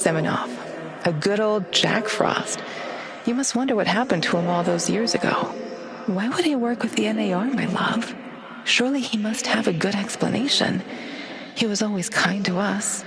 Semenoff, a good old Jack Frost. You must wonder what happened to him all those years ago. Why would he work with the NAR, my love? Surely he must have a good explanation. He was always kind to us.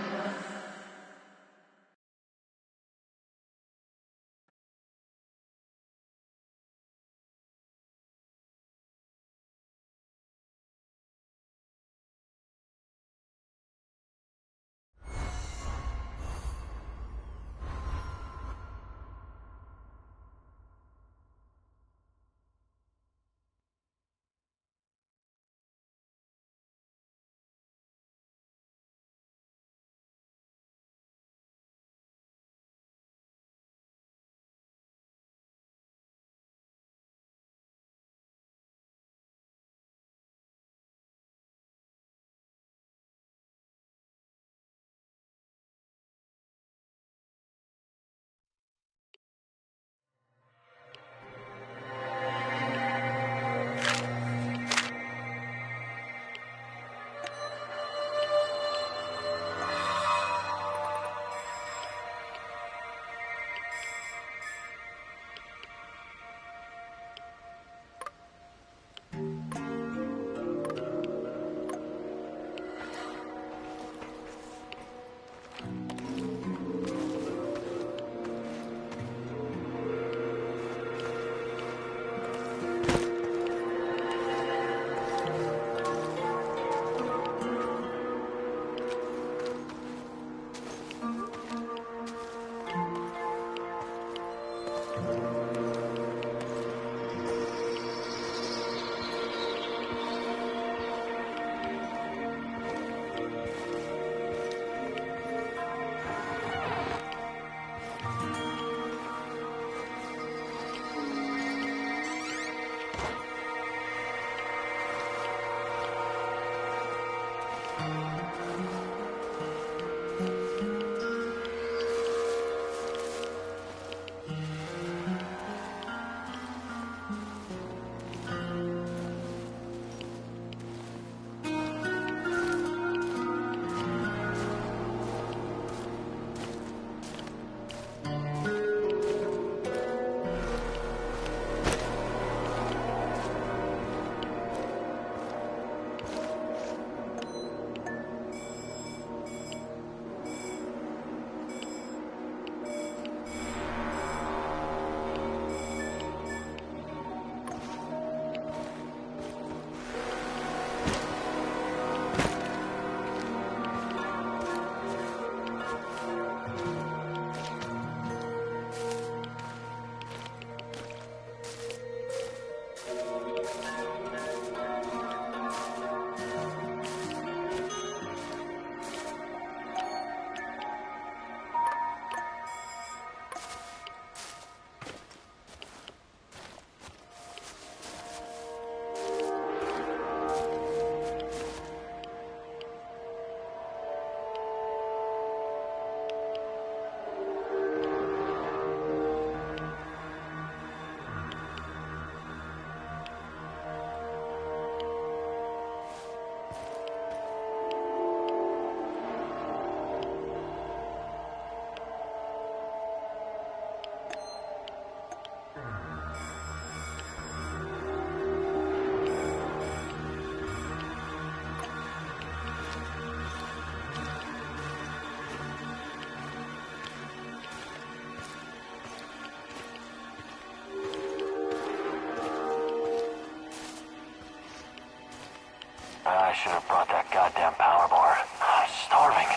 I should have brought that goddamn power bar. I'm starving.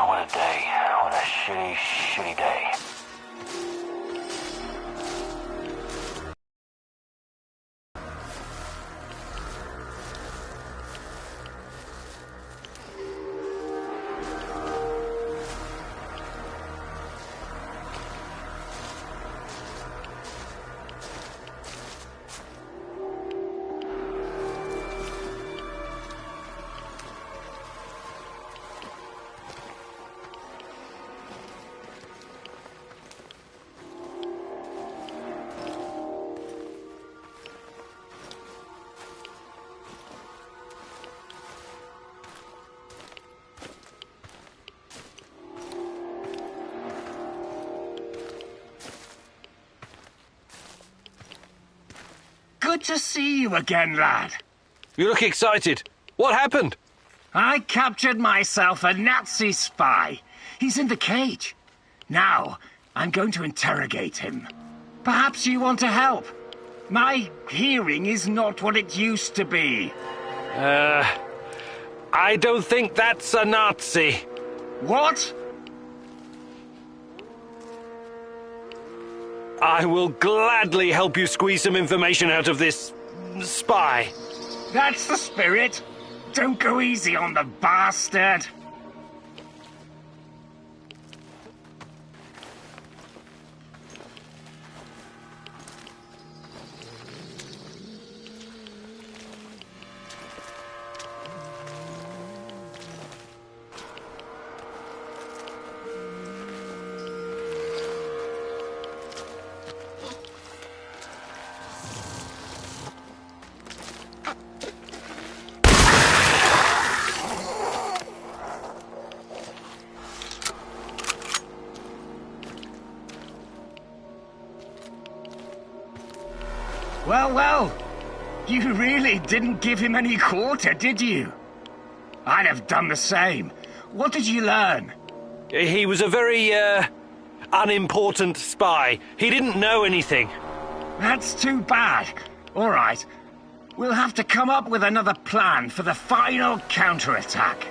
What a day. What a shitty, shitty day. Good to see you again, lad. You look excited. What happened? I captured myself a Nazi spy. He's in the cage. Now, I'm going to interrogate him. Perhaps you want to help. My hearing is not what it used to be. I don't think that's a Nazi. What? I will gladly help you squeeze some information out of this spy. That's the spirit. Don't go easy on the bastard. Well, you really didn't give him any quarter, did you? I'd have done the same. What did you learn? He was a very, unimportant spy. He didn't know anything. That's too bad. All right, we'll have to come up with another plan for the final counterattack.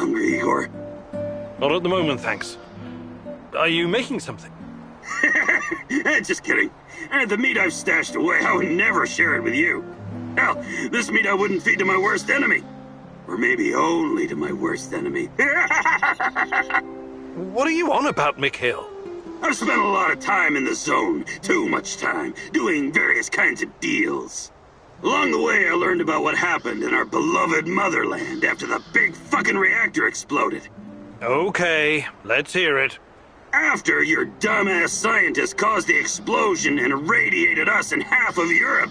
hungry, Igor? Not at the moment, thanks. Are you making something? Just kidding. The meat I've stashed away, I would never share it with you. Hell, this meat I wouldn't feed to my worst enemy. Or maybe only to my worst enemy. What are you on about, Mikhail? I've spent a lot of time in the zone. Too much time. Doing various kinds of deals. Along the way, I learned about what happened in our beloved motherland after the big fucking reactor exploded. Okay, let's hear it. After your dumbass scientists caused the explosion and irradiated us and half of Europe,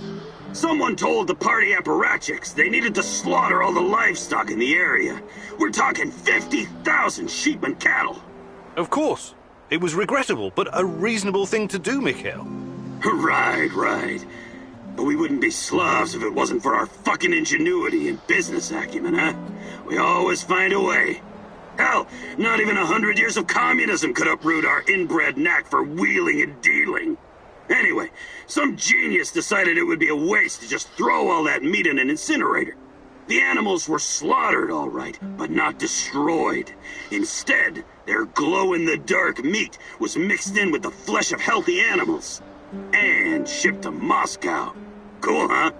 someone told the party apparatchiks they needed to slaughter all the livestock in the area. We're talking 50,000 sheep and cattle. Of course. It was regrettable, but a reasonable thing to do, Mikhail. Right. But we wouldn't be Slavs if it wasn't for our fucking ingenuity and business acumen, huh? We always find a way. Hell, not even 100 years of communism could uproot our inbred knack for wheeling and dealing. Anyway, some genius decided it would be a waste to just throw all that meat in an incinerator. The animals were slaughtered, all right, but not destroyed. Instead, their glow-in-the-dark meat was mixed in with the flesh of healthy animals and shipped to Moscow. Cool, huh?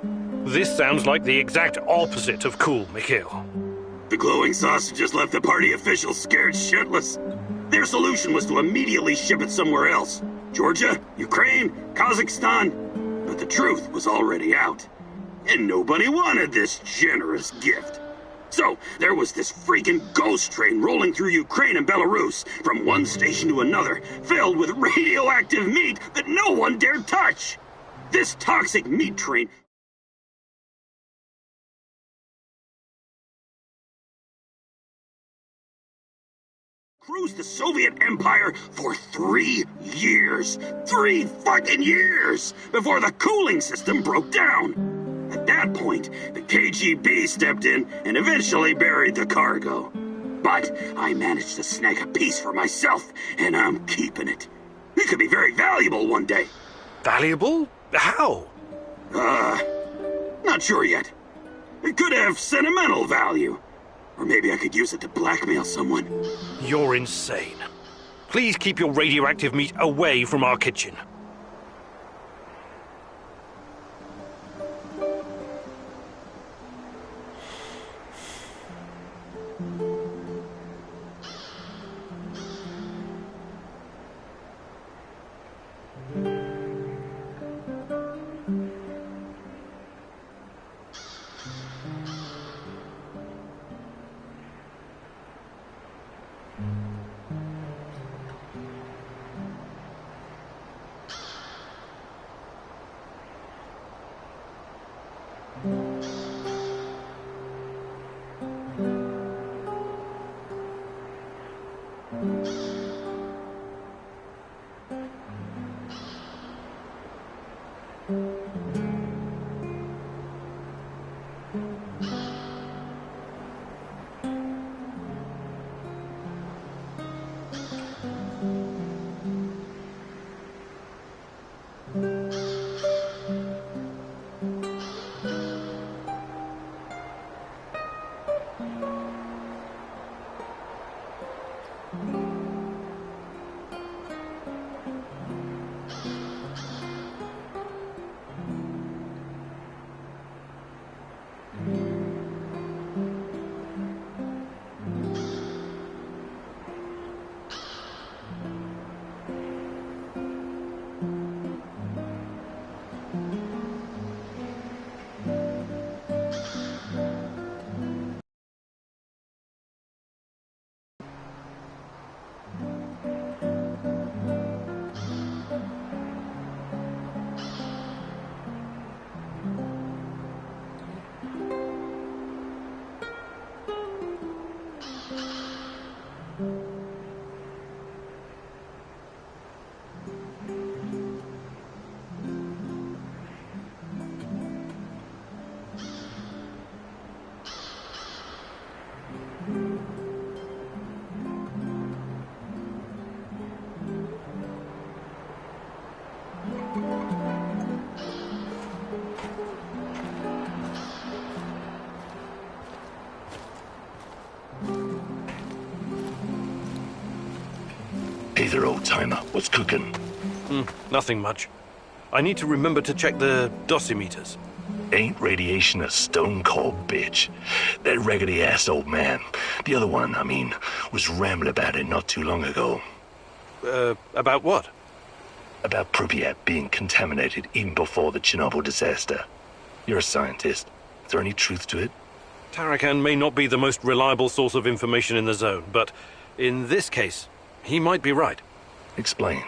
This sounds like the exact opposite of cool, Mikhail. The glowing sausages left the party officials scared shitless. Their solution was to immediately ship it somewhere else. Georgia, Ukraine, Kazakhstan. But the truth was already out. And nobody wanted this generous gift. So, there was this freaking ghost train rolling through Ukraine and Belarus, from one station to another, filled with radioactive meat that no one dared touch. This toxic meat train cruised the Soviet Empire for 3 years. 3 fucking years! Before the cooling system broke down. At that point, the KGB stepped in and eventually buried the cargo. But I managed to snag a piece for myself, and I'm keeping it. It could be very valuable one day. Valuable? How? Not sure yet. It could have sentimental value. Or maybe I could use it to blackmail someone. You're insane. Please keep your radioactive meat away from our kitchen. there, old-timer. What's cooking? Nothing much. I need to remember to check the dosimeters. Ain't radiation a stone-cold bitch? That raggedy-ass old man, the other one, I mean, was rambling about it not too long ago. About what? About Pripyat being contaminated even before the Chernobyl disaster. You're a scientist. Is there any truth to it? Tarakan may not be the most reliable source of information in the zone, but in this case, he might be right. Explain.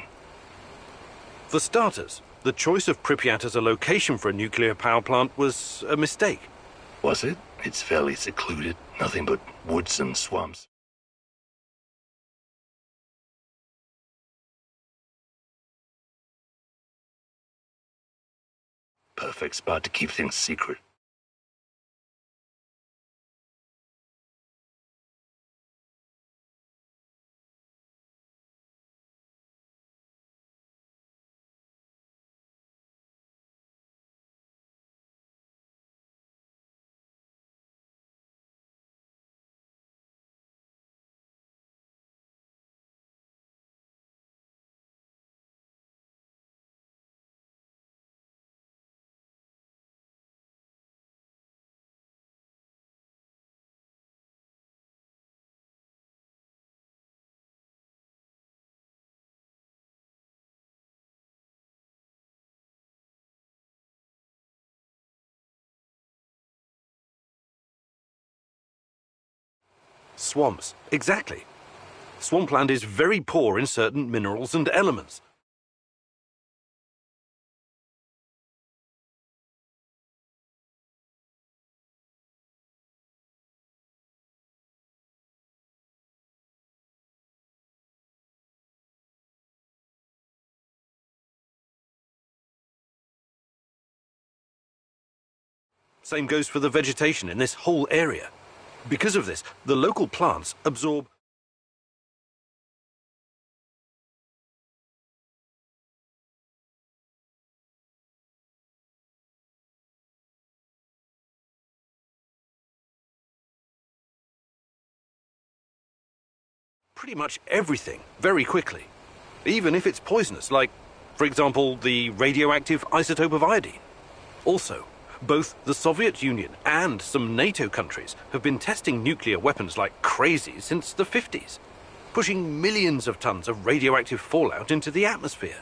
For starters, the choice of Pripyat as a location for a nuclear power plant was a mistake. Was it? It's fairly secluded. Nothing but woods and swamps. Perfect spot to keep things secret. Swamps, exactly. Swampland is very poor in certain minerals and elements. Same goes for the vegetation in this whole area. Because of this, the local plants absorb pretty much everything very quickly, even if it's poisonous, like, for example, the radioactive isotope of iodine. Also, both the Soviet Union and some NATO countries have been testing nuclear weapons like crazy since the 50s, pushing millions of tons of radioactive fallout into the atmosphere.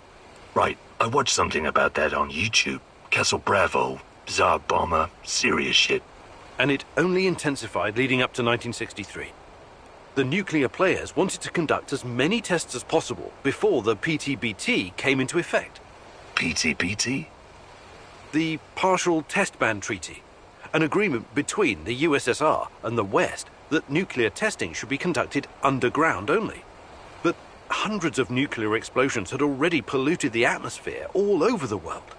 Right, I watched something about that on YouTube. Castle Bravo, Tsar Bomber, serious shit. And it only intensified leading up to 1963. The nuclear players wanted to conduct as many tests as possible before the PTBT came into effect. PTBT? The Partial Test Ban Treaty, an agreement between the USSR and the West that nuclear testing should be conducted underground only. But hundreds of nuclear explosions had already polluted the atmosphere all over the world,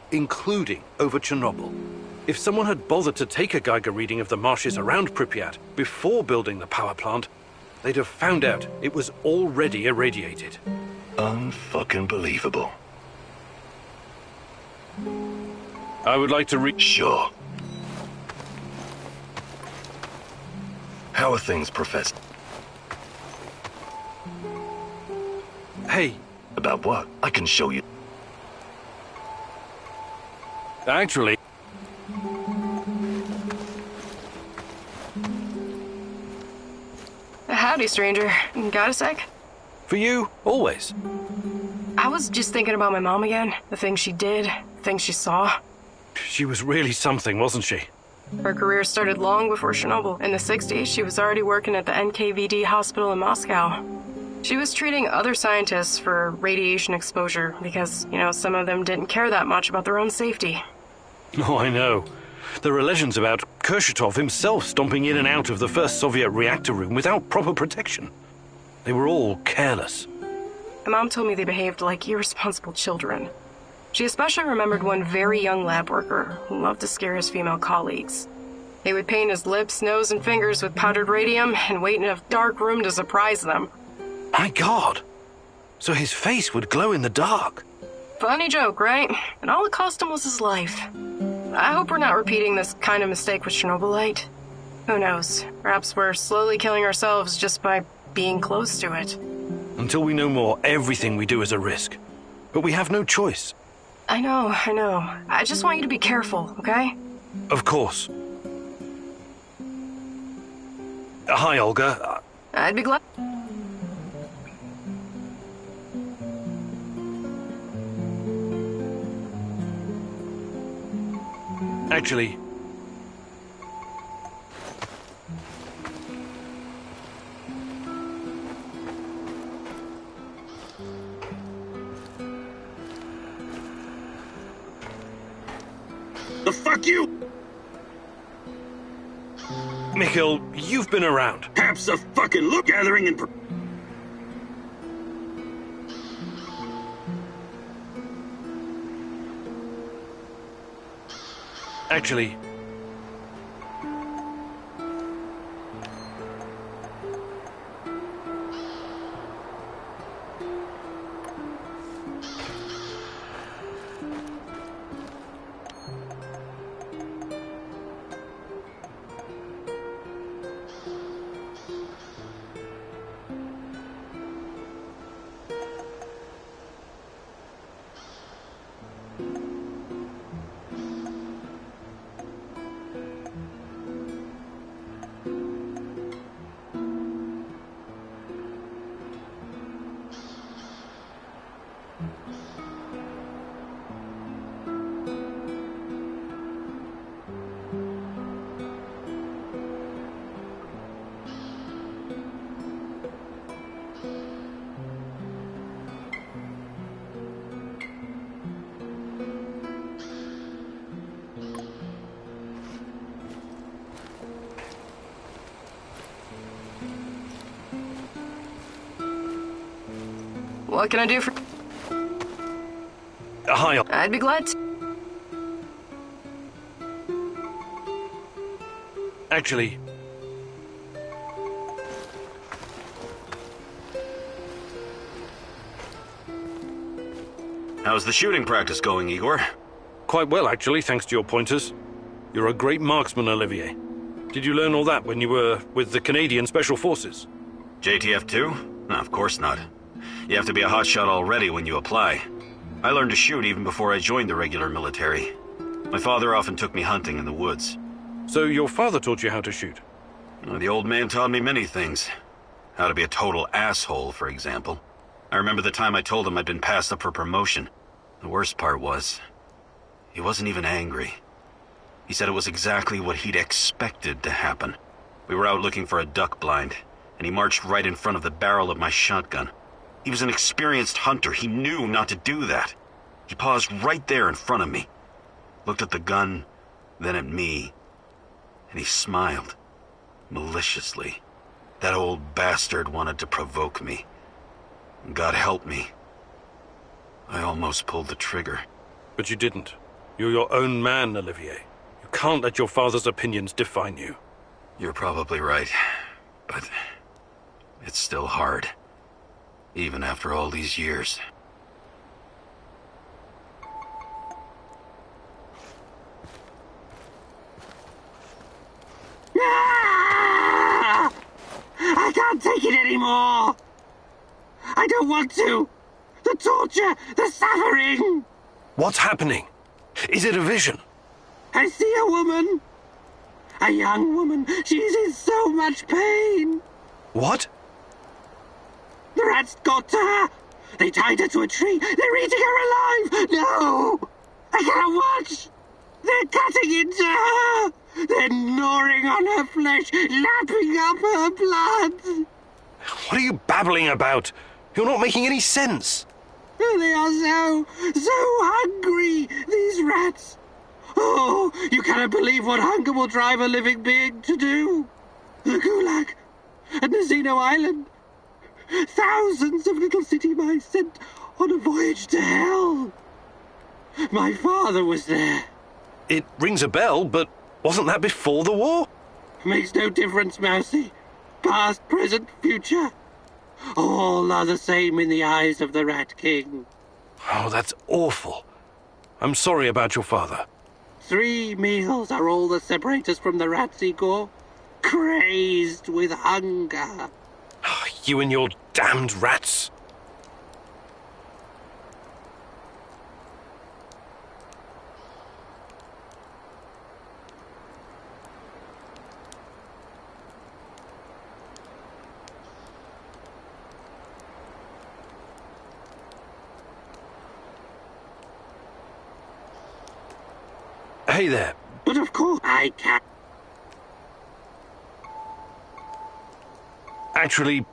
including over Chernobyl. If someone had bothered to take a Geiger reading of the marshes around Pripyat before building the power plant, they'd have found out it was already irradiated. Unfucking believable. I would like to Sure. How are things, Professor? Hey. About what? I can show you. Actually... Howdy, stranger. Got a sec? For you, always. I was just thinking about my mom again. The things she did, the things she saw. She was really something, wasn't she? Her career started long before Chernobyl. In the 60s, she was already working at the NKVD hospital in Moscow. She was treating other scientists for radiation exposure because, some of them didn't care that much about their own safety. Oh, I know. There are legends about Kurchatov himself stomping in and out of the first Soviet reactor room without proper protection. They were all careless. My mom told me they behaved like irresponsible children. She especially remembered one very young lab worker who loved to scare his female colleagues. They would paint his lips, nose, and fingers with powdered radium and wait in a dark room to surprise them. My God! So his face would glow in the dark. Funny joke, right? And all it cost him was his life. I hope we're not repeating this kind of mistake with Chernobylite. Who knows? Perhaps we're slowly killing ourselves just by being close to it. Until we know more, everything we do is a risk. But we have no choice. I know. I just want you to be careful, okay? Of course. Hi, Olga. I'd be glad. Actually... The fuck you! Mikhail, you've been around. Perhaps a fucking look gathering and... Actually... What can I do for... Hi, I'd be glad to... Actually... How's the shooting practice going, Igor? Quite well, actually, thanks to your pointers. You're a great marksman, Olivier. Did you learn all that when you were with the Canadian Special Forces? JTF-2? No, of course not. You have to be a hotshot already when you apply. I learned to shoot even before I joined the regular military. My father often took me hunting in the woods. So your father taught you how to shoot? The old man taught me many things. How to be a total asshole, for example. I remember the time I told him I'd been passed up for promotion. The worst part was, he wasn't even angry. He said it was exactly what he'd expected to happen. We were out looking for a duck blind, and he marched right in front of the barrel of my shotgun. He was an experienced hunter. He knew not to do that. He paused right there in front of me, looked at the gun, then at me, and he smiled, maliciously. That old bastard wanted to provoke me. God help me. I almost pulled the trigger. But you didn't. You're your own man, Olivier. You can't let your father's opinions define you. You're probably right, but it's still hard. Even after all these years. Ah! I can't take it anymore! I don't want to! The torture! The suffering! What's happening? Is it a vision? I see a woman! A young woman. She's in so much pain! What? The rats got to her! They tied her to a tree! They're eating her alive! No! I can't watch! They're cutting into her! They're gnawing on her flesh, lapping up her blood! What are you babbling about? You're not making any sense. They are so hungry, these rats! Oh, you cannot believe what hunger will drive a living being to do! The Gulag and the Zeno Island. Thousands of little city mice sent on a voyage to hell. My father was there. It rings a bell, but wasn't that before the war? Makes no difference, Mousy. Past, present, future. All are the same in the eyes of the Rat King. Oh, that's awful. I'm sorry about your father. 3 meals are all that separate us from the rats, Igor. Crazed with hunger. You and your Damned rats. Hey there. But of course I can't. Actually,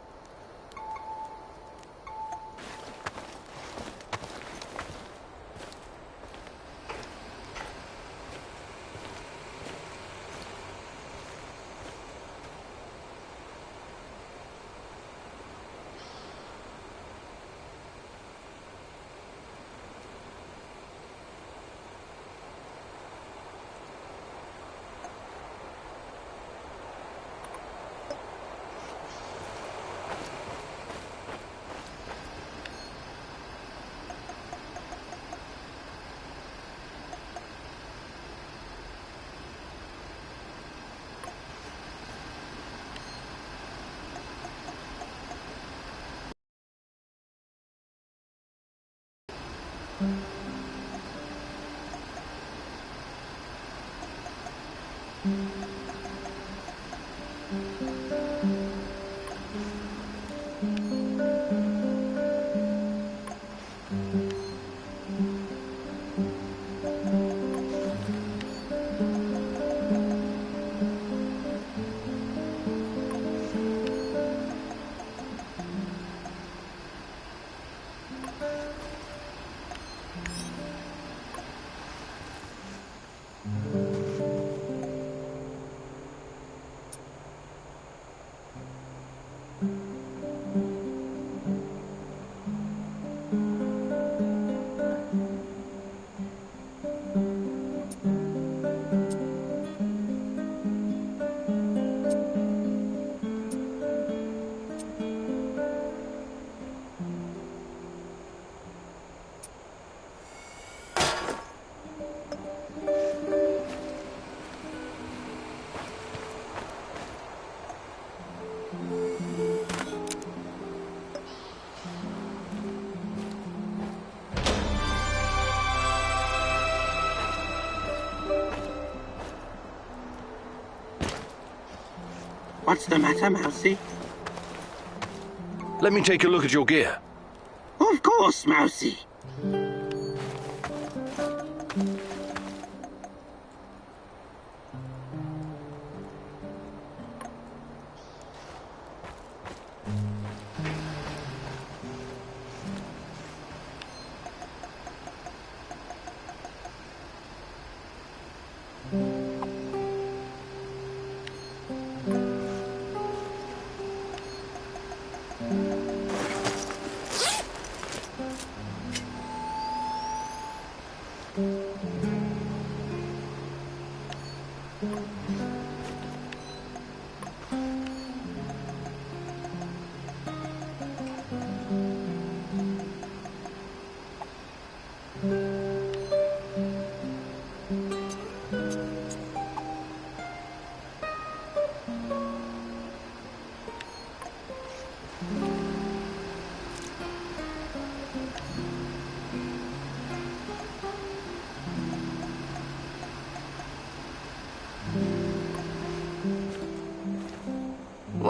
What's the matter, Mousy? let me take a look at your gear. Of course, Mousy.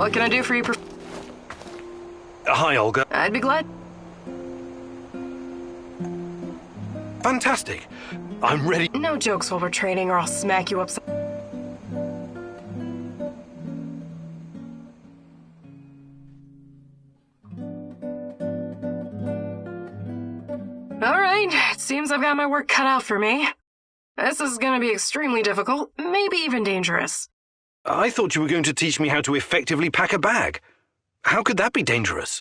What can I do for you? Hi, Olga. I'd be glad. Fantastic. I'm ready. No jokes while we're training or I'll smack you upside. Alright, it seems I've got my work cut out for me. This is gonna be extremely difficult, maybe even dangerous. I thought you were going to teach me how to effectively pack a bag. How could that be dangerous?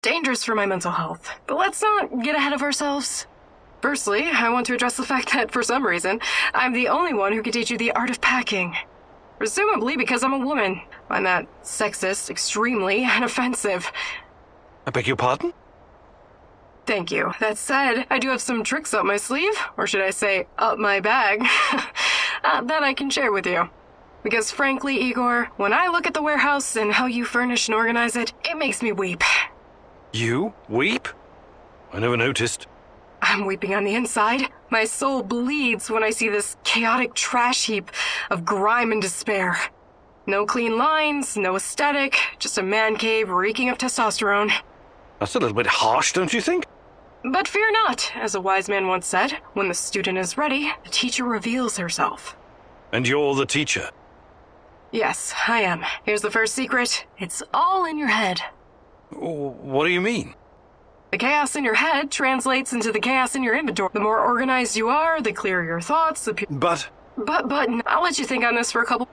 Dangerous for my mental health. But let's not get ahead of ourselves. Firstly, I want to address the fact that, for some reason, I'm the only one who can teach you the art of packing. Presumably because I'm a woman. I'm that sexist, extremely, and offensive. I beg your pardon? Thank you. That said, I do have some tricks up my sleeve, or should I say, up my bag, that I can share with you. Because frankly, Igor, when I look at the warehouse and how you furnish and organize it, it makes me weep. You weep? I never noticed. I'm weeping on the inside. My soul bleeds when I see this chaotic trash heap of grime and despair. No clean lines, no aesthetic, just a man cave reeking of testosterone. That's a little bit harsh, don't you think? But fear not, as a wise man once said, when the student is ready, the teacher reveals herself. And you're the teacher? Yes, I am. Here's the first secret. It's all in your head. What do you mean? The chaos in your head translates into the chaos in your inventory. The more organized you are, the clearer your thoughts, the But I'll let you think on this for a couple...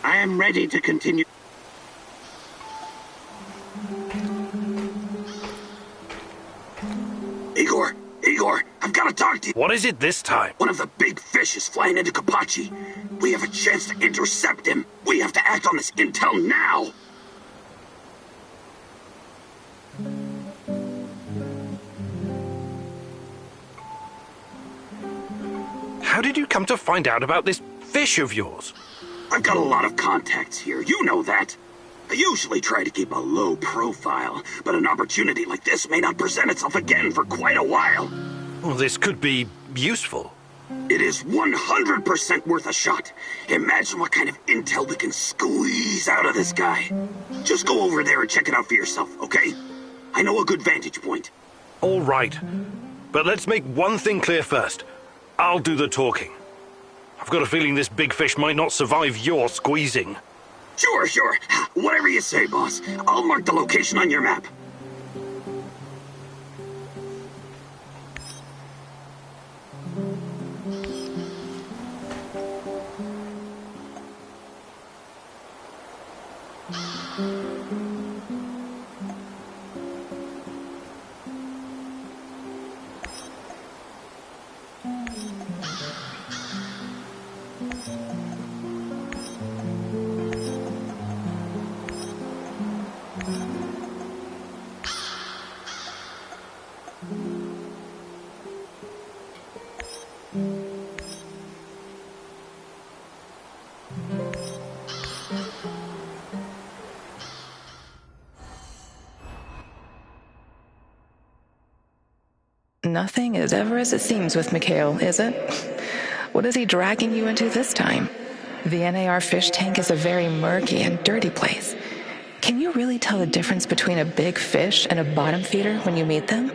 I am ready to continue. Igor, I've got to talk to you. What is it this time? One of the big fish is flying into Kapachi. We have a chance to intercept him. We have to act on this intel now. How did you come to find out about this fish of yours? I've got a lot of contacts here, you know that. I usually try to keep a low profile, but an opportunity like this may not present itself again for quite a while. Well, this could be useful. It is 100% worth a shot. Imagine what kind of intel we can squeeze out of this guy. Just go over there and check it out for yourself, okay? I know a good vantage point. All right. But let's make one thing clear first. I'll do the talking. I've got a feeling this big fish might not survive your squeezing. Sure. Whatever you say, boss. I'll mark the location on your map. Nothing is ever as it seems with Mikhail, is it? What is he dragging you into this time? The NAR fish tank is a very murky and dirty place. Can you really tell the difference between a big fish and a bottom feeder when you meet them?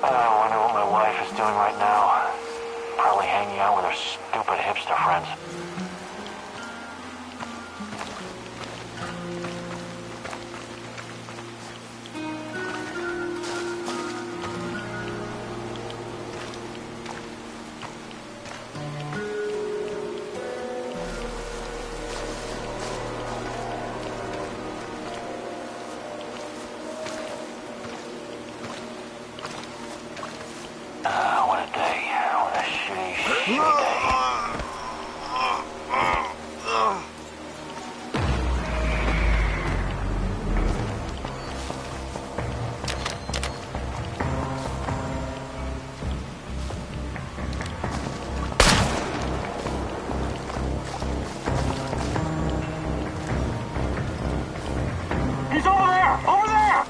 I wonder what my wife is doing right now. Probably hanging out with her stupid hipster friends. What a day. What a shitty day. He's over there! Over there!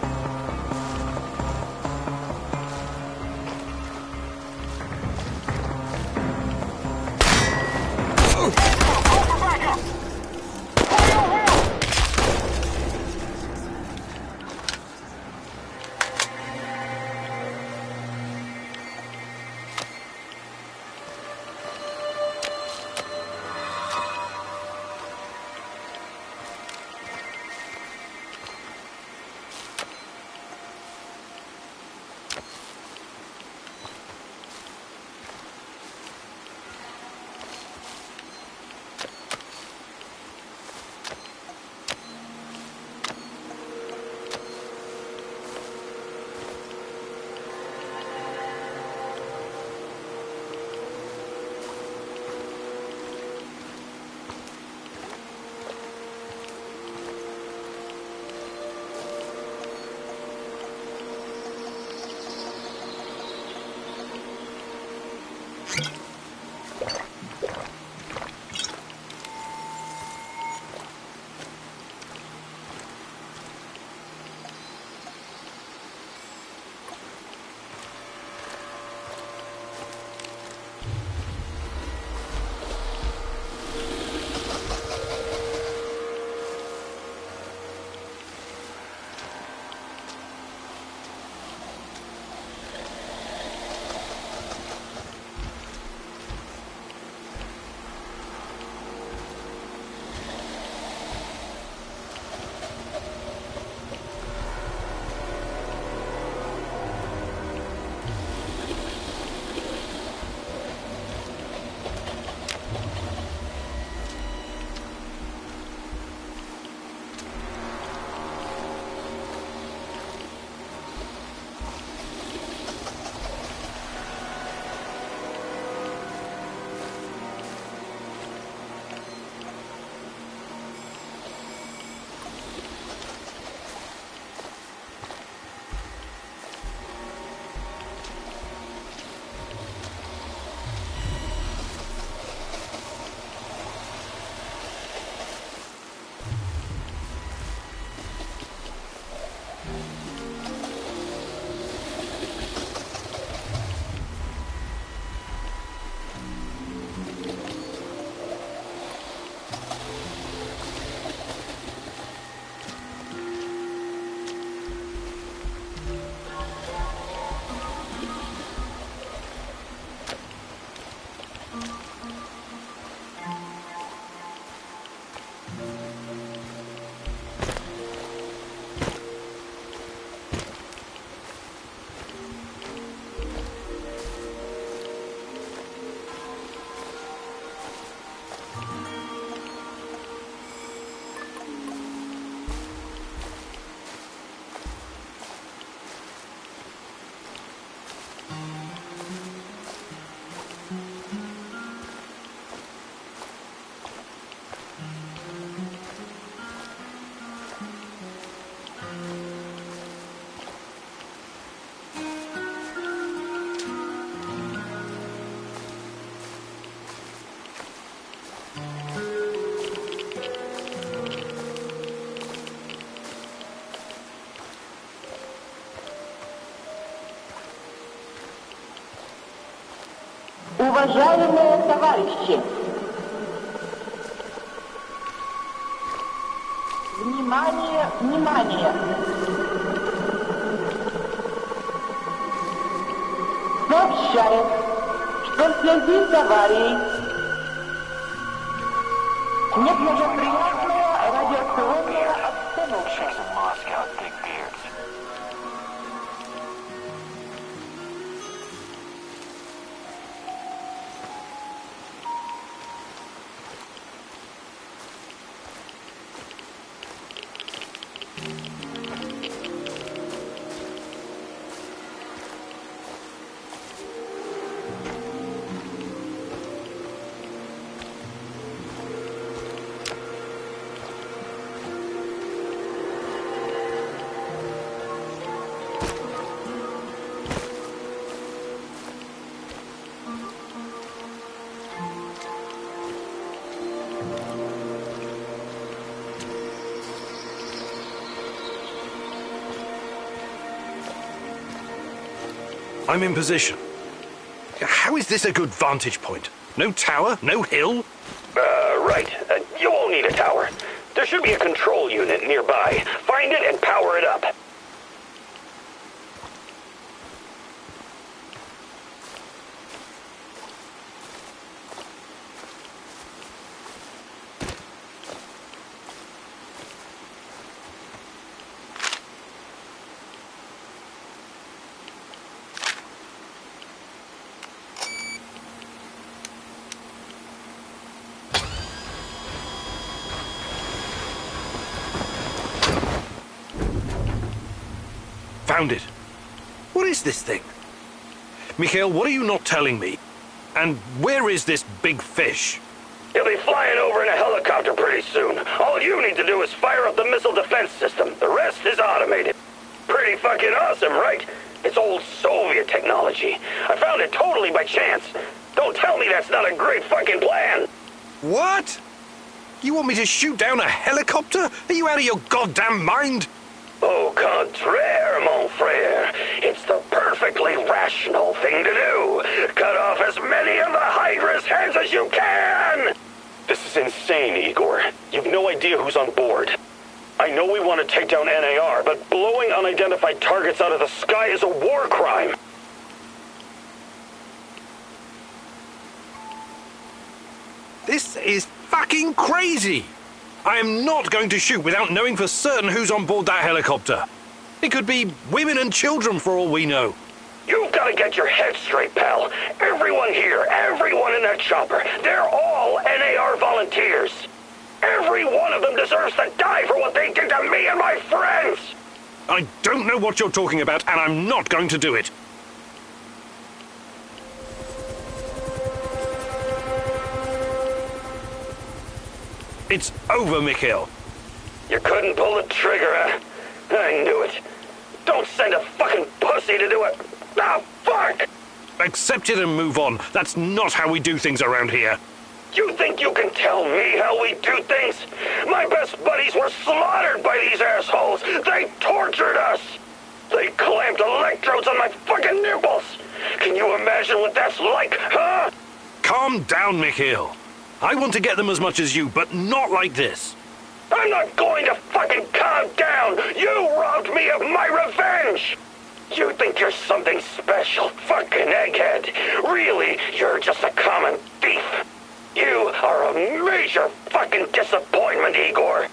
Уважаемые товарищи, внимание, внимание! Сообщает, что в связи с аварией неблагоприятная радиационная обстановка. I'm in position. How is this a good vantage point? No tower? No hill? Right. You won't need a tower. There should be a control unit nearby. Find it and power it up. Found it. What is this thing? Mikhail, what are you not telling me? And where is this big fish? He'll be flying over in a helicopter pretty soon. All you need to do is fire up the missile defense system. The rest is automated. Pretty fucking awesome, right? It's old Soviet technology. I found it totally by chance. Don't tell me that's not a great fucking plan! What? You want me to shoot down a helicopter? Are you out of your goddamn mind? Au contraire, mon frère. It's the perfectly rational thing to do. Cut off as many of the Hydra's heads as you can! This is insane, Igor. You've no idea who's on board. I know we want to take down NAR, but blowing unidentified targets out of the sky is a war crime. This is fucking crazy! I am not going to shoot without knowing for certain who's on board that helicopter. It could be women and children for all we know. You've got to get your head straight, pal. Everyone here, everyone in that chopper, they're all NAR volunteers. Every one of them deserves to die for what they did to me and my friends! I don't know what you're talking about, and I'm not going to do it. It's over, Mikhail. You couldn't pull the trigger, huh? I knew it. Don't send a fucking pussy to do it. Ah, fuck! Accept it and move on. That's not how we do things around here. You think you can tell me how we do things? My best buddies were slaughtered by these assholes. They tortured us. They clamped electrodes on my fucking nipples. Can you imagine what that's like, huh? Calm down, Mikhail. I want to get them as much as you, but not like this. I'm not going to fucking calm down. You robbed me of my revenge. You think you're something special, fucking egghead. Really, you're just a common thief. You are a major fucking disappointment, Igor.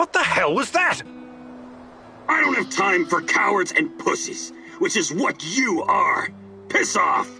What the hell was that? I don't have time for cowards and pussies, which is what you are. Piss off!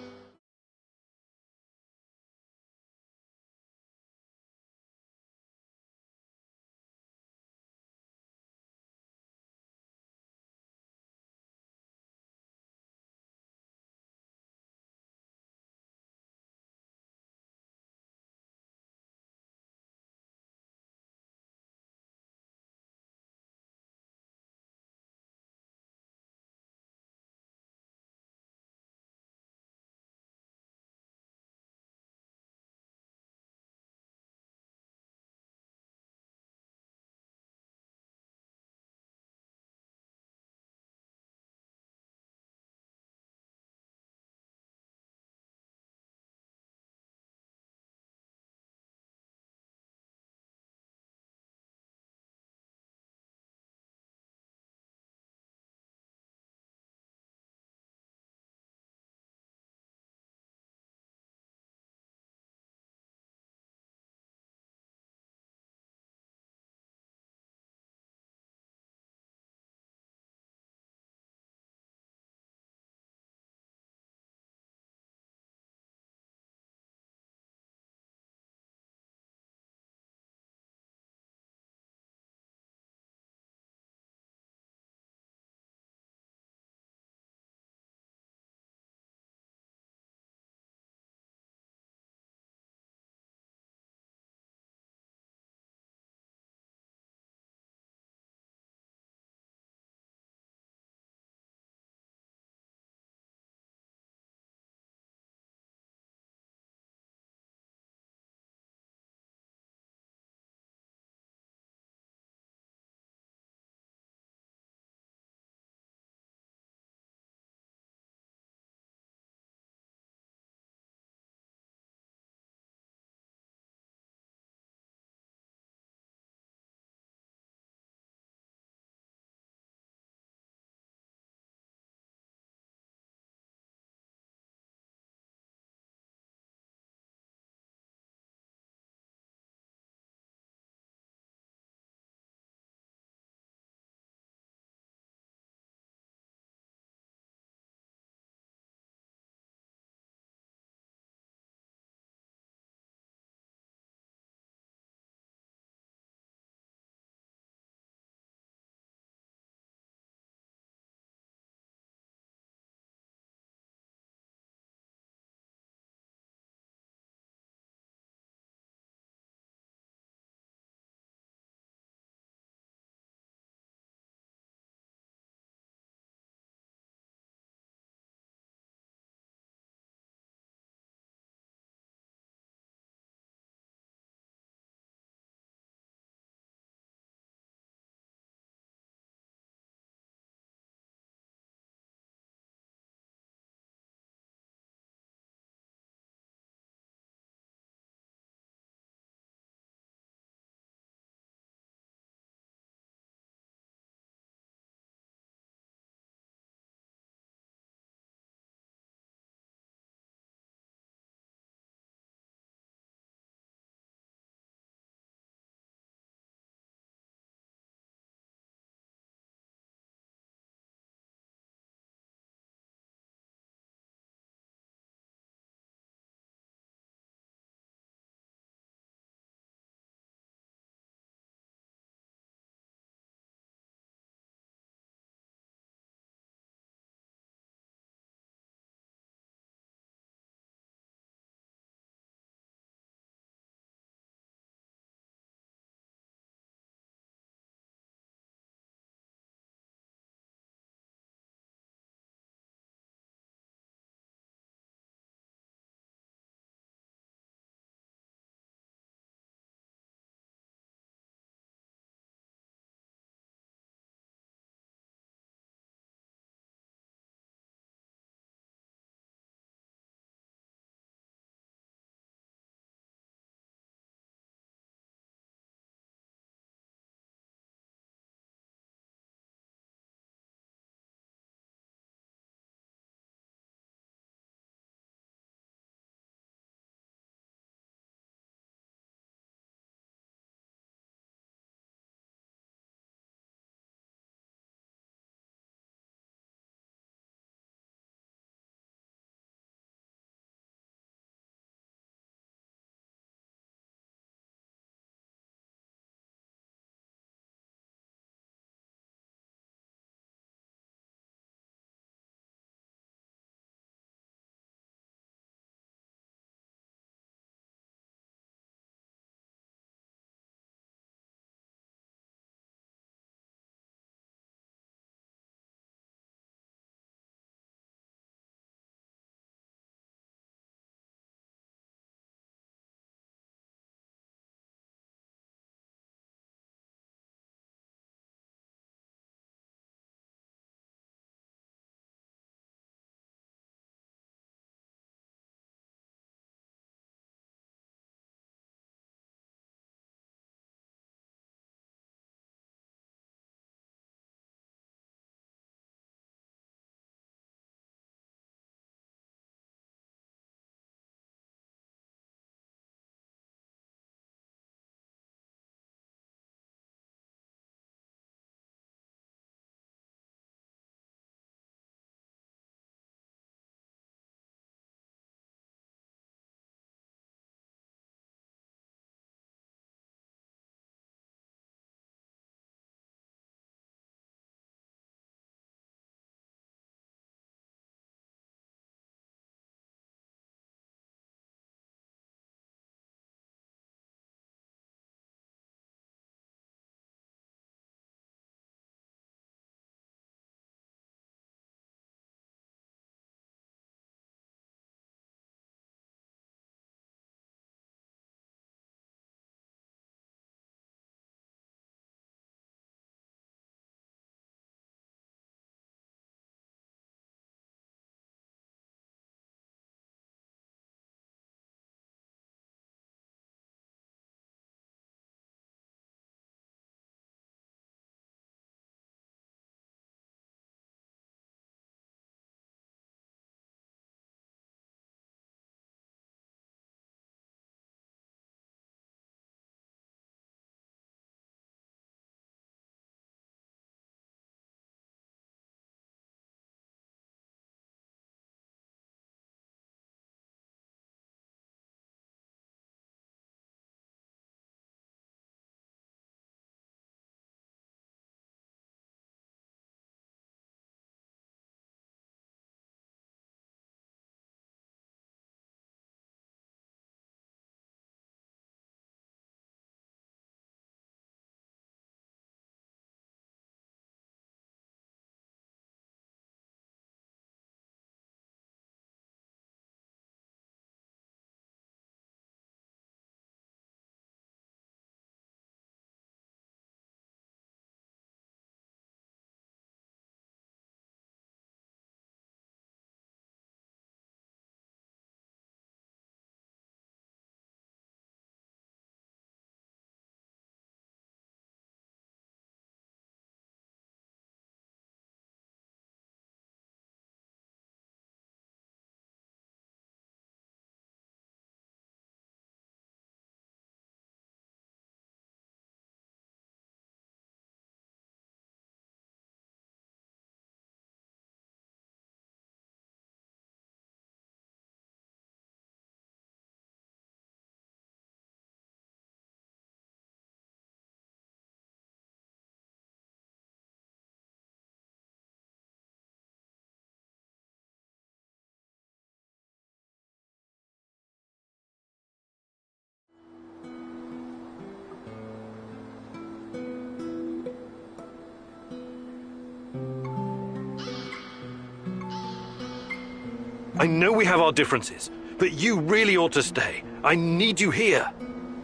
I know we have our differences, but you really ought to stay. I need you here.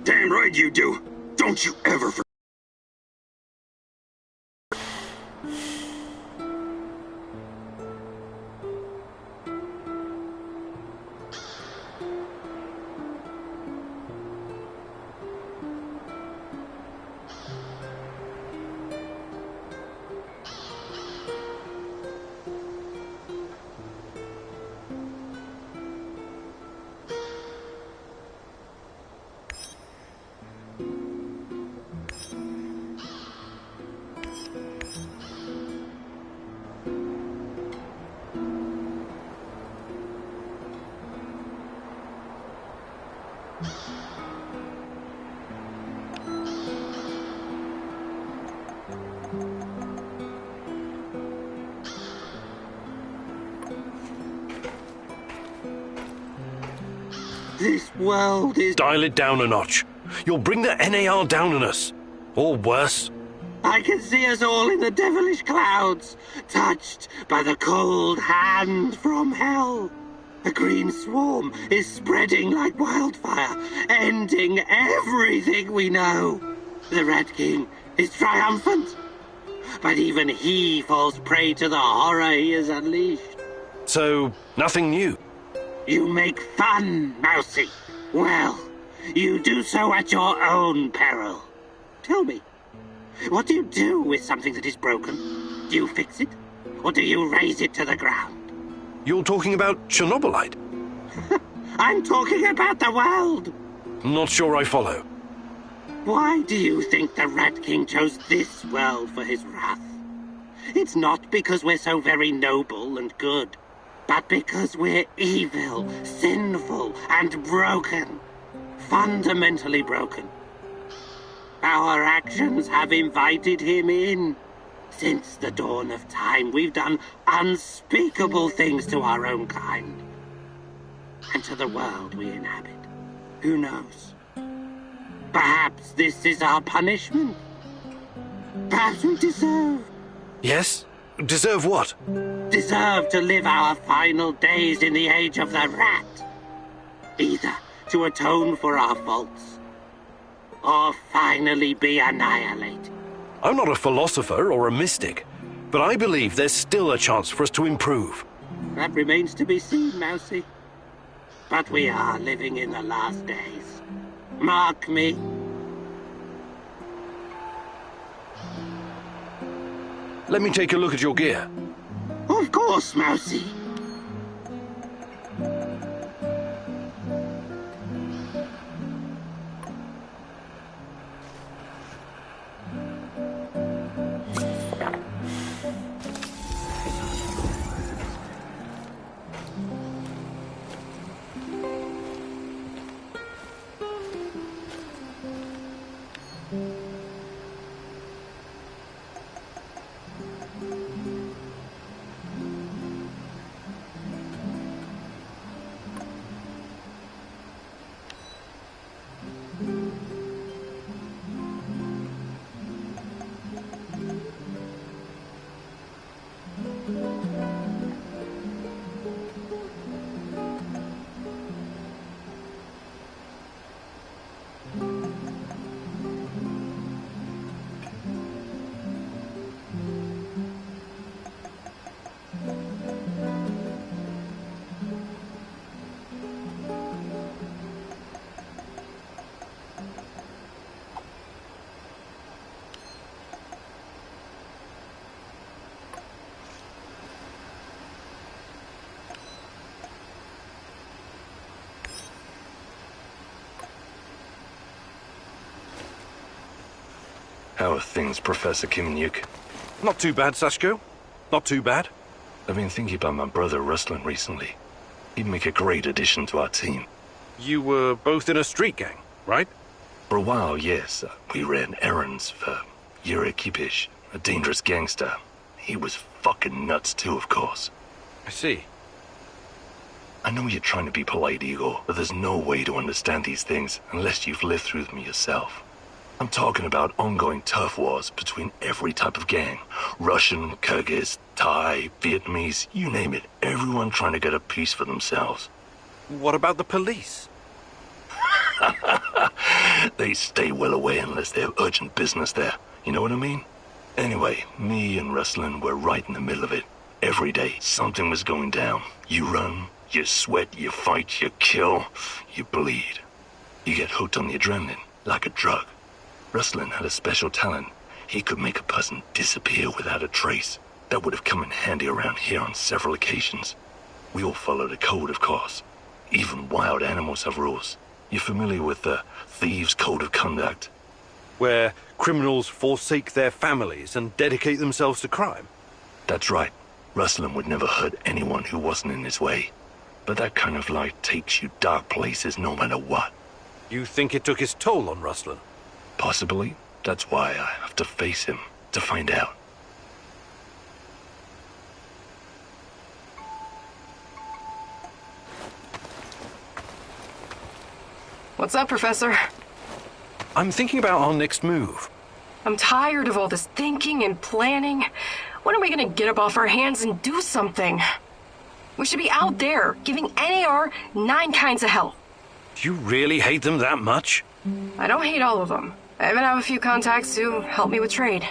Damn right you do. Don't you ever forget. This world is... Dial it down a notch. You'll bring the NAR down on us. Or worse. I can see us all in the devilish clouds, touched by the cold hand from hell. A green swarm is spreading like wildfire, ending everything we know. The Red King is triumphant, but even he falls prey to the horror he has unleashed. So, nothing new. You make fun, Mousy. Well, you do so at your own peril. Tell me, what do you do with something that is broken? Do you fix it? Or do you raze it to the ground? You're talking about Chernobylite? I'm talking about the world. Not sure I follow. Why do you think the Rat King chose this world for his wrath? It's not because we're so very noble and good, but because we're evil, sinful, and broken. Fundamentally broken. Our actions have invited him in. Since the dawn of time, we've done unspeakable things to our own kind. And to the world we inhabit. Who knows? Perhaps this is our punishment. Perhaps we deserve. Yes? Deserve what? Deserve to live our final days in the age of the rat. Either to atone for our faults, or finally be annihilated. I'm not a philosopher or a mystic, but I believe there's still a chance for us to improve. That remains to be seen, Mousy. But we are living in the last days. Mark me. Let me take a look at your gear. Of course, Mousy. How are things, Professor Kimnyuk? Not too bad, Sashko. Not too bad. I've been thinking about my brother Ruslan recently. He'd make a great addition to our team. You were both in a street gang, right? For a while, yes. We ran errands for Yuri Kipish, a dangerous gangster. He was fucking nuts too, of course. I see. I know you're trying to be polite, Igor, but there's no way to understand these things unless you've lived through them yourself. I'm talking about ongoing turf wars between every type of gang, Russian, Kyrgyz, Thai, Vietnamese, you name it. Everyone trying to get a piece for themselves. What about the police? They stay well away unless they have urgent business there. You know what I mean? Anyway, me and Rustlin were right in the middle of it. Every day, something was going down. You run, you sweat, you fight, you kill, you bleed. You get hooked on the adrenaline, like a drug. Rustlin had a special talent. He could make a person disappear without a trace. That would have come in handy around here on several occasions. We all followed a code, of course. Even wild animals have rules. You're familiar with the Thieves' Code of Conduct? Where criminals forsake their families and dedicate themselves to crime? That's right. Rustlin would never hurt anyone who wasn't in his way. But that kind of life takes you dark places no matter what. You think it took its toll on Rustlin? Possibly. That's why I have to face him, to find out. What's up, Professor? I'm thinking about our next move. I'm tired of all this thinking and planning. When are we gonna get up off our hands and do something? We should be out there, giving NAR 9 kinds of hell. Do you really hate them that much? I don't hate all of them. I even have a few contacts who help me with trade.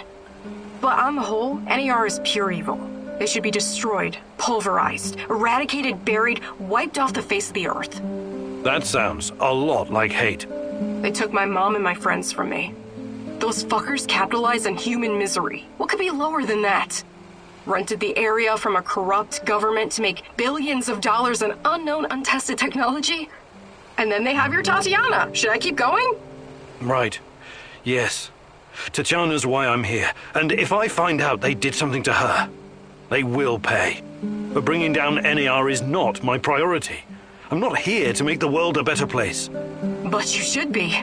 But on the whole, NAR is pure evil. They should be destroyed, pulverized, eradicated, buried, wiped off the face of the earth. That sounds a lot like hate. They took my mom and my friends from me. Those fuckers capitalize on human misery. What could be lower than that? Rented the area from a corrupt government to make billions of dollars on unknown, untested technology? And then they have your Tatiana. Should I keep going? Right. Yes. Tatiana's why I'm here. And if I find out they did something to her, they will pay. But bringing down NAR is not my priority. I'm not here to make the world a better place. But you should be.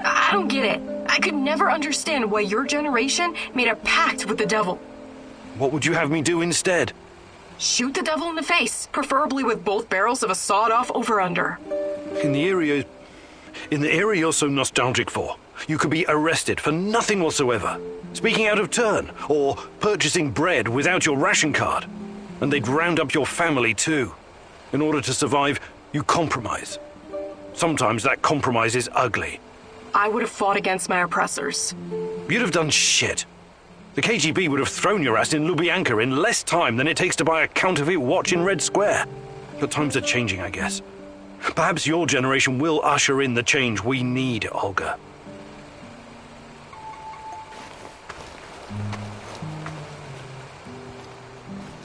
I don't get it. I could never understand why your generation made a pact with the devil. What would you have me do instead? Shoot the devil in the face, preferably with both barrels of a sawed-off over-under. In the area you're so nostalgic for, you could be arrested for nothing whatsoever. Speaking out of turn, or purchasing bread without your ration card. And they'd round up your family too. In order to survive, you compromise. Sometimes that compromise is ugly. I would have fought against my oppressors. You'd have done shit. The KGB would have thrown your ass in Lubyanka in less time than it takes to buy a counterfeit watch in Red Square. But times are changing, I guess. Perhaps your generation will usher in the change we need, Olga.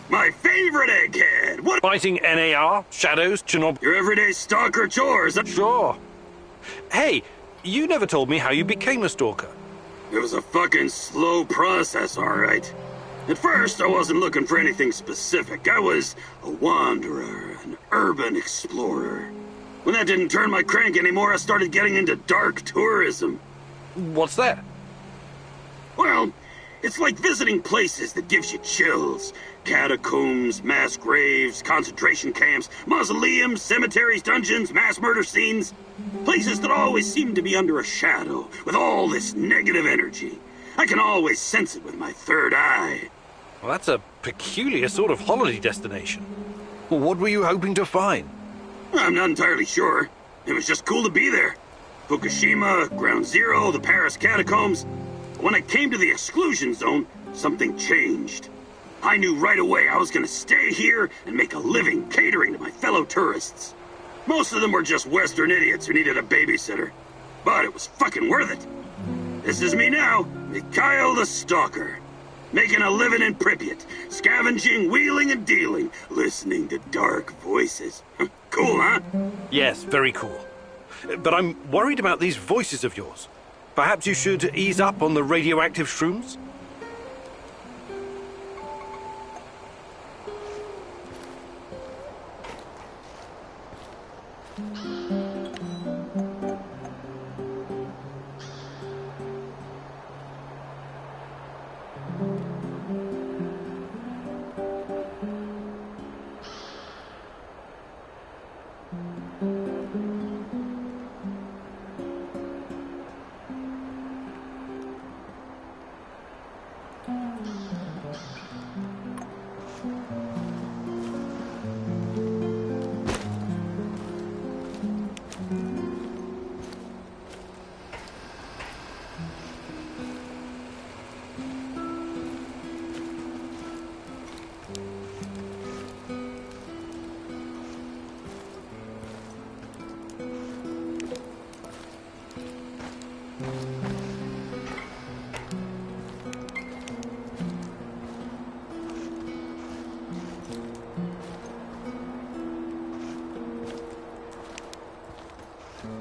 My favorite egghead! What? Fighting NAR, Shadows, Chernobyl. Your everyday stalker chores. Sure. Hey, you never told me how you became a stalker. It was a fucking slow process, all right. At first, I wasn't looking for anything specific. I was a wanderer, an urban explorer. When that didn't turn my crank anymore, I started getting into dark tourism. What's that? Well, it's like visiting places that gives you chills. Catacombs, mass graves, concentration camps, mausoleums, cemeteries, dungeons, mass murder scenes. Places that always seem to be under a shadow, with all this negative energy. I can always sense it with my third eye. Well, that's a peculiar sort of holiday destination. Well, what were you hoping to find? I'm not entirely sure. It was just cool to be there. Fukushima, Ground Zero, the Paris catacombs. When I came to the exclusion zone, something changed. I knew right away I was gonna stay here and make a living catering to my fellow tourists. Most of them were just Western idiots who needed a babysitter. But it was fucking worth it. This is me now, Mikhail the Stalker. Making a living in Pripyat, scavenging, wheeling and dealing, listening to dark voices. Cool, huh? Yes, very cool. But I'm worried about these voices of yours. Perhaps you should ease up on the radioactive shrooms?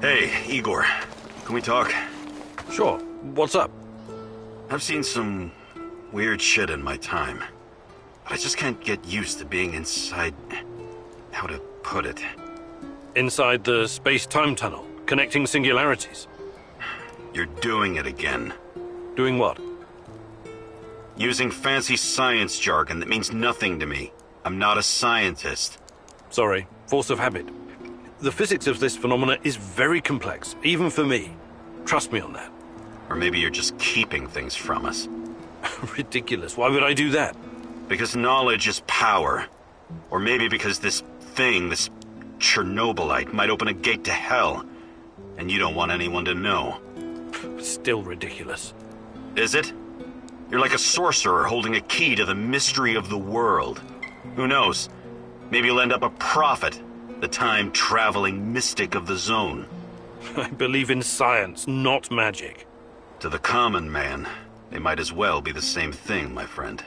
Hey, Igor. Can we talk? Sure. What's up? I've seen some weird shit in my time. But I just can't get used to being inside... how to put it? Inside the space-time tunnel, connecting singularities. You're doing it again. Doing what? Using fancy science jargon that means nothing to me. I'm not a scientist. Sorry, force of habit. The physics of this phenomena is very complex, even for me. Trust me on that. Or maybe you're just keeping things from us. Ridiculous. Why would I do that? Because knowledge is power. Or maybe because this thing, this Chernobylite, might open a gate to hell. And you don't want anyone to know. Still ridiculous. Is it? You're like a sorcerer holding a key to the mystery of the world. Who knows? Maybe you'll end up a prophet. The time-traveling mystic of the zone. I believe in science, not magic. To the common man, they might as well be the same thing, my friend.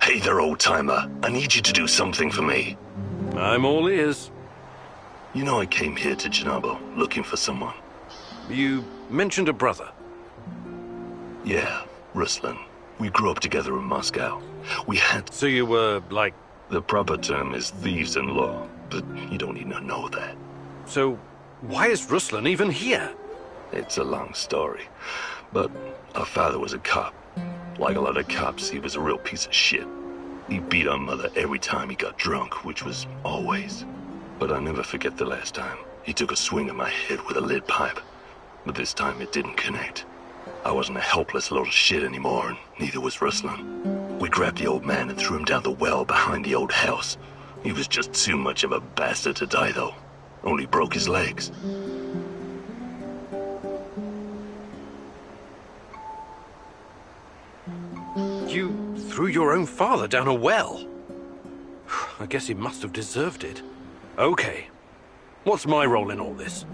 Hey there, old-timer. I need you to do something for me. I'm all ears. You know I came here to Chernobyl looking for someone. You mentioned a brother. Yeah, Ruslan. We grew up together in Moscow. We had... So you were, like... The proper term is thieves-in-law, but you don't need to know that. So, why is Ruslan even here? It's a long story, but our father was a cop. Like a lot of cops, he was a real piece of shit. He beat our mother every time he got drunk, which was always. But I'll never forget the last time. He took a swing at my head with a lead pipe. But this time it didn't connect. I wasn't a helpless little shit anymore, and neither was Ruslan. We grabbed the old man and threw him down the well behind the old house. He was just too much of a bastard to die, though. Only broke his legs. You threw your own father down a well? I guess he must have deserved it. Okay. What's my role in all this?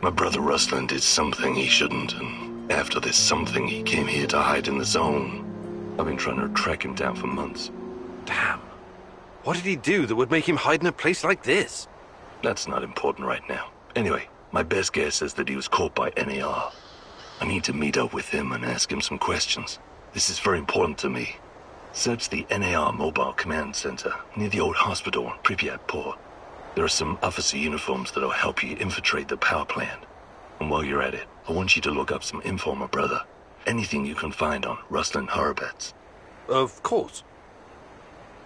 My brother Ruslan did something he shouldn't, and after this something, he came here to hide in the zone. I've been trying to track him down for months. Damn. What did he do that would make him hide in a place like this? That's not important right now. Anyway, my best guess is that he was caught by NAR. I need to meet up with him and ask him some questions. This is very important to me. Search the NAR Mobile Command Center near the old hospital in Pripyat Port. There are some officer uniforms that'll help you infiltrate the power plant. And while you're at it, I want you to look up some info on my brother. Anything you can find on Ruslan Horowitz. Of course.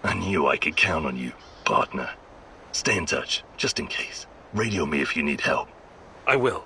I knew I could count on you, partner. Stay in touch, just in case. Radio me if you need help. I will.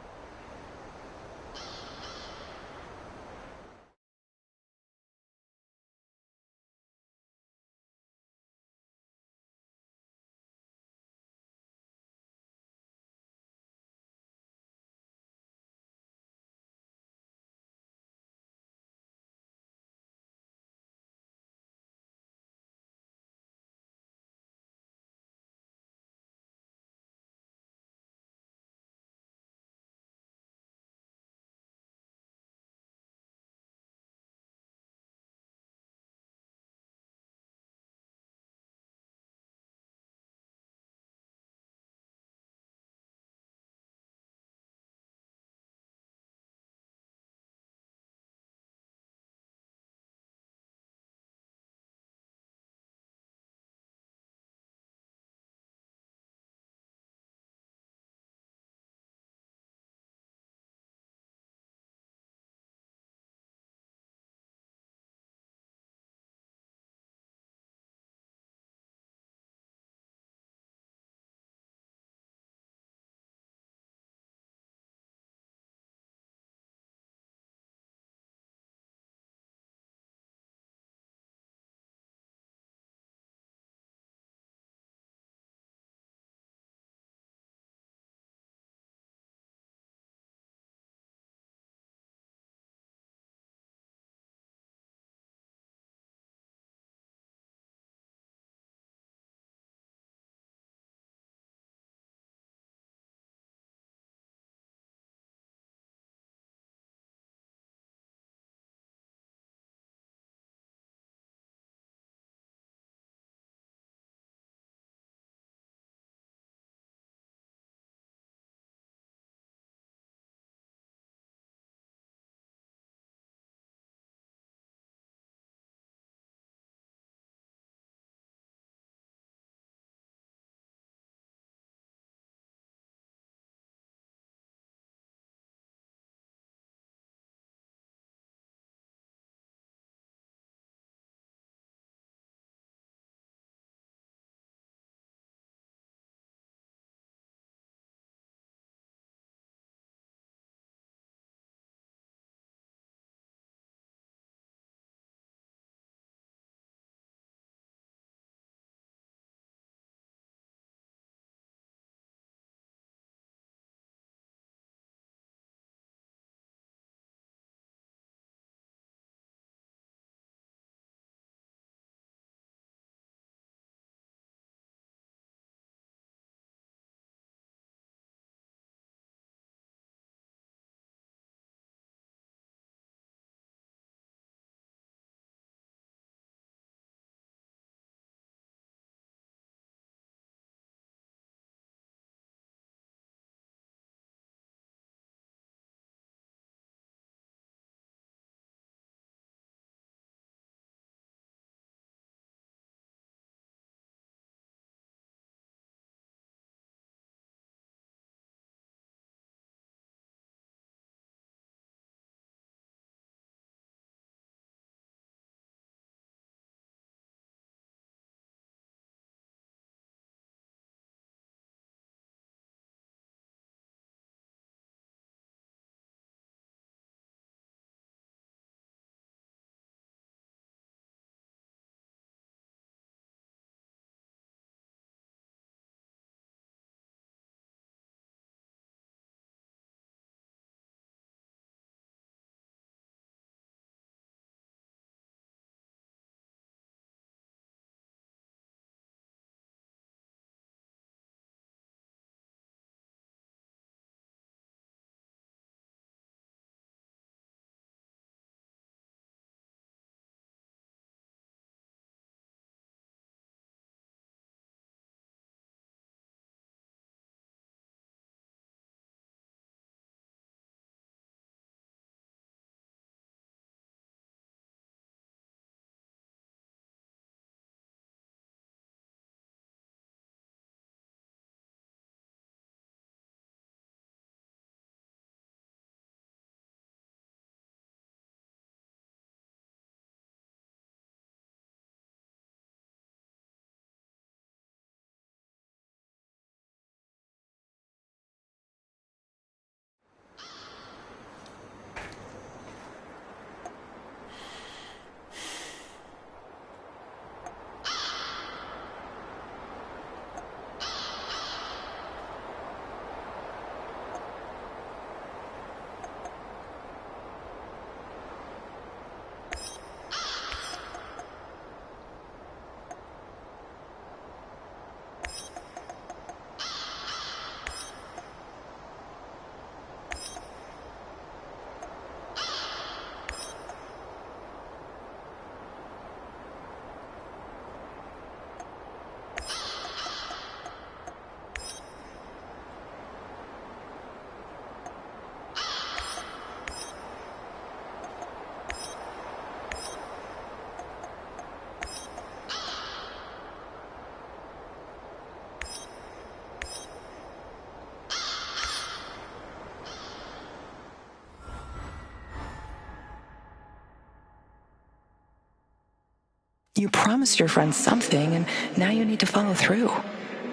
You promised your friend something, and now you need to follow through.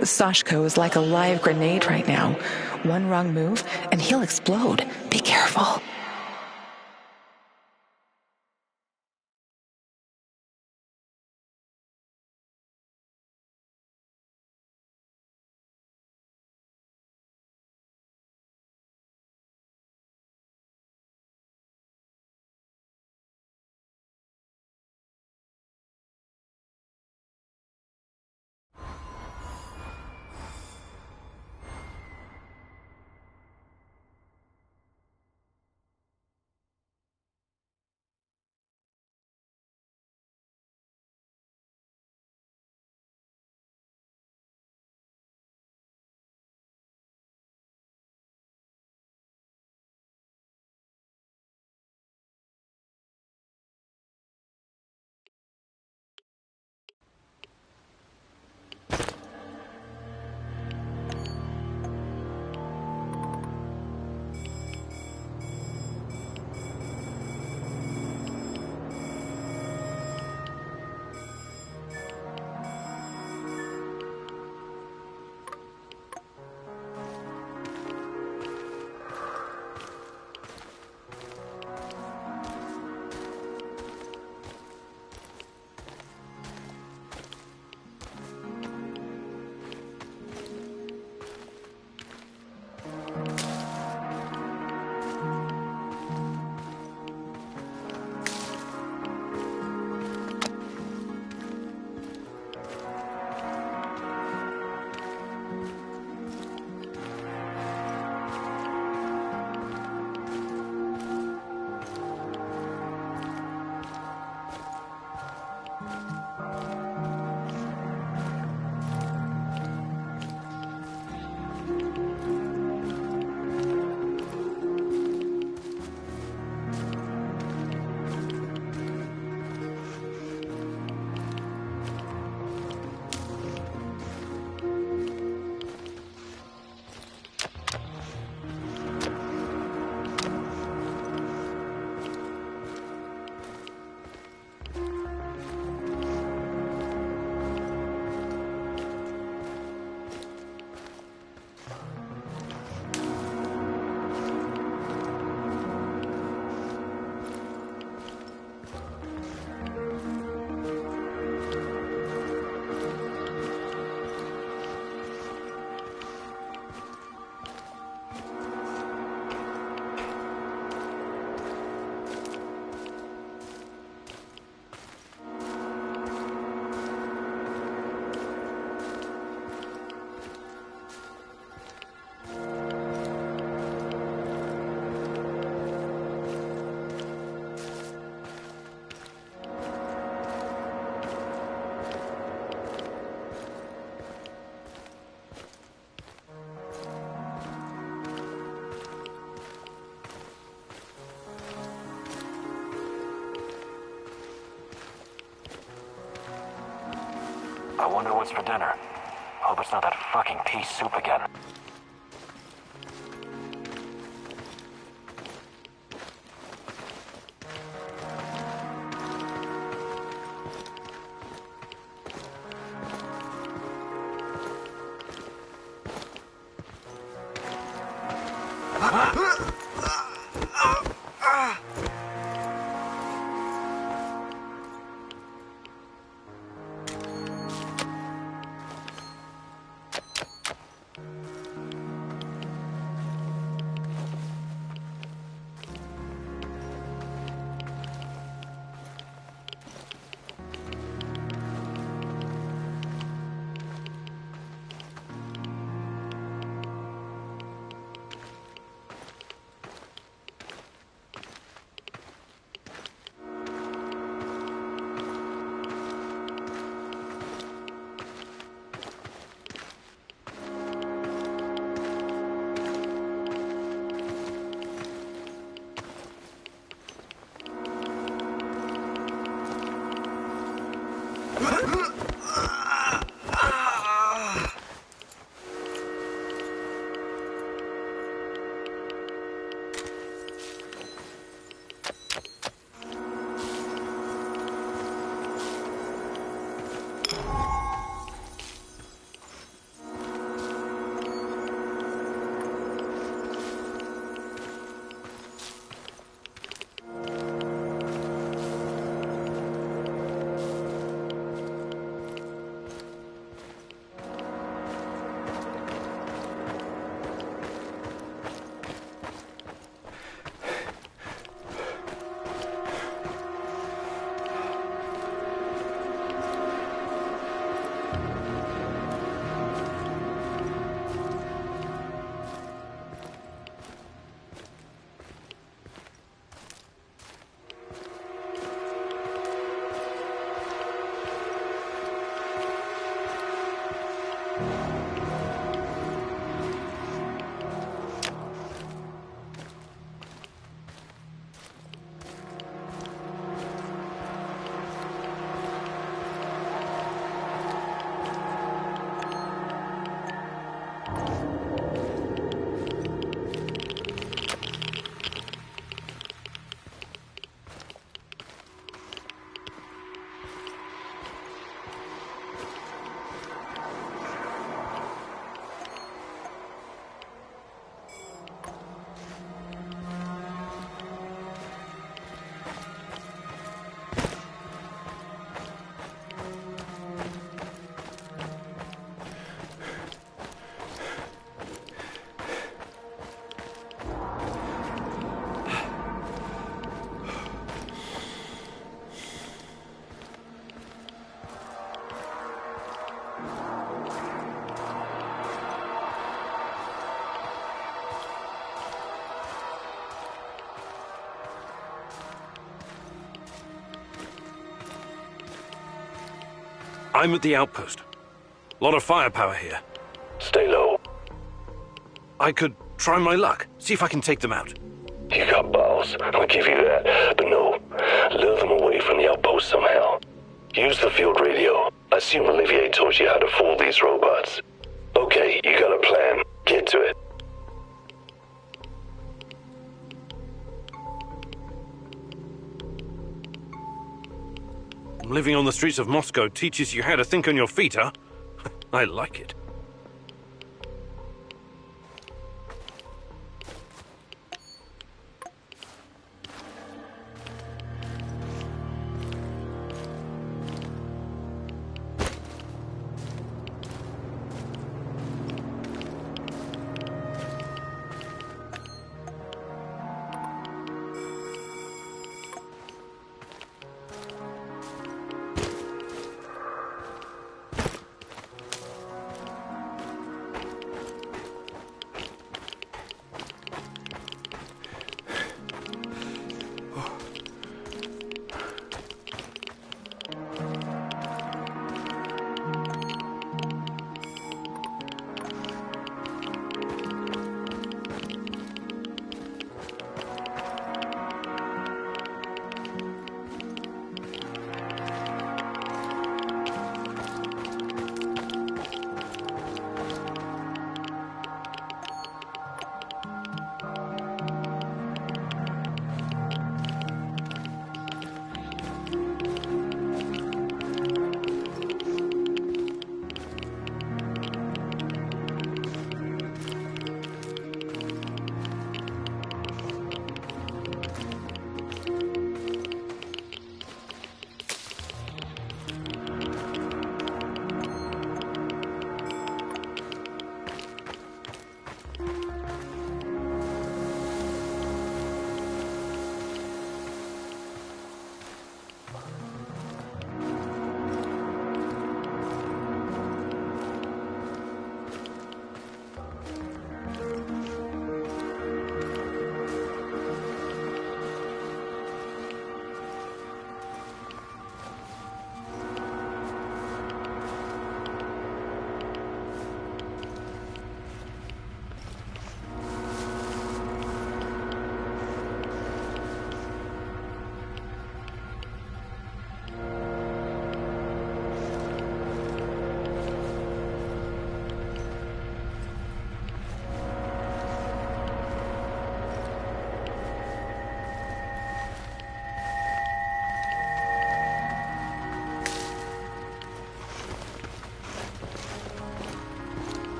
Sashko is like a live grenade right now. One wrong move, and he'll explode. Be careful. I wonder what's for dinner. Hope it's not that fucking pea soup again. I'm at the outpost. A lot of firepower here. Stay low. I could try my luck, see if I can take them out. You got balls, I'll give you that. But no, lure them away from the outpost somehow. Use the field radio. I assume Olivier taught you how to fool these robots. Okay, you got a plan. Get to it. Living on the streets of Moscow teaches you how to think on your feet, huh? I like it.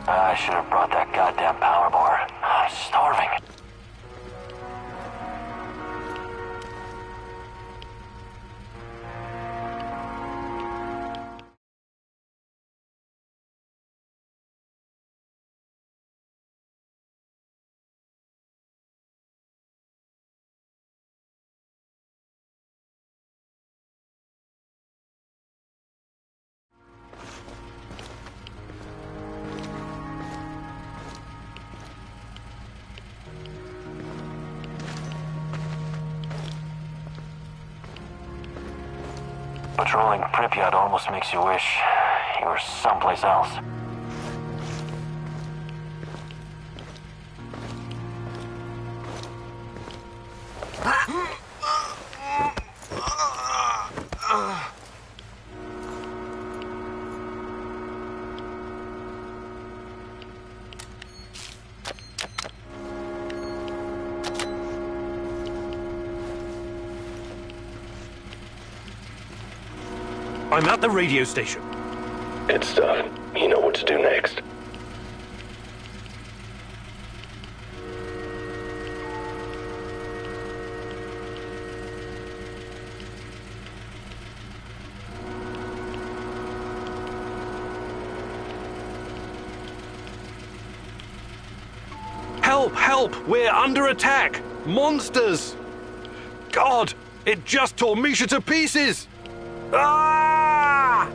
I should have brought that goddamn power bar. I'm starving. Patrolling Pripyat almost makes you wish you were someplace else. I'm at the radio station. Good stuff. You know what to do next. Help! Help! We're under attack! Monsters! God! It just tore Misha to pieces! Ah!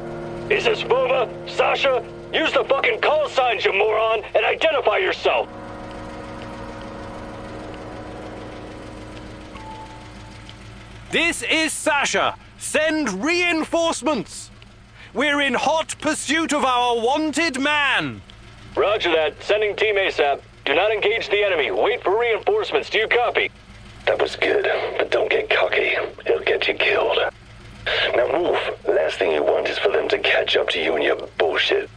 Is this Vova? Sasha? Use the fucking call signs, you moron, and identify yourself! This is Sasha. Send reinforcements. We're in hot pursuit of our wanted man. Roger that. Sending team ASAP. Do not engage the enemy. Wait for reinforcements. Do you copy? That was good, but don't get cocky. It'll get you killed. Now move. Last thing you want is for them to catch up to you and your bullshit.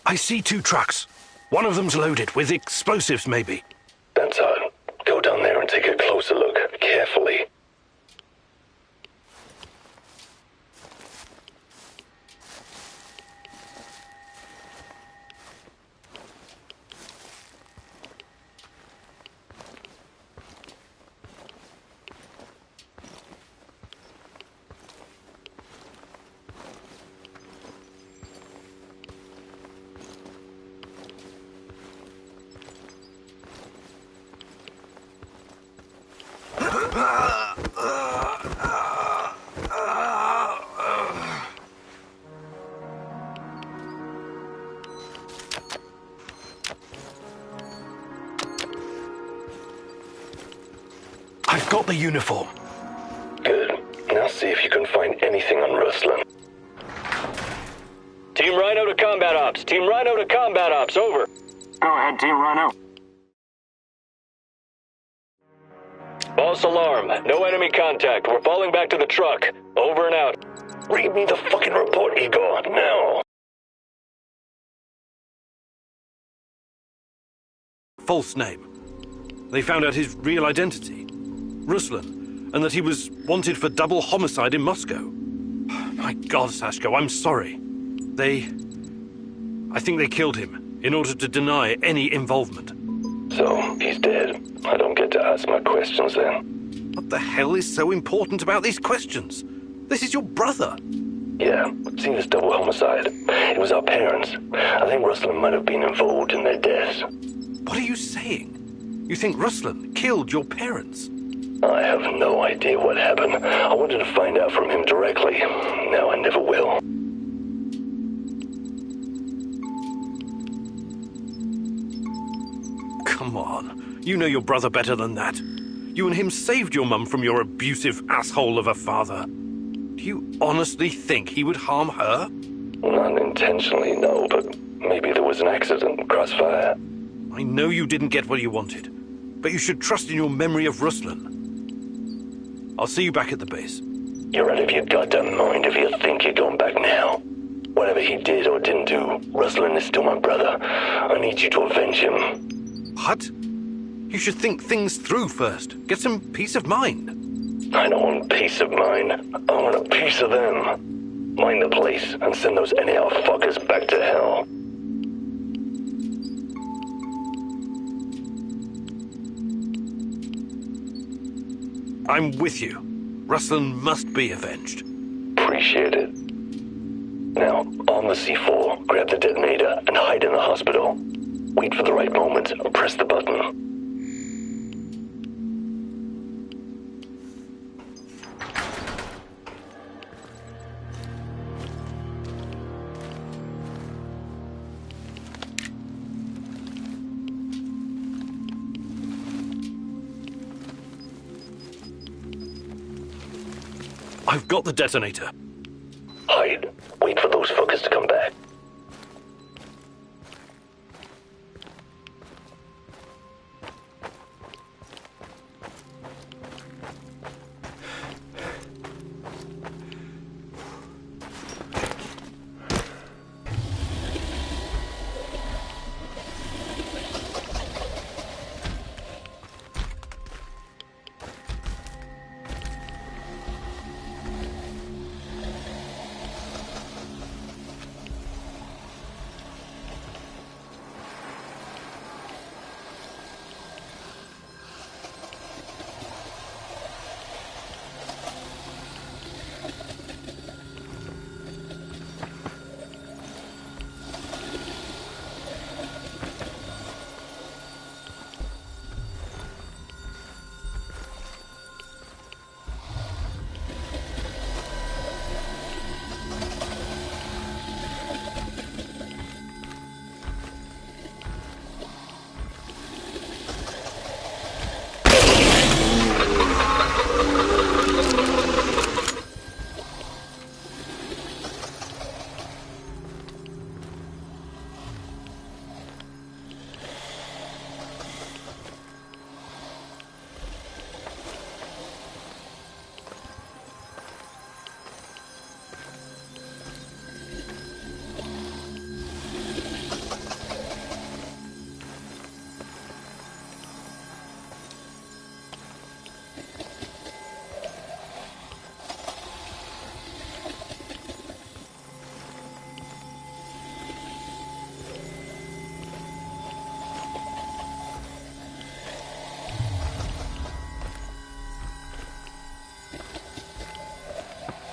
I see 2 trucks. One of them's loaded with explosives, maybe. That's odd. Go down there and take a closer look, carefully. I've got the uniform. Good. Now see if you can find anything on Ruslan. Team Rhino to combat ops. Team Rhino to combat ops. Over. Go ahead, Team Rhino. False alarm. No enemy contact. We're falling back to the truck. Over and out. Read me the fucking report, Igor, now! False name. They found out his real identity. Ruslan, and that he was wanted for double homicide in Moscow. My God, Sashko, I'm sorry. I think they killed him in order to deny any involvement. So, he's dead. I don't get to ask my questions then. What the hell is so important about these questions? This is your brother. Yeah, seen as double homicide. It was our parents. I think Ruslan might have been involved in their deaths. What are you saying? You think Ruslan killed your parents? I have no idea what happened. I wanted to find out from him directly. Now I never will. Come on. You know your brother better than that. You and him saved your mum from your abusive asshole of a father. Do you honestly think he would harm her? Not intentionally, no, but maybe there was an accident, crossfire. I know you didn't get what you wanted, but you should trust in your memory of Ruslan. I'll see you back at the base. You're out of your goddamn mind if you think you're going back now. Whatever he did or didn't do, Ruslan is still my brother. I need you to avenge him. What? You should think things through first. Get some peace of mind. I don't want peace of mind. I want a piece of them. Mind the place and send those NAR fuckers back to hell. I'm with you. Ruslan must be avenged. Appreciate it. Now, on the C4, grab the detonator and hide in the hospital. Wait for the right moment and press the button. I've got the detonator. Hide. Wait for those fuckers to come back.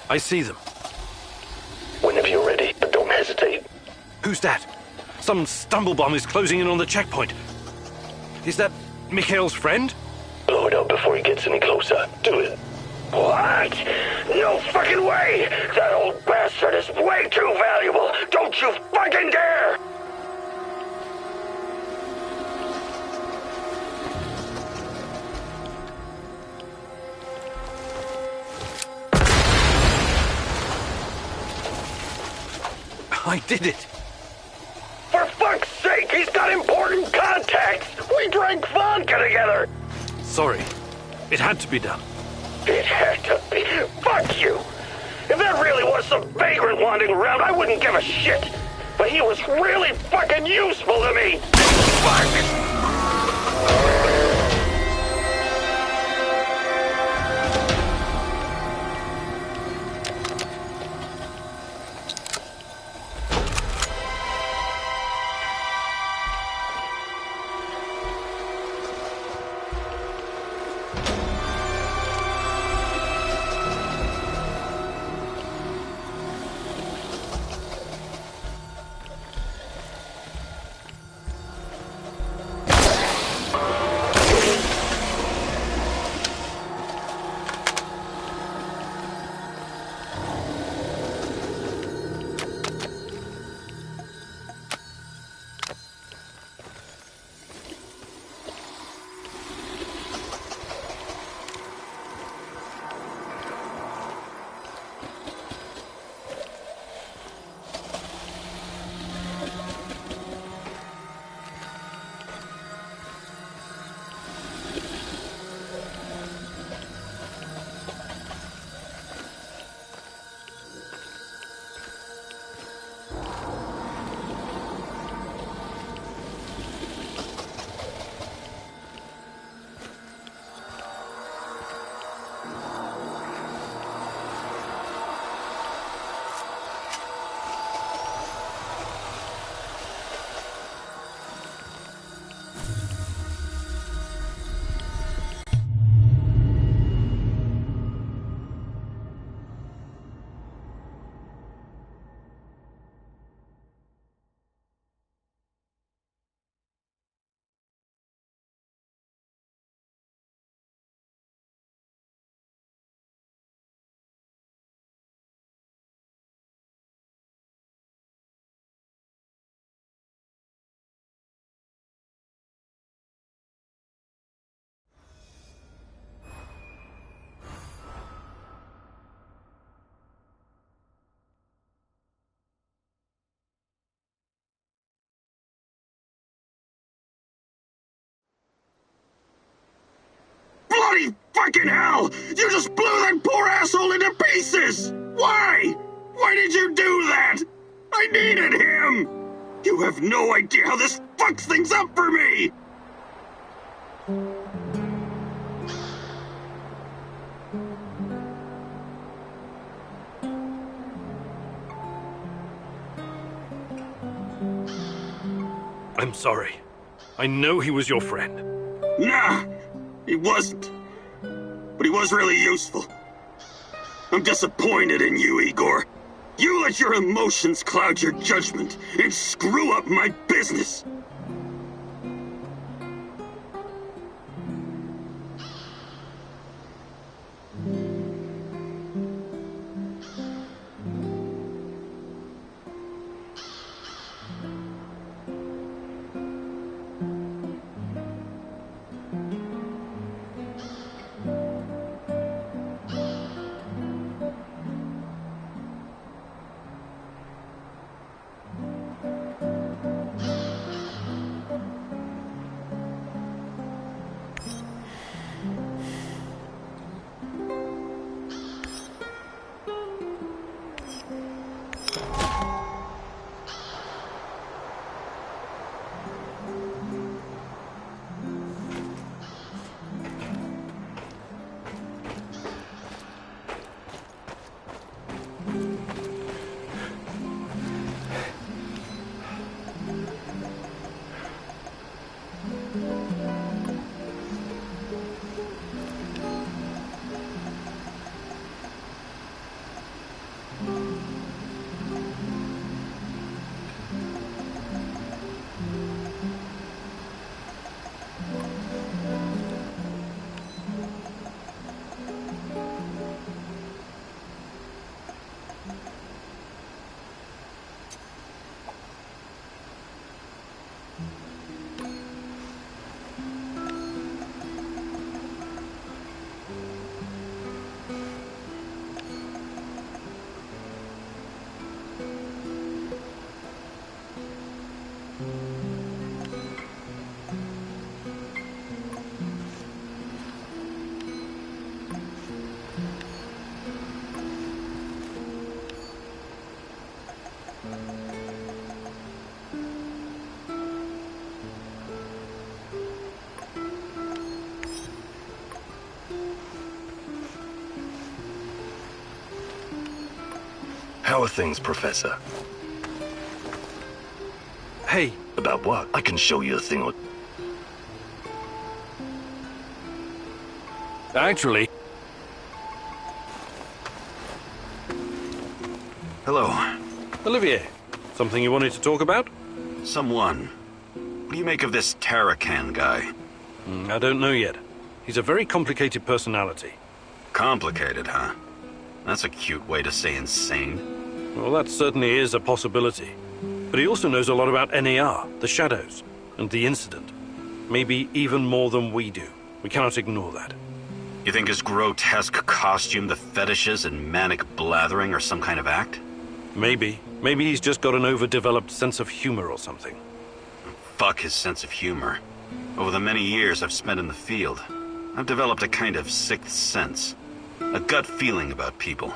I see them. Whenever you're ready, but don't hesitate. Who's that? Some stumblebum is closing in on the checkpoint. Is that Mikhail's friend? Blow it up before he gets any closer. Do it. What? No fucking way! That old bastard is way too valuable! Don't you fucking dare! I did it! For fuck's sake, he's got important contacts! We drank vodka together! Sorry. It had to be done. It had to be. Fuck you! If there really was some vagrant wandering around, I wouldn't give a shit! But he was really fucking useful to me! Fuck! Bloody fucking hell! You just blew that poor asshole into pieces! Why? Why did you do that? I needed him! You have no idea how this fucks things up for me! I'm sorry. I know he was your friend. Nah, he wasn't. But he was really useful. I'm disappointed in you, Igor. You let your emotions cloud your judgment and screw up my business. How are things, Professor? Hey. About what? I can show you a thing or... Actually... Hello. Olivier, something you wanted to talk about? Someone. What do you make of this Tarakan guy? I don't know yet. He's a very complicated personality. Complicated, huh? That's a cute way to say insane. Well, that certainly is a possibility. But he also knows a lot about NAR, the shadows, and the incident. Maybe even more than we do. We cannot ignore that. You think his grotesque costume, the fetishes, and manic blathering are some kind of act? Maybe. Maybe he's just got an overdeveloped sense of humor or something. Fuck his sense of humor. Over the many years I've spent in the field, I've developed a kind of sixth sense. A gut feeling about people.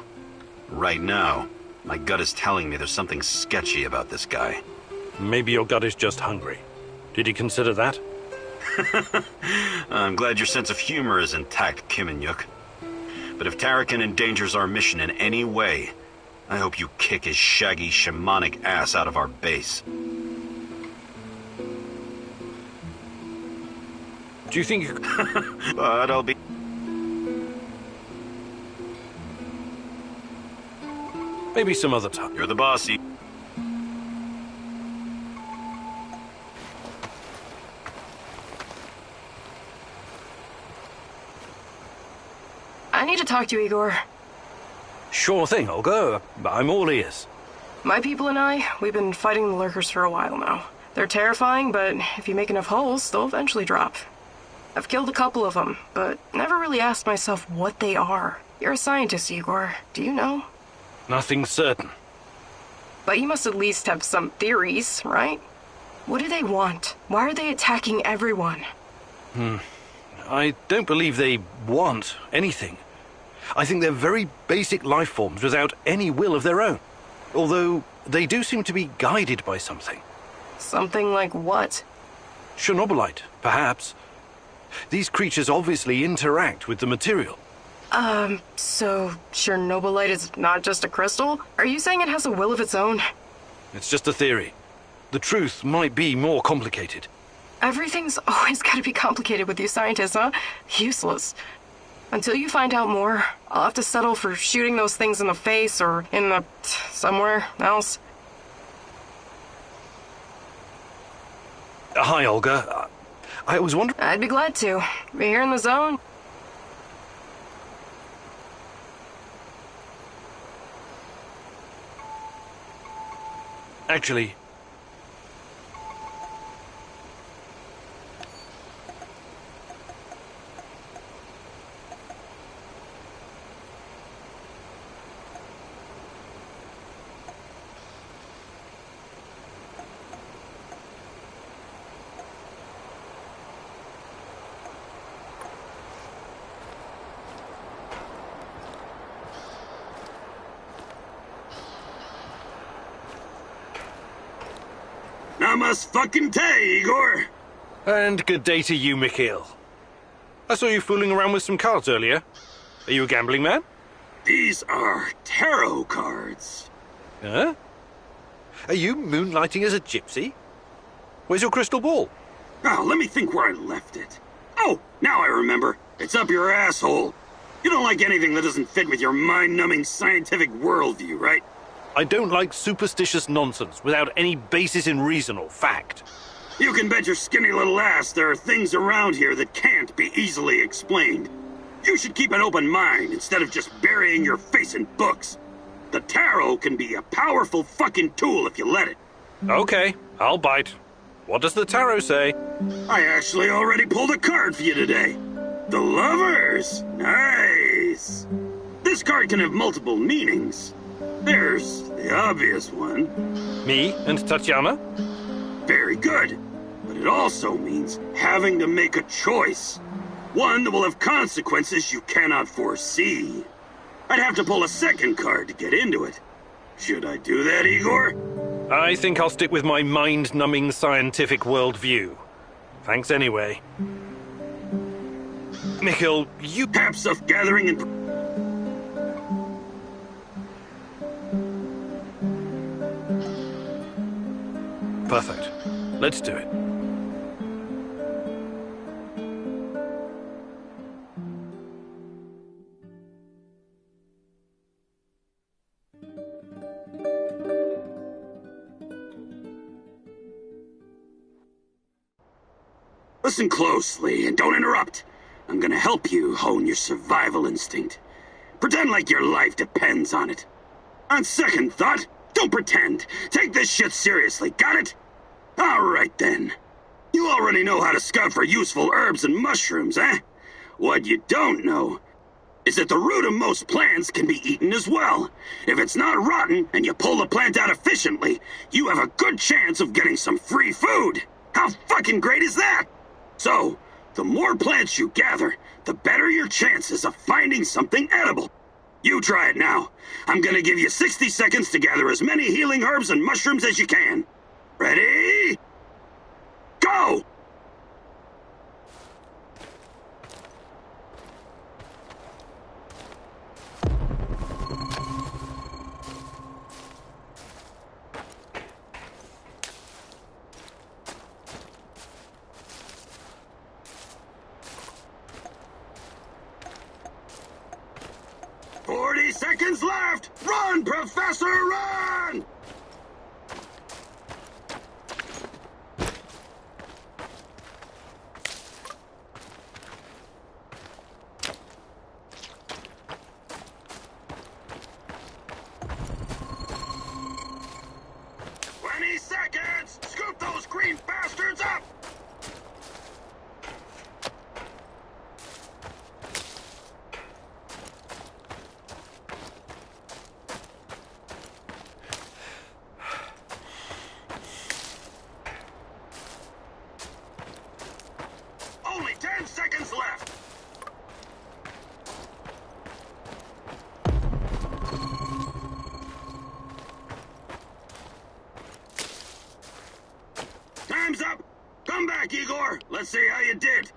Right now, my gut is telling me there's something sketchy about this guy. Maybe your gut is just hungry. Did you consider that? I'm glad your sense of humor is intact, Kiminyuk. But if Tarakan endangers our mission in any way, I hope you kick his shaggy shamanic ass out of our base. Do you think you... But I'll be... Maybe some other time. You're the bossy. I need to talk to you, Igor. Sure thing, Olga. I'm all ears. My people and I, we've been fighting the lurkers for a while now. They're terrifying, but if you make enough holes, they'll eventually drop. I've killed a couple of them, but never really asked myself what they are. You're a scientist, Igor. Do you know? Nothing certain. But you must at least have some theories, right? What do they want? Why are they attacking everyone? I don't believe they want anything. I think they're very basic life forms without any will of their own. Although they do seem to be guided by something. Something like what? Chernobylite, perhaps. These creatures obviously interact with the material. So Chernobylite is not just a crystal? Are you saying it has a will of its own? It's just a theory. The truth might be more complicated. Everything's always gotta be complicated with you scientists, huh? Useless. Until you find out more, I'll have to settle for shooting those things in the face or in the... somewhere else. Hi, Olga. I was wondering... I'd be glad to. Be here in the zone. Actually... Namaste, Igor. And good day to you, Mikhail. I saw you fooling around with some cards earlier. Are you a gambling man? These are tarot cards. Huh? Are you moonlighting as a gypsy? Where's your crystal ball? Oh, let me think where I left it. Oh, now I remember. It's up your asshole. You don't like anything that doesn't fit with your mind-numbing scientific worldview, right? I don't like superstitious nonsense without any basis in reason or fact. You can bet your skinny little ass there are things around here that can't be easily explained. You should keep an open mind instead of just burying your face in books. The tarot can be a powerful fucking tool if you let it. Okay, I'll bite. What does the tarot say? I actually already pulled a card for you today. The Lovers. Nice. This card can have multiple meanings. There's the obvious one. Me and Tatiana? Very good. But it also means having to make a choice. One that will have consequences you cannot foresee. I'd have to pull a second card to get into it. Should I do that, Igor? I think I'll stick with my mind-numbing scientific worldview. Thanks anyway. Mikhail, you... Perhaps of gathering and... Perfect. Let's do it. Listen closely and don't interrupt. I'm gonna help you hone your survival instinct. Pretend like your life depends on it. On second thought, don't pretend. Take this shit seriously, got it? Alright then. You already know how to scout for useful herbs and mushrooms, eh? What you don't know is that the root of most plants can be eaten as well. If it's not rotten and you pull the plant out efficiently, you have a good chance of getting some free food. How fucking great is that? So, the more plants you gather, the better your chances of finding something edible. You try it now. I'm gonna give you 60 seconds to gather as many healing herbs and mushrooms as you can. Ready? Go! Seconds left! Run, Professor, run! Seconds! Scoop those green bastards up! say how you did.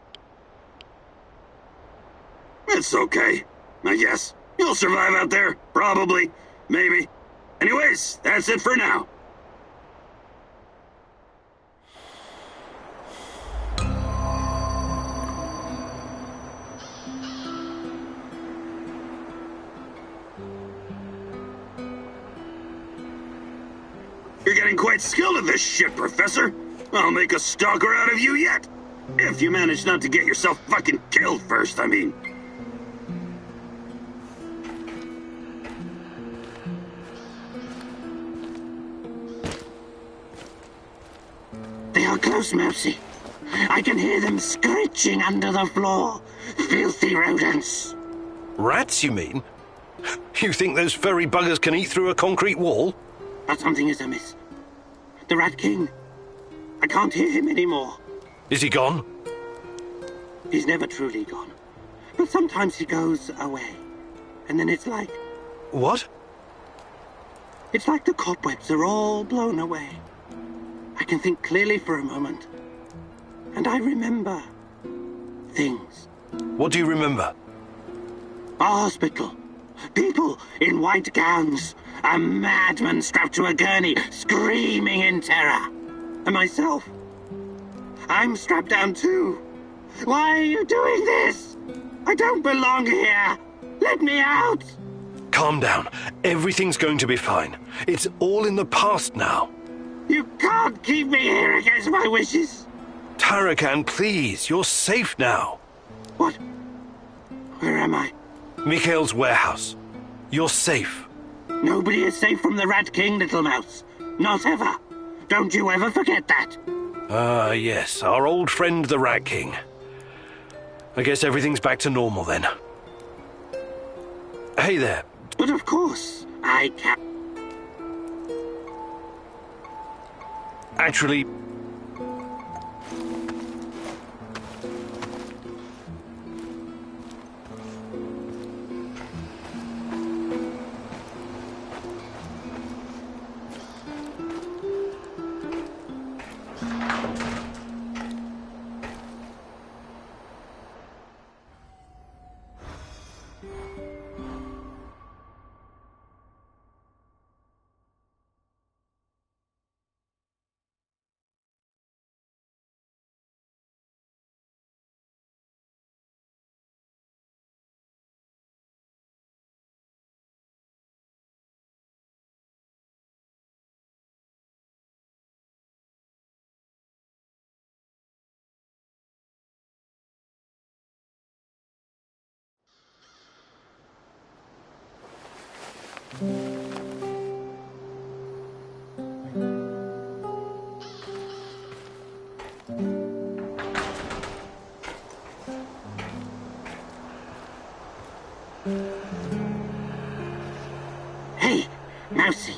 It's okay, I guess. You'll survive out there. Probably. Maybe. Anyways, that's it for now. You're getting quite skilled at this shit, Professor. I'll make a stalker out of you yet. If you manage not to get yourself fucking killed first, I mean. They are close, Mousy. I can hear them screeching under the floor. Filthy rodents. Rats, you mean? You think those furry buggers can eat through a concrete wall? But something is amiss. The Rat King. I can't hear him anymore. Is he gone? He's never truly gone. But sometimes he goes away. And then it's like... What? It's like the cobwebs are all blown away. I can think clearly for a moment. And I remember... things. What do you remember? A hospital. People in white gowns. A madman strapped to a gurney, screaming in terror. And myself. I'm strapped down too. Why are you doing this? I don't belong here. Let me out. Calm down. Everything's going to be fine. It's all in the past now. You can't keep me here against my wishes. Tarakan, please. You're safe now. What? Where am I? Mikhail's warehouse. You're safe. Nobody is safe from the Rat King, little mouse. Not ever. Don't you ever forget that. Ah, yes. Our old friend, the Rat King. I guess everything's back to normal then. Hey there. But of course, I can. Actually... Hey, Mousy.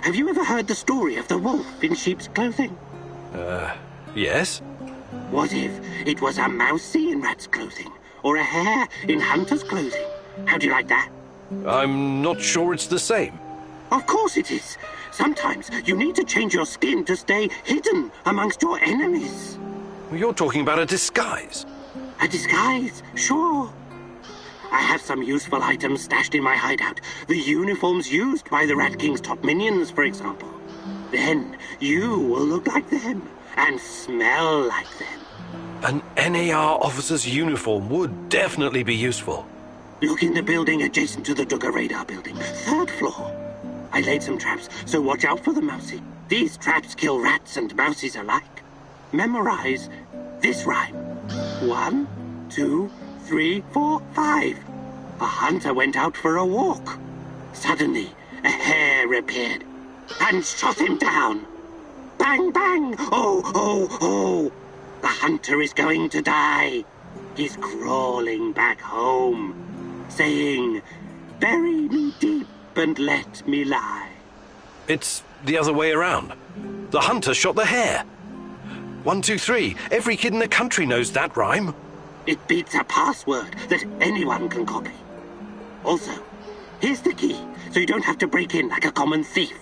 Have you ever heard the story of the wolf in sheep's clothing? Yes? What if it was a mousy in rat's clothing? Or a hare in hunter's clothing? How do you like that? I'm not sure it's the same. Of course it is. Sometimes you need to change your skin to stay hidden amongst your enemies. You're talking about a disguise. A disguise, sure. I have some useful items stashed in my hideout. The uniforms used by the Rat King's top minions, for example. Then you will look like them and smell like them. An NAR officer's uniform would definitely be useful. Look in the building adjacent to the Duggar radar building. 3rd floor. I laid some traps, so watch out for them, Mousy. These traps kill rats and mousies alike. Memorize this rhyme. 1, 2, 3, 4, 5. A hunter went out for a walk. Suddenly, a hare appeared and shot him down. Bang, bang! Oh, oh, oh! The hunter is going to die. He's crawling back home, saying, "Bury me deep and let me lie." It's the other way around. The hunter shot the hare. 1, 2, 3. Every kid in the country knows that rhyme. It beats a password that anyone can copy. Also, here's the key, so you don't have to break in like a common thief.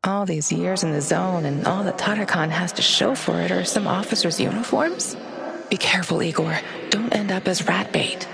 All these years in the zone and all that Tatakan has to show for it are some officers' uniforms? Be careful, Igor. Don't end up as rat bait.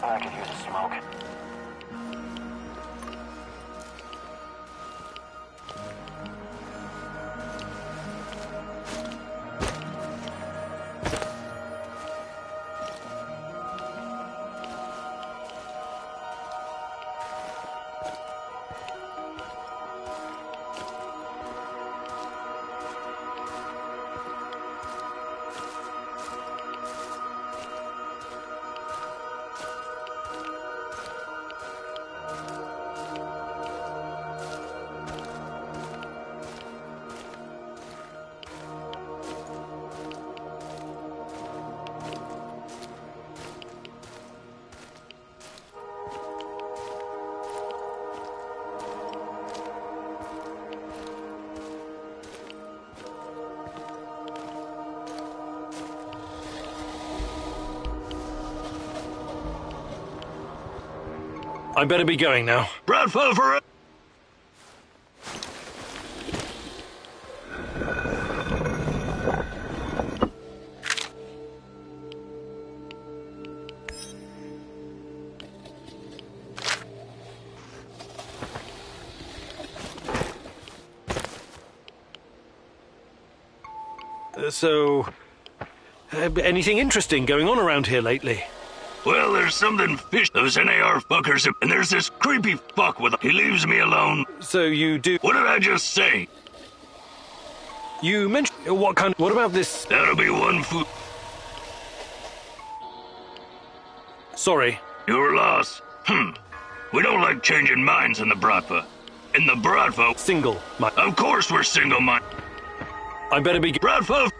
I could use a smoke. I better be going now. Bradford for it! Anything interesting going on around here lately? Well, there's something fish. Those NAR fuckers, and there's this creepy fuck with him. He leaves me alone. So you do... What did I just say? You mentioned... What about this... That'll be one food... Sorry. Your loss. We don't like changing minds in the Bratva. In the Bratva... Single. Of course we're single-minded. I better be... Bratva...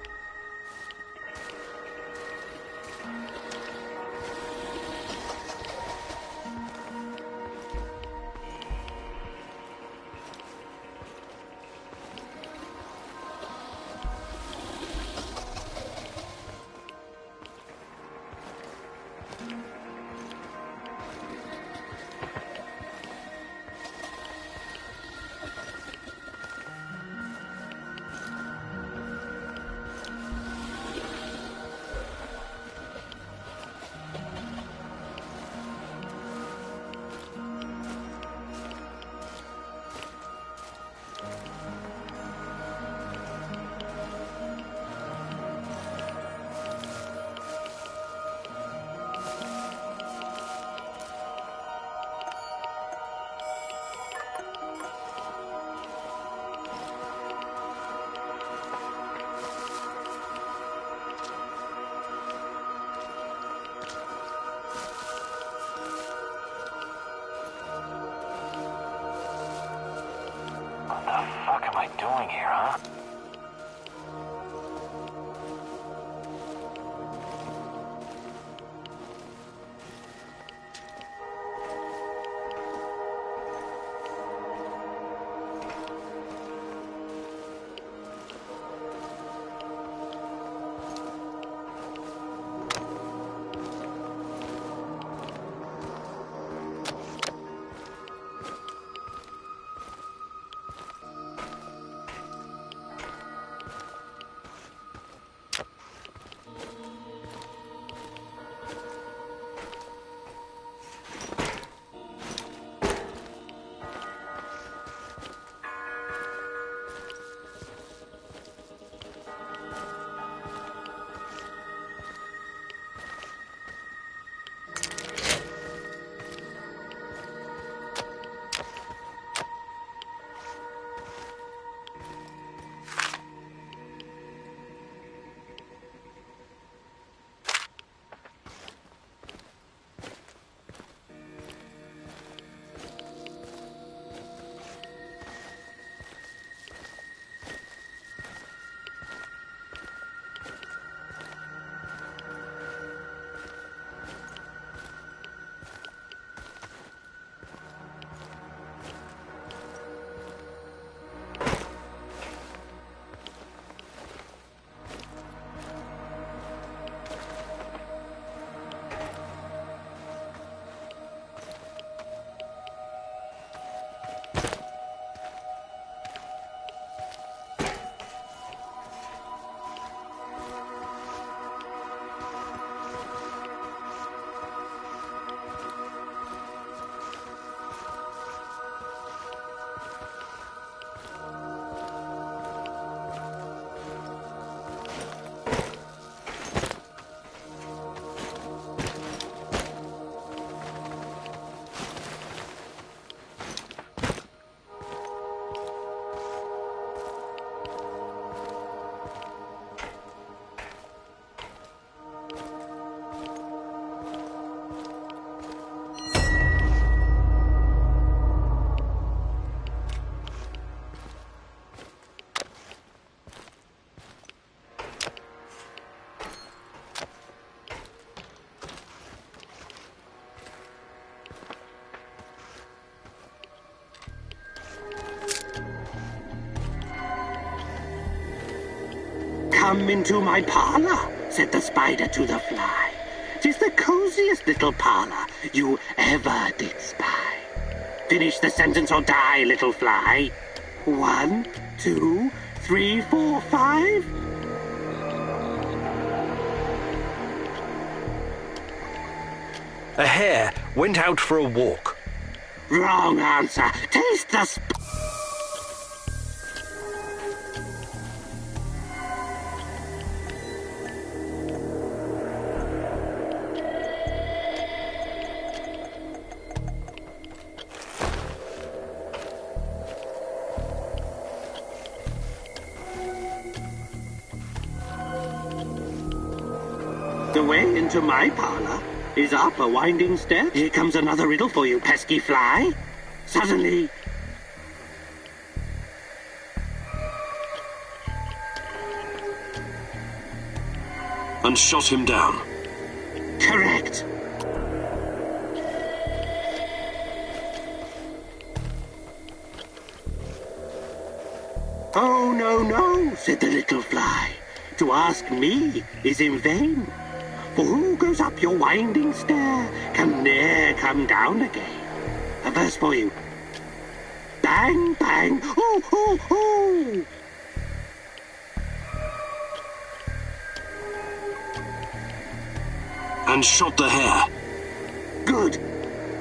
What the fuck am I doing here, huh? Come into my parlor, said the spider to the fly. 'Tis the coziest little parlor you ever did spy. Finish the sentence or die, little fly. 1, 2, 3, 4, 5. A hare went out for a walk. Wrong answer. Taste the The way into my parlor is up a winding stair. Here comes another riddle for you, pesky fly. Suddenly... And shot him down. Correct. Oh, no, no, said the little fly. To ask me is in vain. For who goes up your winding stair can ne'er come down again. A verse for you. Bang, bang, hoo, hoo, hoo. And shot the hare. Good.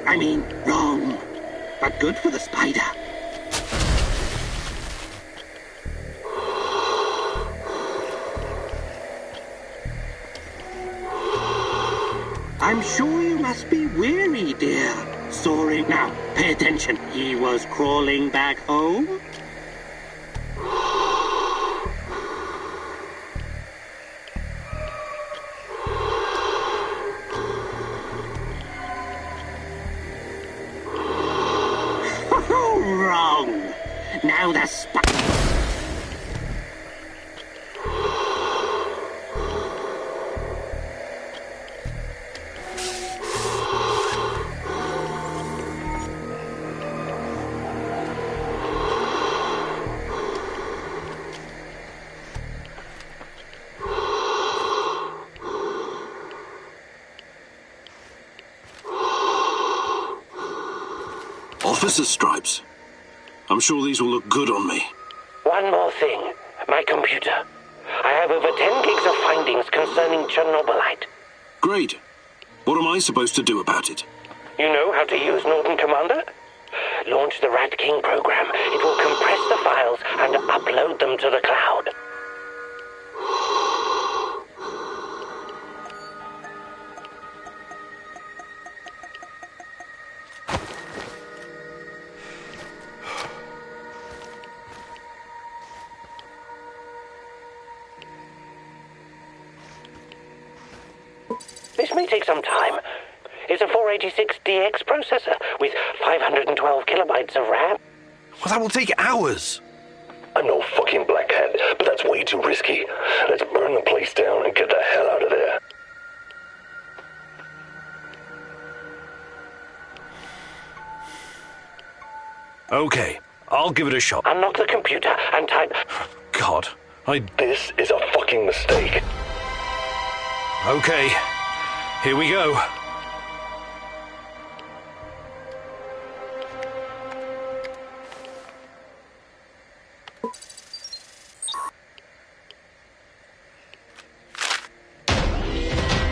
I mean, wrong. But good for the spider. I'm sure you must be weary, dear. Soaring. Now, pay attention. He was crawling back home. Wrong. Now the Officer's stripes. I'm sure these will look good on me. One more thing. My computer. I have over 10 gigs of findings concerning Chernobylite. Great. What am I supposed to do about it? You know how to use Norton Commander? Launch the Rat King program. It will compress the files and upload them to the cloud. This may take some time. It's a 486DX processor with 512 kilobytes of RAM. Well, that will take hours. I'm no fucking Black Hat, but that's way too risky. Let's burn the place down and get the hell out of there. Okay, I'll give it a shot. Unlock the computer and type... God, This is a fucking mistake. Okay, here we go.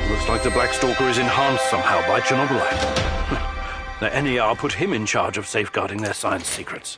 Looks like the Black Stalker is enhanced somehow by Chernobylite. The NER put him in charge of safeguarding their science secrets.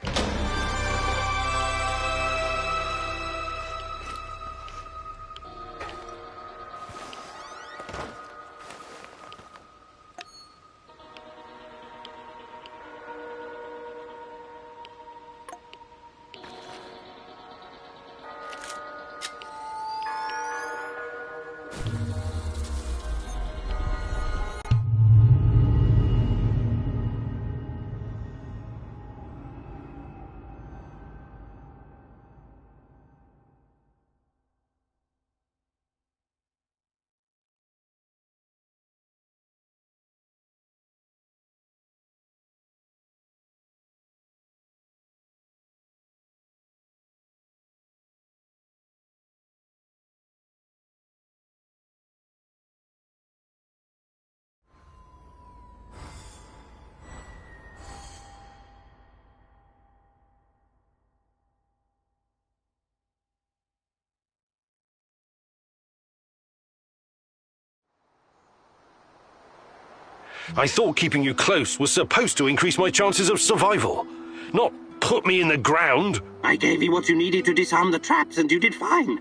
I thought keeping you close was supposed to increase my chances of survival, not put me in the ground. I gave you what you needed to disarm the traps, and you did fine.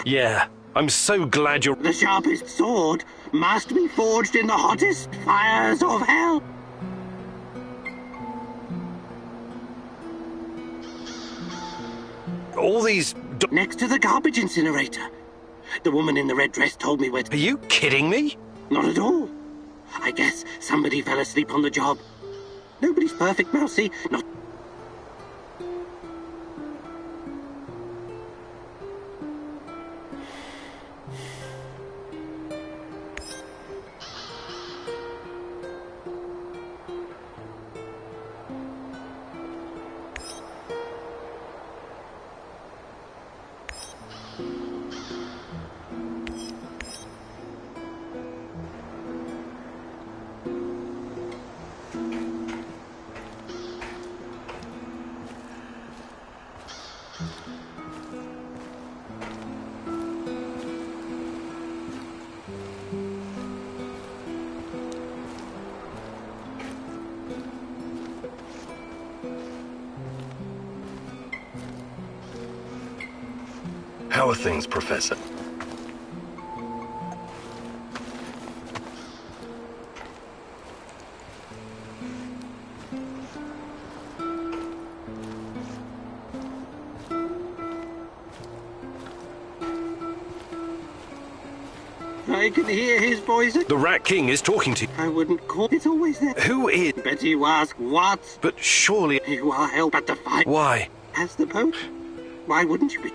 Yeah, I'm so glad you're... The sharpest sword must be forged in the hottest fires of hell. All these... Next to the garbage incinerator. The woman in the red dress told me where to... Are you kidding me? Not at all. I guess somebody fell asleep on the job. Nobody's perfect, Mousy. Not... How are things, Professor? I can hear his voice. The Rat King is talking to you. I wouldn't call... It's always there. Who is... Bet you ask what? But surely... You are held at the fight. Why? As the Pope. Why wouldn't you be?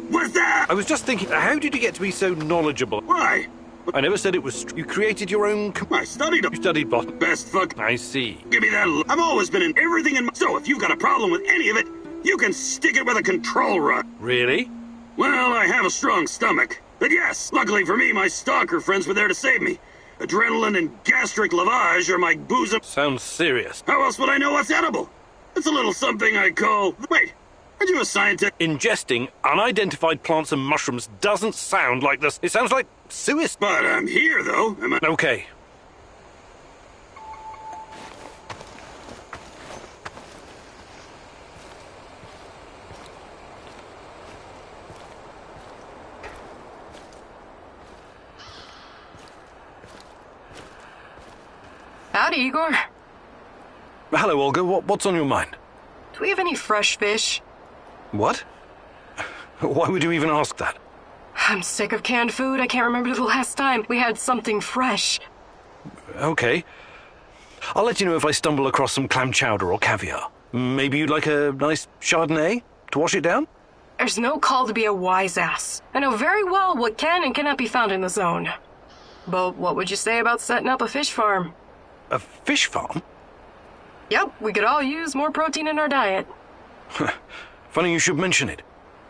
What's that? I was just thinking, how did you get to be so knowledgeable? Why? I never said it was... You created your own... I studied them. You studied bot. Best fuck. I see. Give me that. I've always been in everything in my... So if you've got a problem with any of it, you can stick it with a control rod. Really? Well, I have a strong stomach. But yes, luckily for me, my stalker friends were there to save me. Adrenaline and gastric lavage are my bosom. Sounds serious. How else would I know what's edible? It's a little something I call... Wait, aren't you a scientist? Ingesting unidentified plants and mushrooms doesn't sound like this. It sounds like suicide. But I'm here, though. Am I... Okay. Howdy, Igor. Hello, Olga. What's on your mind? Do we have any fresh fish? What? Why would you even ask that? I'm sick of canned food. I can't remember the last time we had something fresh. Okay. I'll let you know if I stumble across some clam chowder or caviar. Maybe you'd like a nice Chardonnay to wash it down? There's no call to be a wise ass. I know very well what can and cannot be found in the zone. But what would you say about setting up a fish farm? A fish farm? Yep, we could all use more protein in our diet. Funny you should mention it.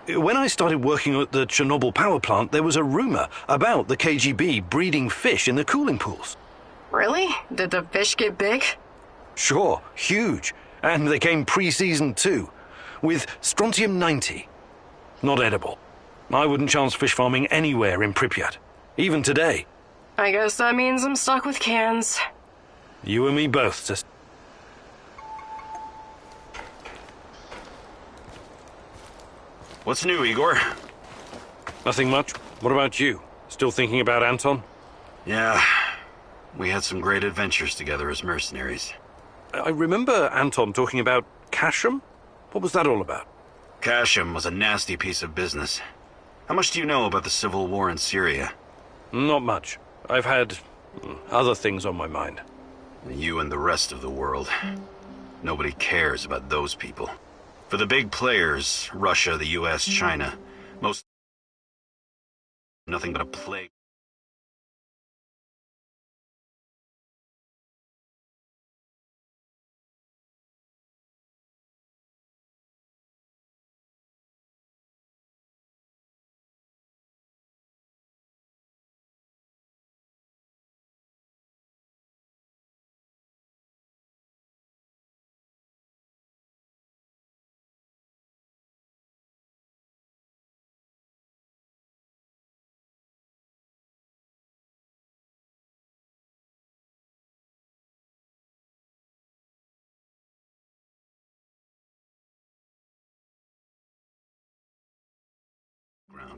When I started working at the Chernobyl power plant, there was a rumor about the KGB breeding fish in the cooling pools. Really? Did the fish get big? Sure, huge. And they came pre-seasoned too, with strontium-90. Not edible. I wouldn't chance fish farming anywhere in Pripyat, even today. I guess that means I'm stuck with cans. You and me both, sister. What's new, Igor? Nothing much. What about you? Still thinking about Anton? Yeah. We had some great adventures together as mercenaries. I remember Anton talking about Kasham. What was that all about? Kasham was a nasty piece of business. How much do you know about the civil war in Syria? Not much. I've had other things on my mind. You and the rest of the world. Nobody cares about those people. For the big players, Russia, the US, China, most... nothing but a plague.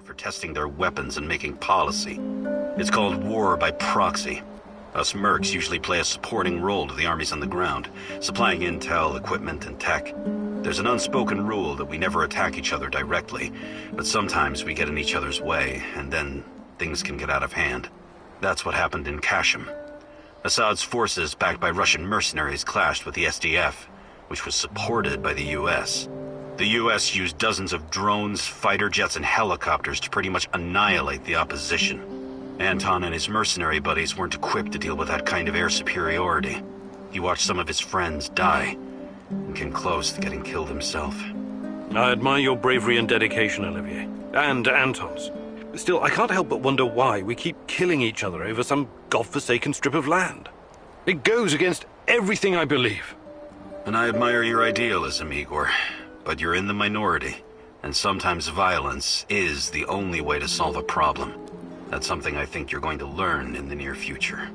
For testing their weapons and making policy. It's called war by proxy. Us mercs usually play a supporting role to the armies on the ground, supplying intel, equipment, and tech. There's an unspoken rule that we never attack each other directly, but sometimes we get in each other's way, and then things can get out of hand. That's what happened in Kashim. Assad's forces, backed by Russian mercenaries, clashed with the SDF, which was supported by the US. The US used dozens of drones, fighter jets, and helicopters to pretty much annihilate the opposition. Anton and his mercenary buddies weren't equipped to deal with that kind of air superiority. He watched some of his friends die, and came close to getting killed himself. I admire your bravery and dedication, Olivier. And Anton's. Still, I can't help but wonder why we keep killing each other over some godforsaken strip of land. It goes against everything I believe. And I admire your idealism, Igor. But you're in the minority, and sometimes violence is the only way to solve a problem. That's something I think you're going to learn in the near future.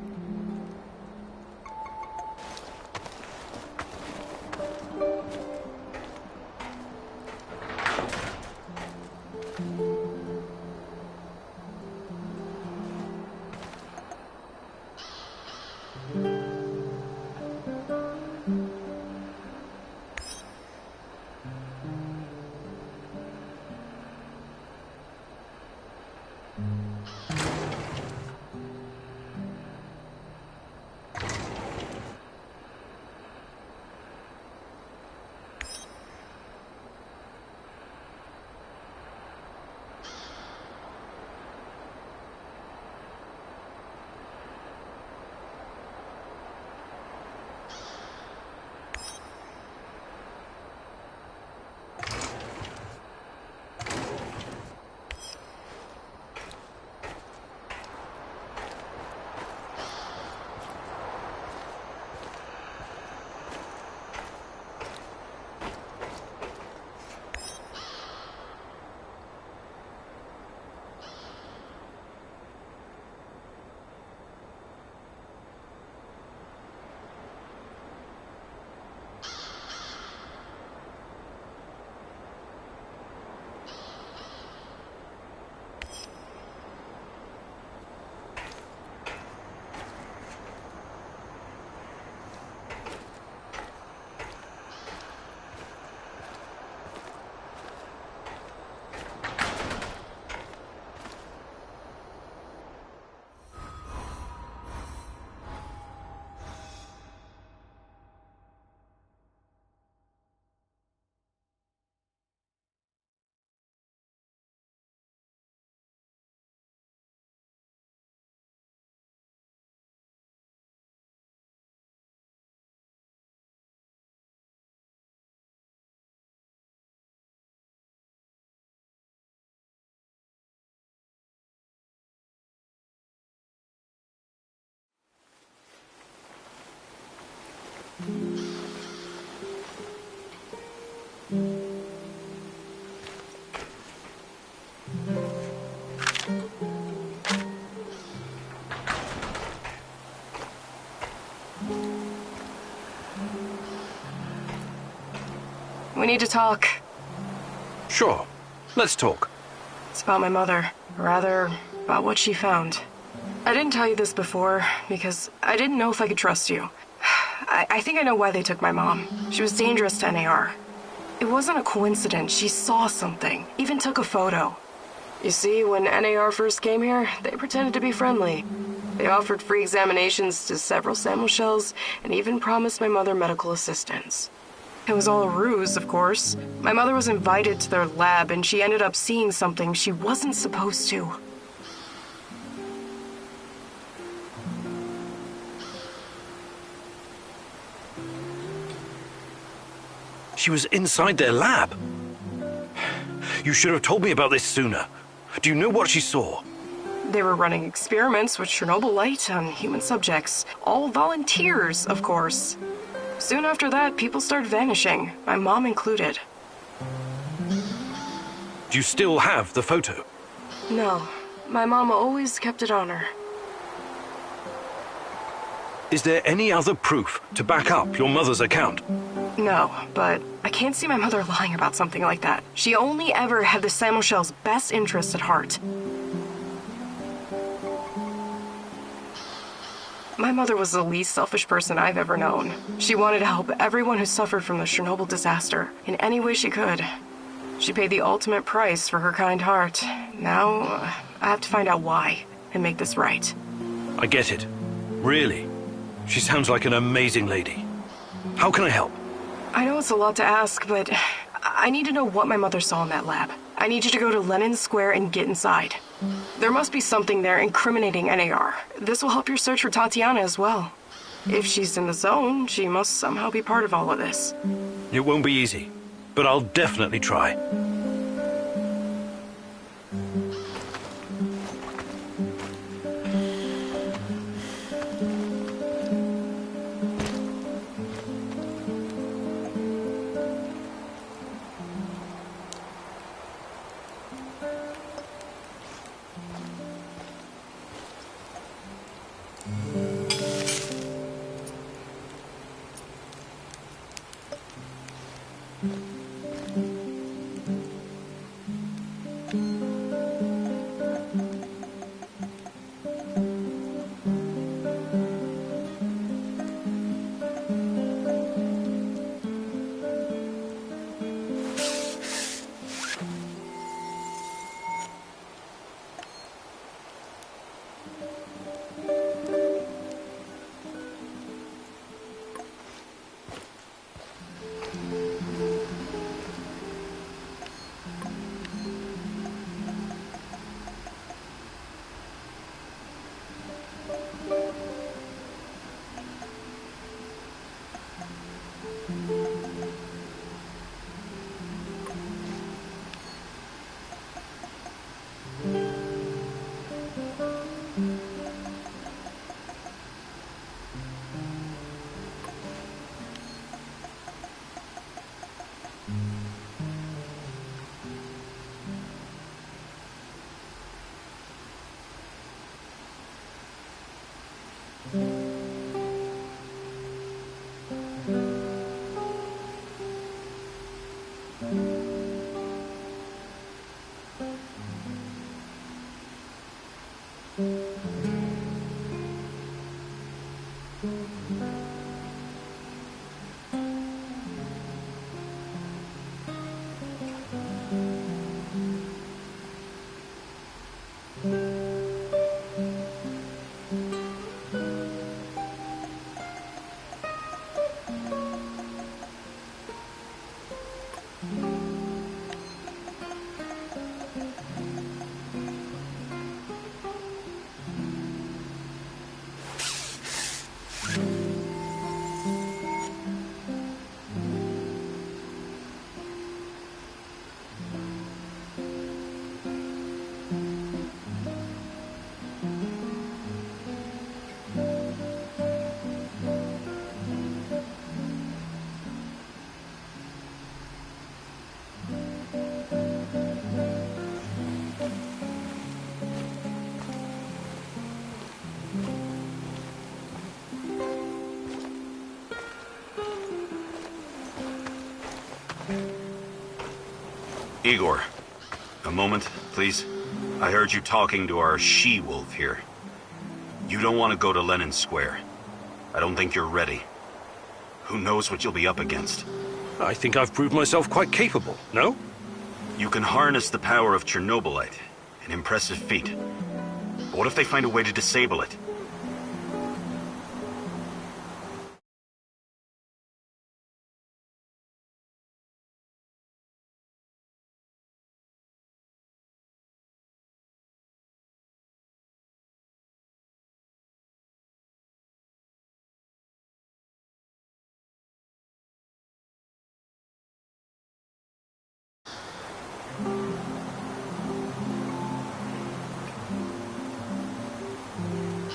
We need to talk. Sure. Let's talk. It's about my mother. Or rather, about what she found. I didn't tell you this before, because I didn't know if I could trust you. I think I know why they took my mom. She was dangerous to NAR. It wasn't a coincidence. She saw something. Even took a photo. You see, when NAR first came here, they pretended to be friendly. They offered free examinations to several SAML shells, and even promised my mother medical assistance. It was all a ruse, of course. My mother was invited to their lab, and she ended up seeing something she wasn't supposed to. She was inside their lab. You should have told me about this sooner. Do you know what she saw? They were running experiments with Chernobyl light on human subjects. All volunteers, of course. Soon after that, people started vanishing, my mom included. Do you still have the photo? No, my mom always kept it on her. Is there any other proof to back up your mother's account? No, but I can't see my mother lying about something like that. She only ever had the SAML shell's best interest at heart. My mother was the least selfish person I've ever known. She wanted to help everyone who suffered from the Chernobyl disaster in any way she could. She paid the ultimate price for her kind heart. Now, I have to find out why and make this right. I get it. Really. She sounds like an amazing lady. How can I help? I know it's a lot to ask, but I need to know what my mother saw in that lab. I need you to go to Lenin Square and get inside. There must be something there incriminating NAR. This will help your search for Tatiana as well. If she's in the zone, she must somehow be part of all of this. It won't be easy, but I'll definitely try. Igor, a moment, please. I heard you talking to our she-wolf here. You don't want to go to Lenin Square. I don't think you're ready. Who knows what you'll be up against? I think I've proved myself quite capable, no? You can harness the power of Chernobylite. An impressive feat. But what if they find a way to disable it?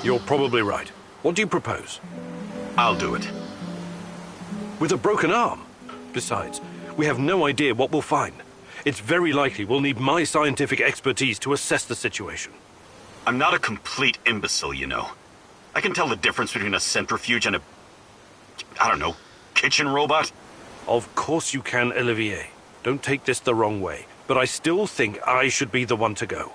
You're probably right. What do you propose? I'll do it. With a broken arm? Besides, we have no idea what we'll find. It's very likely we'll need my scientific expertise to assess the situation. I'm not a complete imbecile, you know. I can tell the difference between a centrifuge and a... I don't know, kitchen robot? Of course you can, Olivier. Don't take this the wrong way, but I still think I should be the one to go.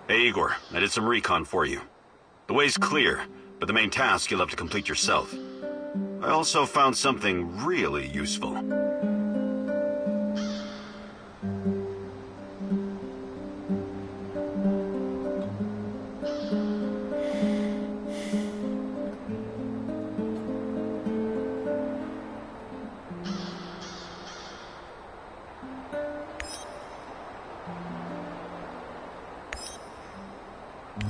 Hey, Igor, I did some recon for you. The way's clear, but the main task you'll have to complete yourself. I also found something really useful. Igor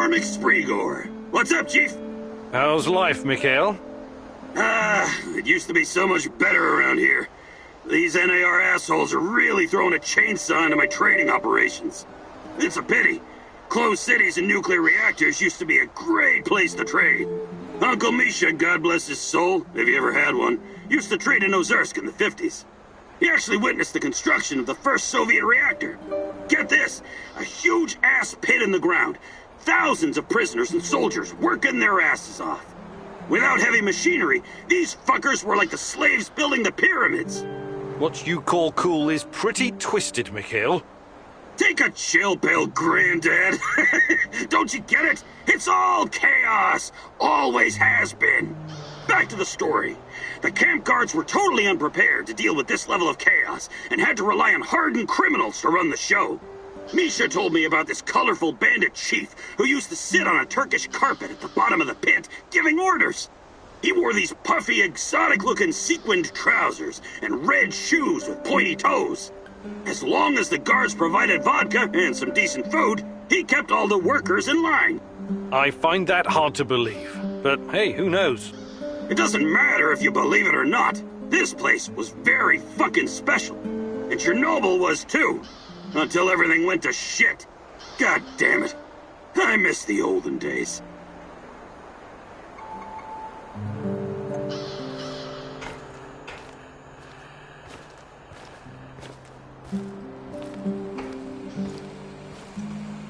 McSpreegor. What's up, Chief? How's life, Mikhail? It used to be so much better around here. These NAR assholes are really throwing a chainsaw into my trading operations. It's a pity. Closed cities and nuclear reactors used to be a great place to trade. Uncle Misha, God bless his soul, if he ever had one, used to trade in Ozersk in the 50s. He actually witnessed the construction of the first Soviet reactor. Get this, a huge ass pit in the ground. Thousands of prisoners and soldiers working their asses off. Without heavy machinery, these fuckers were like the slaves building the pyramids. What you call cool is pretty twisted, Mikhail. Take a chill pill, Granddad. Don't you get it? It's all chaos. Always has been. Back to the story. The camp guards were totally unprepared to deal with this level of chaos and had to rely on hardened criminals to run the show. Misha told me about this colorful bandit chief who used to sit on a Turkish carpet at the bottom of the pit, giving orders. He wore these puffy, exotic-looking sequined trousers and red shoes with pointy toes. As long as the guards provided vodka and some decent food, he kept all the workers in line. I find that hard to believe, but hey, who knows? It doesn't matter if you believe it or not. This place was very fucking special. And Chernobyl was too. Until everything went to shit. God damn it. I miss the olden days.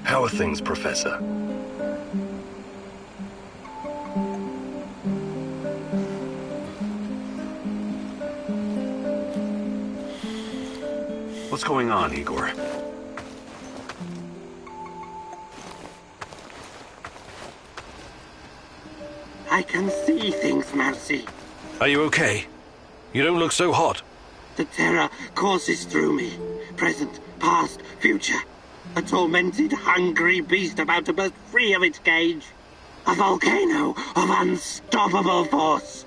How are things, Professor? What's going on, Igor? I can see things, Mousy. Are you okay? You don't look so hot. The terror courses through me. Present, past, future. A tormented, hungry beast about to burst free of its cage. A volcano of unstoppable force.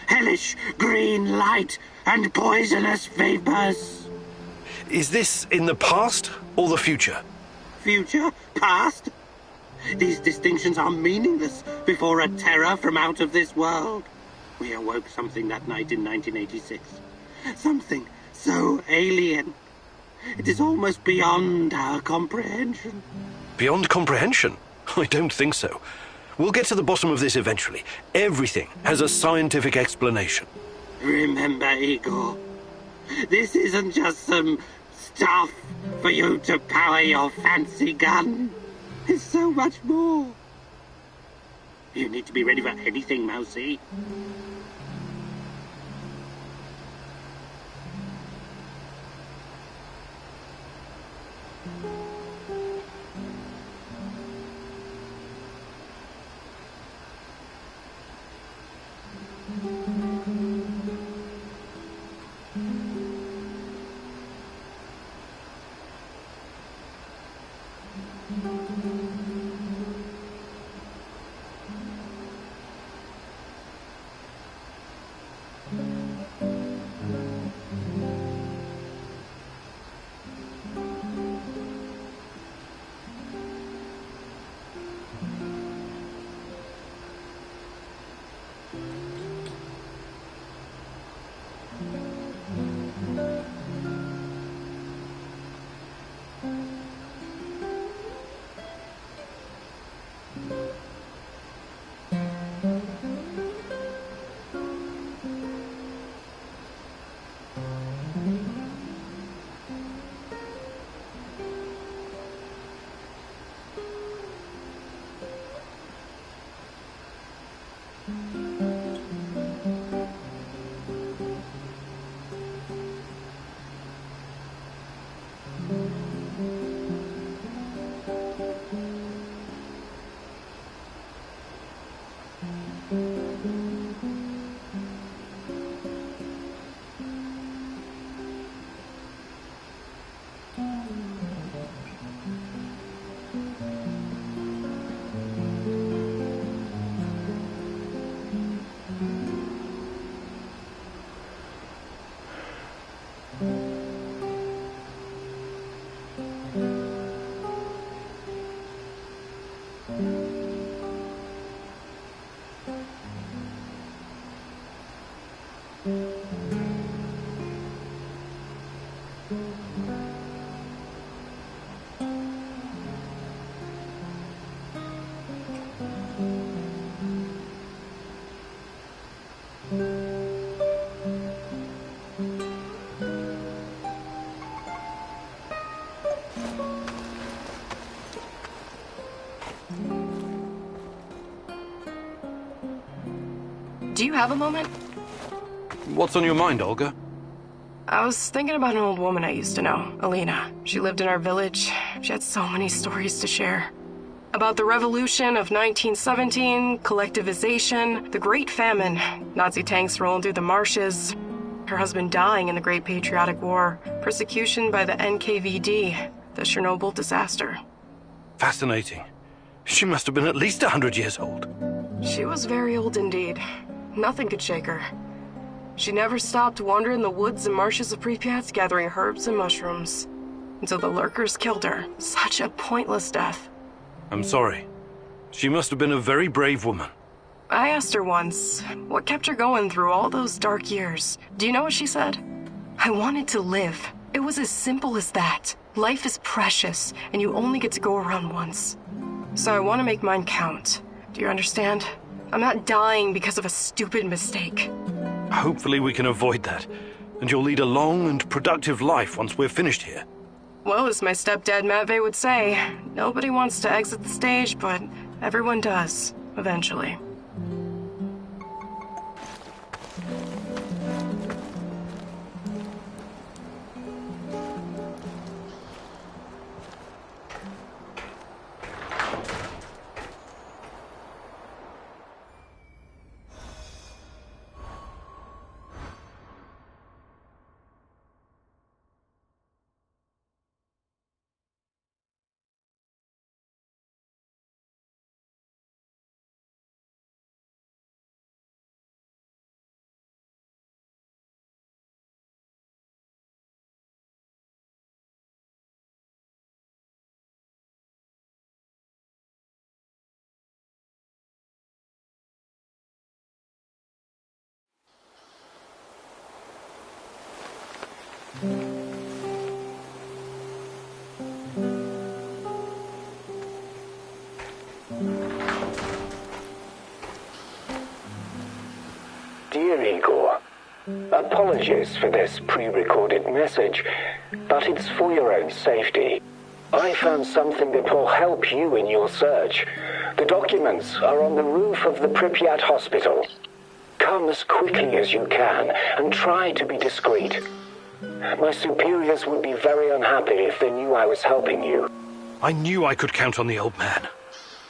Hellish green light and poisonous vapors. Is this in the past or the future? Future? Past? These distinctions are meaningless before a terror from out of this world. We awoke something that night in 1986. Something so alien. It is almost beyond our comprehension. Beyond comprehension? I don't think so. We'll get to the bottom of this eventually. Everything has a scientific explanation. Remember, Igor, this isn't just some stuff for you to power your fancy gun. It's so much more. You need to be ready for anything, Mousy. Do you have a moment? What's on your mind, Olga? I was thinking about an old woman I used to know, Alina. She lived in our village. She had so many stories to share. About the revolution of 1917, collectivization, the Great Famine, Nazi tanks rolling through the marshes, her husband dying in the Great Patriotic War, persecution by the NKVD, the Chernobyl disaster. Fascinating. She must have been at least 100 years old. She was very old indeed. Nothing could shake her. She never stopped wandering the woods and marshes of Pripyat, gathering herbs and mushrooms, until the lurkers killed her. Such a pointless death. I'm sorry. She must have been a very brave woman. I asked her once, what kept her going through all those dark years? Do you know what she said? I wanted to live. It was as simple as that. Life is precious, and you only get to go around once. So I want to make mine count. Do you understand? I'm not dying because of a stupid mistake. Hopefully we can avoid that, and you'll lead a long and productive life once we're finished here. Well, as my stepdad Matvey would say, nobody wants to exit the stage, but everyone does, eventually. Dear Igor, apologies for this pre-recorded message, but it's for your own safety. I found something that will help you in your search. The documents are on the roof of the Pripyat hospital. Come as quickly as you can and try to be discreet. My superiors would be very unhappy if they knew I was helping you. I knew I could count on the old man.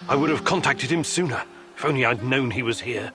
I would have contacted him sooner, if only I'd known he was here.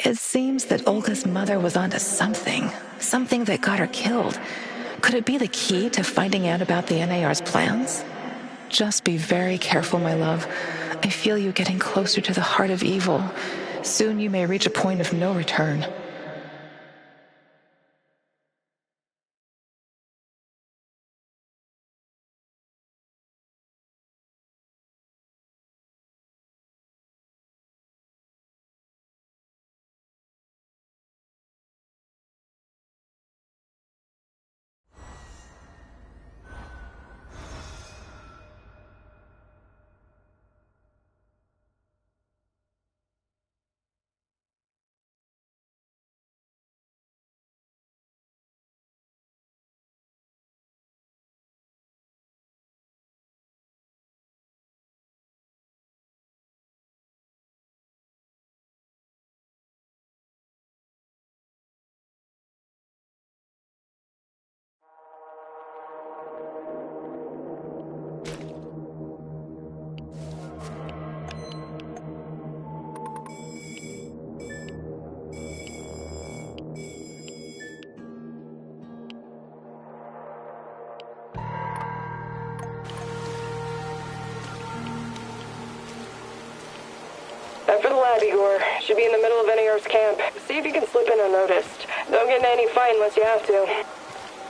It seems that Olga's mother was onto something that got her killed. Could it be the key to finding out about the NAR's plans? Just be very careful, my love. I feel you getting closer to the heart of evil. Soon you may reach a point of no return. lab, Igor. Should be in the middle of NAR's camp. See if you can slip in unnoticed. Don't get into any fight unless you have to.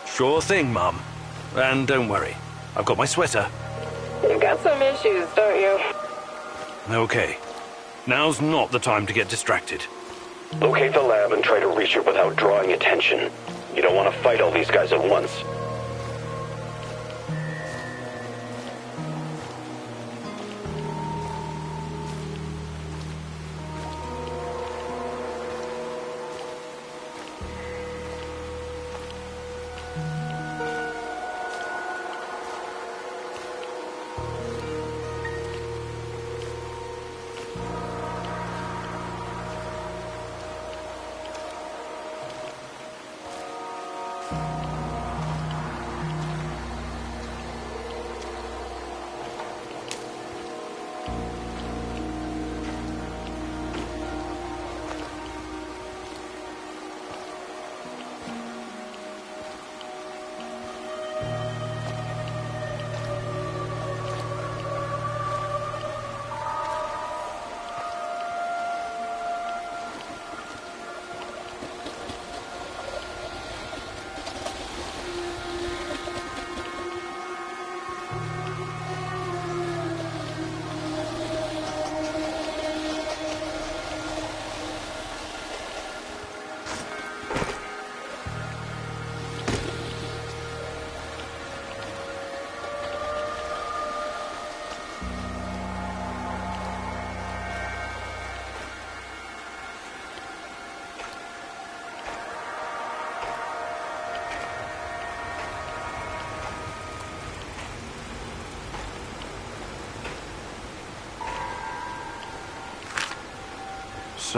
Sure thing, Mum. And don't worry, I've got my sweater. You've got some issues, don't you? Okay. Now's not the time to get distracted. Locate the lab and try to reach it without drawing attention. You don't want to fight all these guys at once.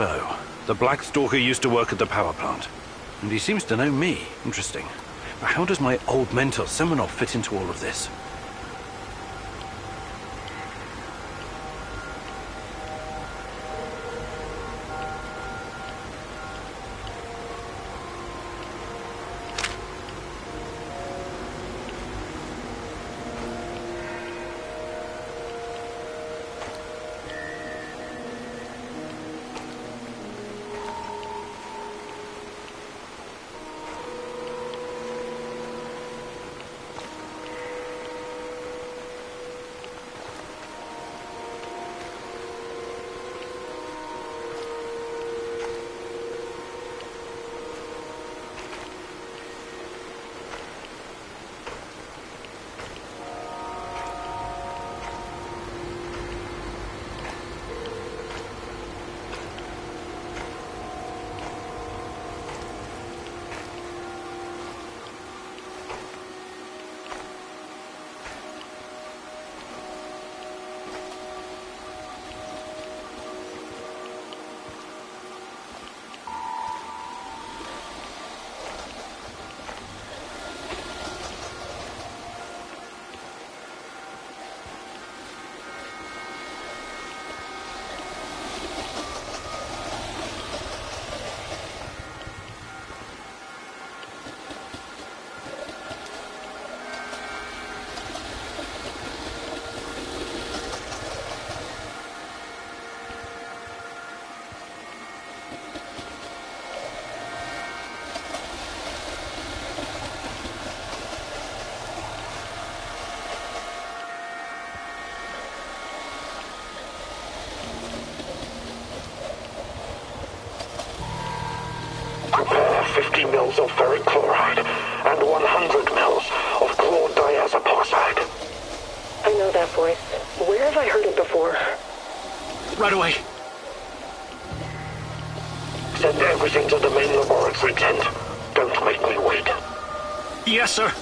So, the Black Stalker used to work at the power plant. And he seems to know me. Interesting. But how does my old mentor Semenov fit into all of this? Prepare 50 mils of ferric chloride and 100 mils of chlordiazepoxide. I know that voice. Where have I heard it before? Right away. Send everything to the main laboratory tent. Don't make me wait. Yes, sir.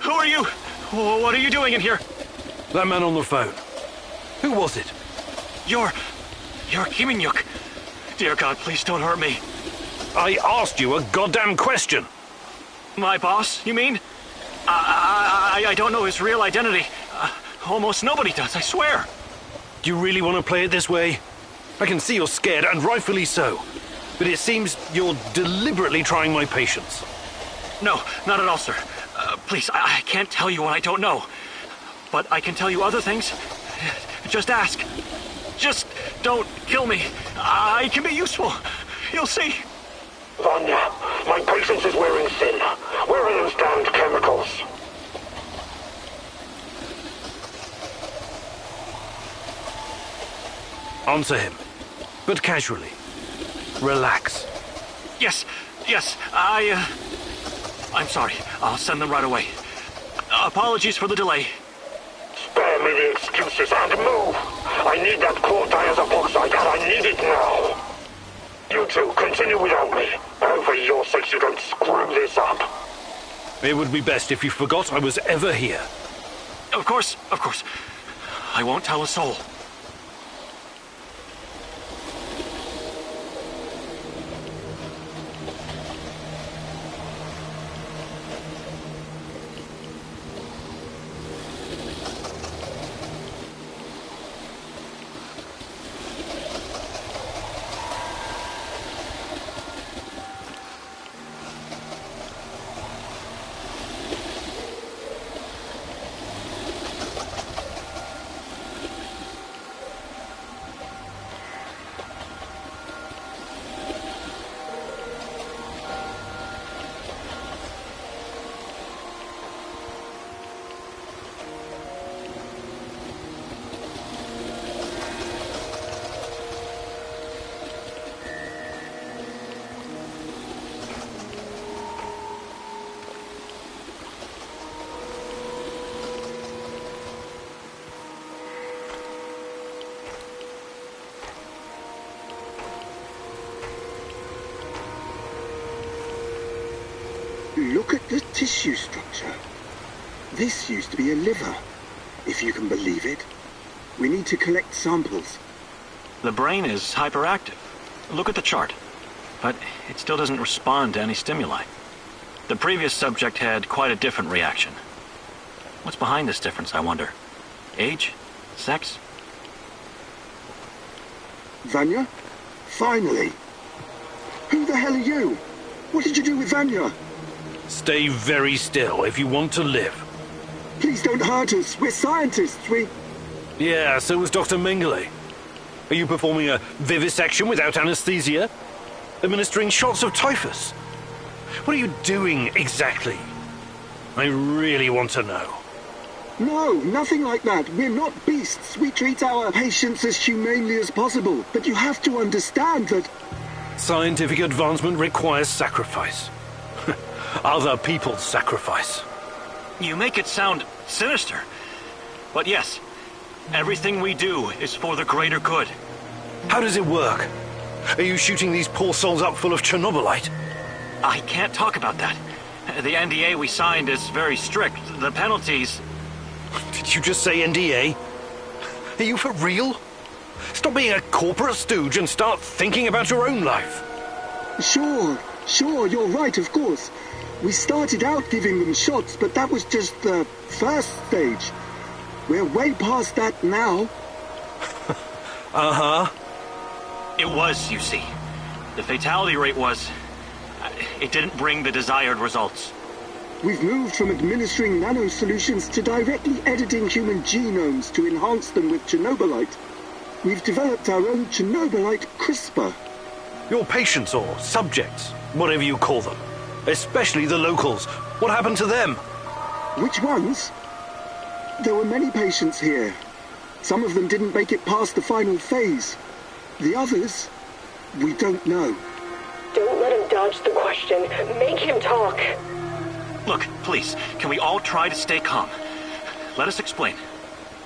Who are you? What are you doing in here? That man on the phone. Who was it? You're Kiminyuk. Dear God, please don't hurt me. I asked you a goddamn question. My boss, you mean? I don't know his real identity. Almost nobody does, I swear. Do you really want to play it this way? I can see you're scared, and rightfully so. But it seems you're deliberately trying my patience. No, not at all, sir. Please, I can't tell you what I don't know. But I can tell you other things. Just ask. Just don't kill me. I can be useful. You'll see. Vanya, my patience is wearing thin. Where are those damned chemicals? Answer him, but casually. Relax. Yes, I'm sorry. I'll send them right away. Apologies for the delay. Spare me the excuses and move. I need that core diazopoxide and I need it now. You two, continue without me. And for your sakes, you don't screw this up. It would be best if you forgot I was ever here. Of course. I won't tell a soul. Look at the tissue structure. This used to be a liver, if you can believe it. We need to collect samples. The brain is hyperactive. Look at the chart. But it still doesn't respond to any stimuli. The previous subject had quite a different reaction. What's behind this difference, I wonder? Age? Sex? Vanya? Finally! Who the hell are you? What did you do with Vanya? Stay very still if you want to live. Please don't hurt us. We're scientists. Yeah, so was Dr. Mengele. Are you performing a vivisection without anesthesia? Administering shots of typhus? What are you doing exactly? I really want to know. No, nothing like that. We're not beasts. We treat our patients as humanely as possible. But you have to understand that... Scientific advancement requires sacrifice. Other people's sacrifice. You make it sound sinister. But yes, everything we do is for the greater good. How does it work? Are you shooting these poor souls up full of Chernobylite? I can't talk about that. The NDA we signed is very strict. The penalties... Did you just say NDA? Are you for real? Stop being a corporate stooge and start thinking about your own life. Sure, you're right, of course. We started out giving them shots, but that was just the first stage. We're way past that now. Uh-huh. It was, you see. The fatality rate was... It didn't bring the desired results. We've moved from administering nanosolutions to directly editing human genomes to enhance them with Chernobylite. We've developed our own Chernobylite CRISPR. Your patients or subjects, whatever you call them. Especially the locals. What happened to them? Which ones? There were many patients here. Some of them didn't make it past the final phase. The others, we don't know. Don't let him dodge the question. Make him talk. Look, please, can we all try to stay calm? let us explain.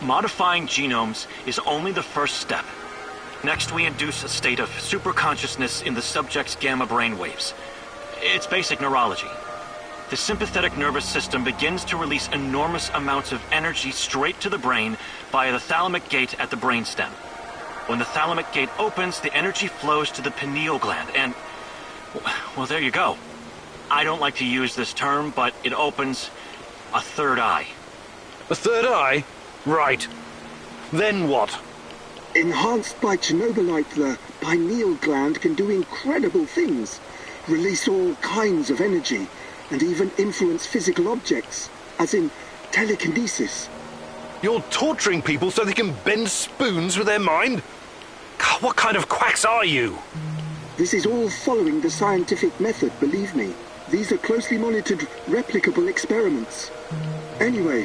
Modifying genomes is only the first step. Next, we induce a state of superconsciousness in the subject's gamma brainwaves. It's basic neurology. The sympathetic nervous system begins to release enormous amounts of energy straight to the brain via the thalamic gate at the brainstem. When the thalamic gate opens, the energy flows to the pineal gland and... well, there you go. I don't like to use this term, but it opens a third eye. A third eye? Right. Then what? Enhanced by Chernobylite, the pineal gland can do incredible things. Release all kinds of energy, and even influence physical objects, as in telekinesis. You're torturing people so they can bend spoons with their mind? God, what kind of quacks are you? This is all following the scientific method, believe me. These are closely monitored, replicable experiments. Anyway,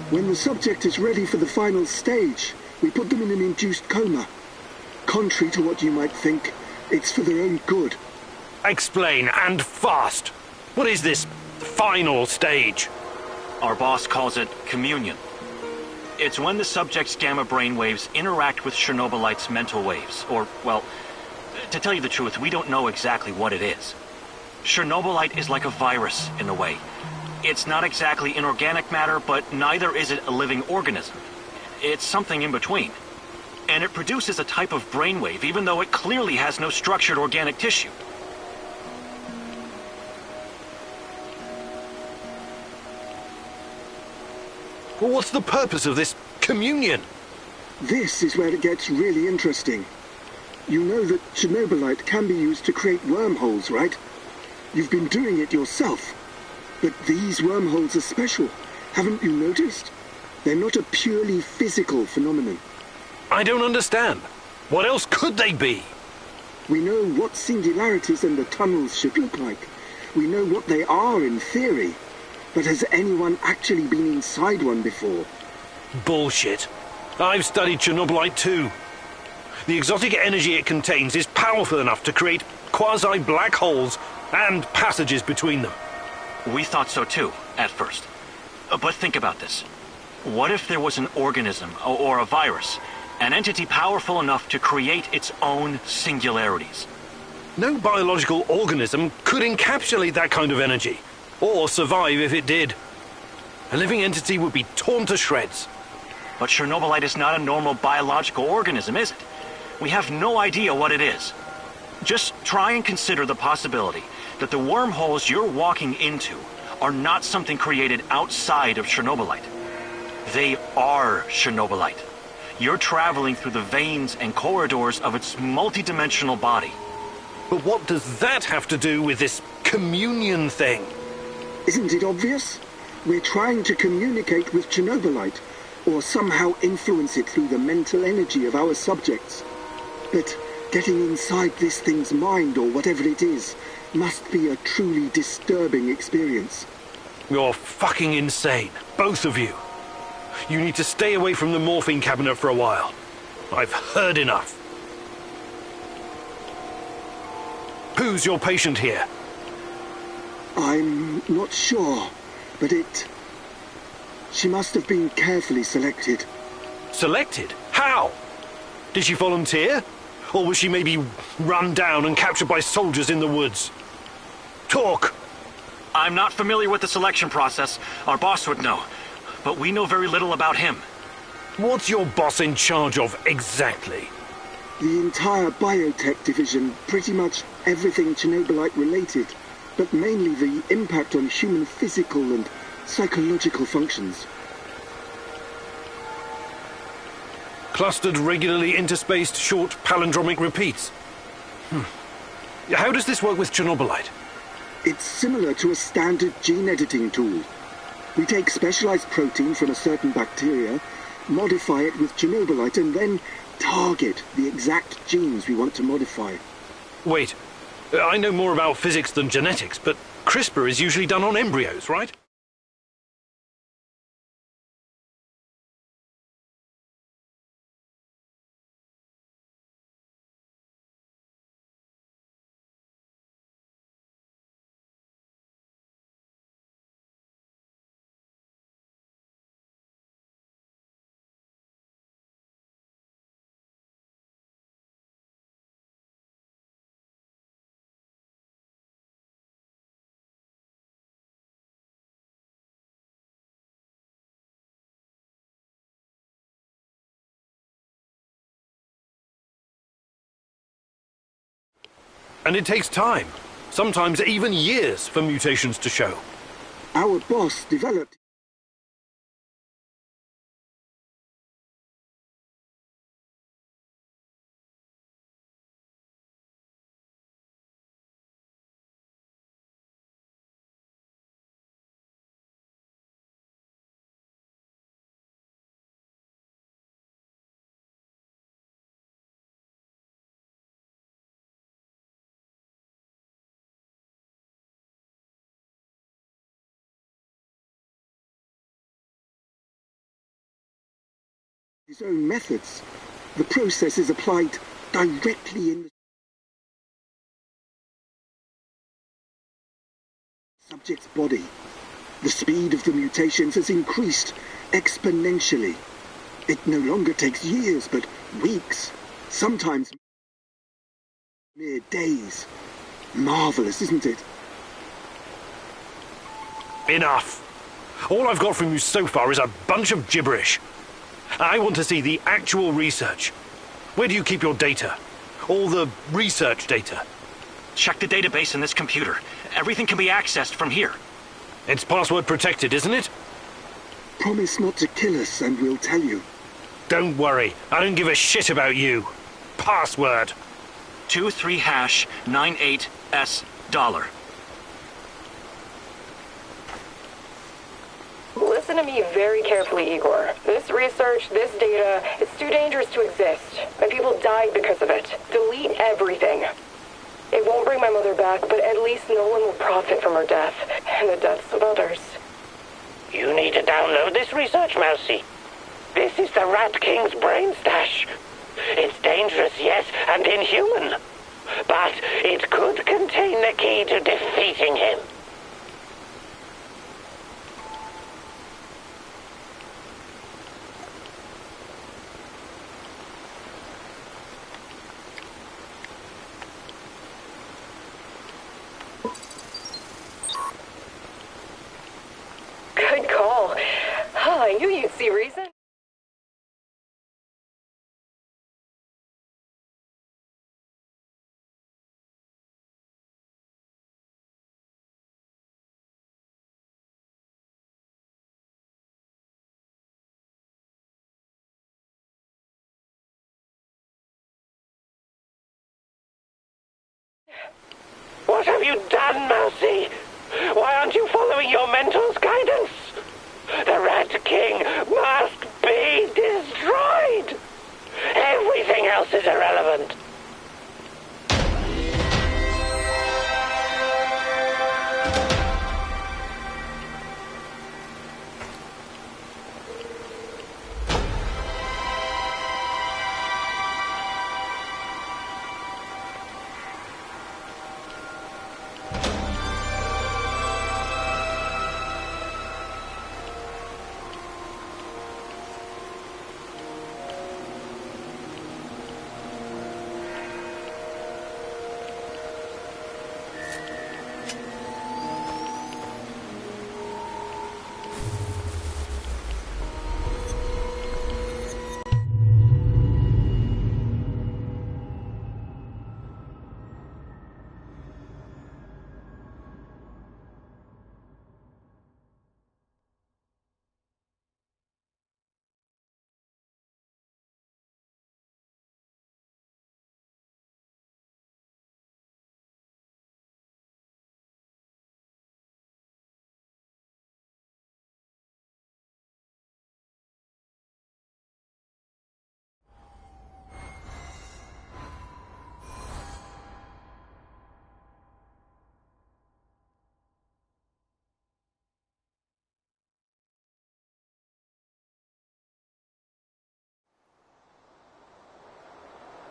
when the subject is ready for the final stage, we put them in an induced coma. Contrary to what you might think, it's for their own good. Explain, and fast. What is this final stage? Our boss calls it communion. It's when the subject's gamma brainwaves interact with Chernobylite's mental waves, or, well, to tell you the truth, we don't know exactly what it is. Chernobylite is like a virus, in a way. It's not exactly inorganic matter, but neither is it a living organism. It's something in between. And it produces a type of brainwave, even though it clearly has no structured organic tissue. Well, what's the purpose of this communion? This is where it gets really interesting. You know that Chernobylite can be used to create wormholes, right? You've been doing it yourself. But these wormholes are special. Haven't you noticed? They're not a purely physical phenomenon. I don't understand. What else could they be? We know what singularities and the tunnels should look like. We know what they are in theory. But has anyone actually been inside one before? Bullshit. I've studied Chernobylite too. The exotic energy it contains is powerful enough to create quasi-black holes and passages between them. We thought so too, at first. But think about this. What if there was an organism, or a virus, an entity powerful enough to create its own singularities? No biological organism could encapsulate that kind of energy, or survive if it did. A living entity would be torn to shreds. But Chernobylite is not a normal biological organism, is it? We have no idea what it is. Just try and consider the possibility that the wormholes you're walking into are not something created outside of Chernobylite. They are Chernobylite. You're traveling through the veins and corridors of its multidimensional body. But what does that have to do with this communion thing? Isn't it obvious? We're trying to communicate with Chernobylite, or somehow influence it through the mental energy of our subjects. But getting inside this thing's mind, or whatever it is, must be a truly disturbing experience. You're fucking insane, both of you. You need to stay away from the morphine cabinet for a while. I've heard enough. Who's your patient here? I'm not sure, but she must have been carefully selected. Selected? How? Did she volunteer? Or was she maybe run down and captured by soldiers in the woods? Talk! I'm not familiar with the selection process. Our boss would know. But we know very little about him. What's your boss in charge of exactly? The entire biotech division, pretty much everything Chernobylite related, but mainly the impact on human physical and psychological functions. Clustered, regularly interspaced, short palindromic repeats. How does this work with Chernobylite? It's similar to a standard gene editing tool. We take specialized protein from a certain bacteria, modify it with Chernobylite, and then target the exact genes we want to modify. Wait, I know more about physics than genetics, but CRISPR is usually done on embryos, right? And it takes time, sometimes even years, for mutations to show. Our boss developed his own methods. The process is applied directly in the subject's body. The speed of the mutations has increased exponentially. It no longer takes years, but weeks, sometimes mere days. Marvelous, isn't it? Enough. All I've got from you so far is a bunch of gibberish. I want to see the actual research. Where do you keep your data? All the research data? Check the database in this computer. Everything can be accessed from here. It's password protected, isn't it? Promise not to kill us and we'll tell you. Don't worry. I don't give a shit about you. Password. 23#98S $. Listen to me very carefully, Igor. This research, this data, it's too dangerous to exist. And people died because of it. Delete everything. It won't bring my mother back, but at least no one will profit from her death, and the deaths of others. You need to download this research, Mousy. This is the Rat King's brain stash. It's dangerous, yes, and inhuman. But it could contain the key to defeating him. Good call. I knew you'd see reason. What have you done, Mousy? Why aren't you following your mentor's guidance? The Rat King must be destroyed. Everything else is irrelevant.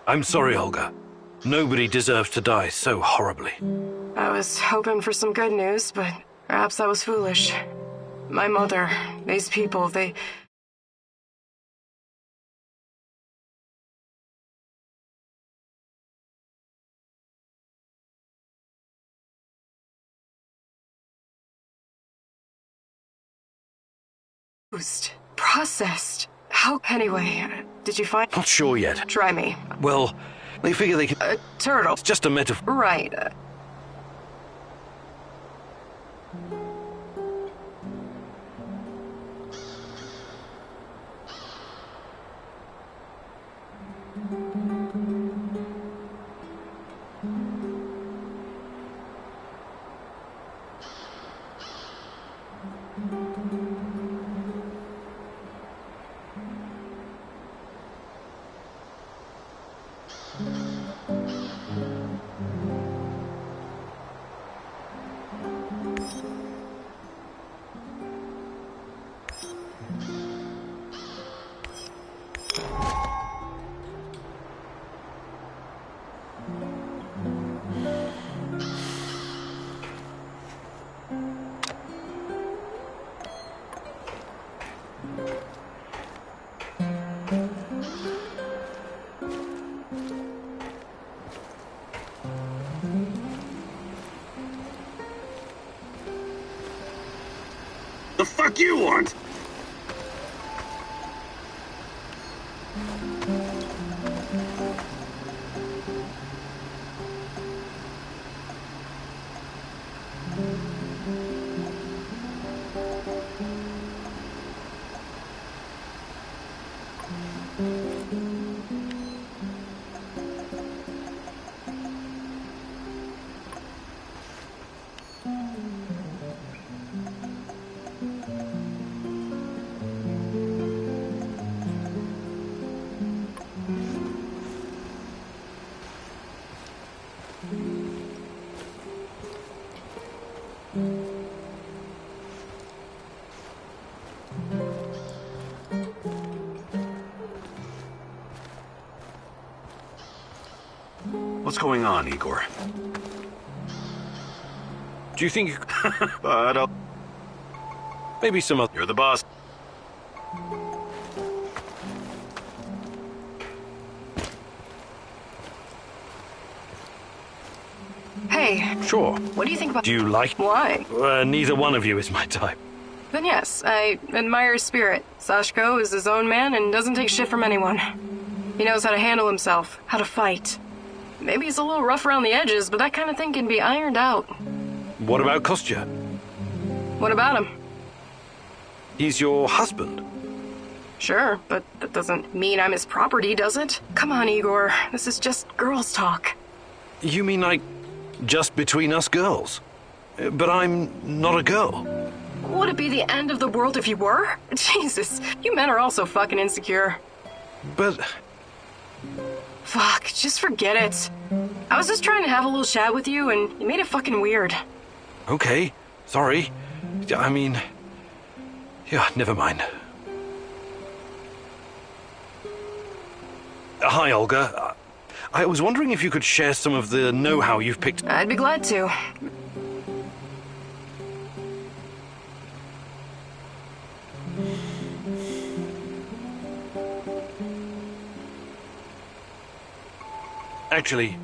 I'm sorry, Olga. Nobody deserves to die so horribly. I was hoping for some good news, but perhaps I was foolish. My mother, these people, they... processed. How... Anyway, did you find... Not sure yet. Try me. Well, They figure they can... turtle. It's just a metaphor. Right. The fuck you want? What's going on, Igor? Do you think you... I don't... Maybe some other... You're the boss. Hey. Sure. What do you think about... Do you like... Why? Neither one of you is my type. Then yes, I admire his spirit. Sashko is his own man and doesn't take shit from anyone. He knows how to handle himself, how to fight. Maybe he's a little rough around the edges, but that kind of thing can be ironed out. What about Kostya? What about him? He's your husband. Sure, but that doesn't mean I'm his property, does it? Come on, Igor. This is just girls' talk. You mean like just between us girls? But I'm not a girl. Would it be the end of the world if you were? Jesus, you men are all so fucking insecure. But... Fuck, just forget it. I was just trying to have a little chat with you, and you made it fucking weird. Okay, sorry. I mean... Yeah, never mind. Hi, Olga. I was wondering if you could share some of the know-how you've picked... I'd be glad to. Actually...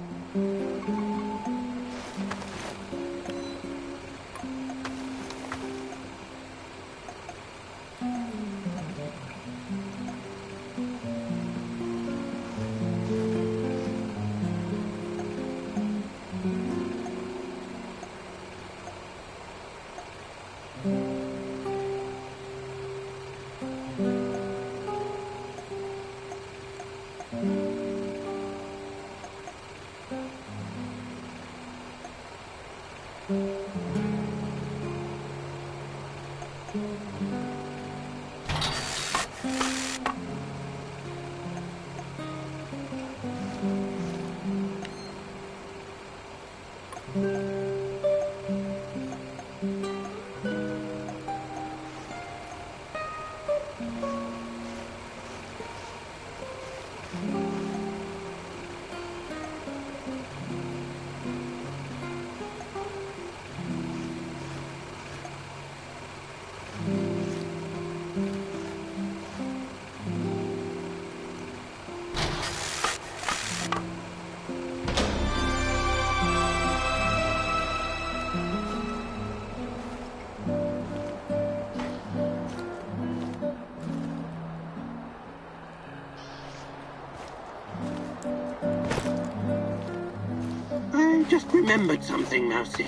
just remembered something, Mousy.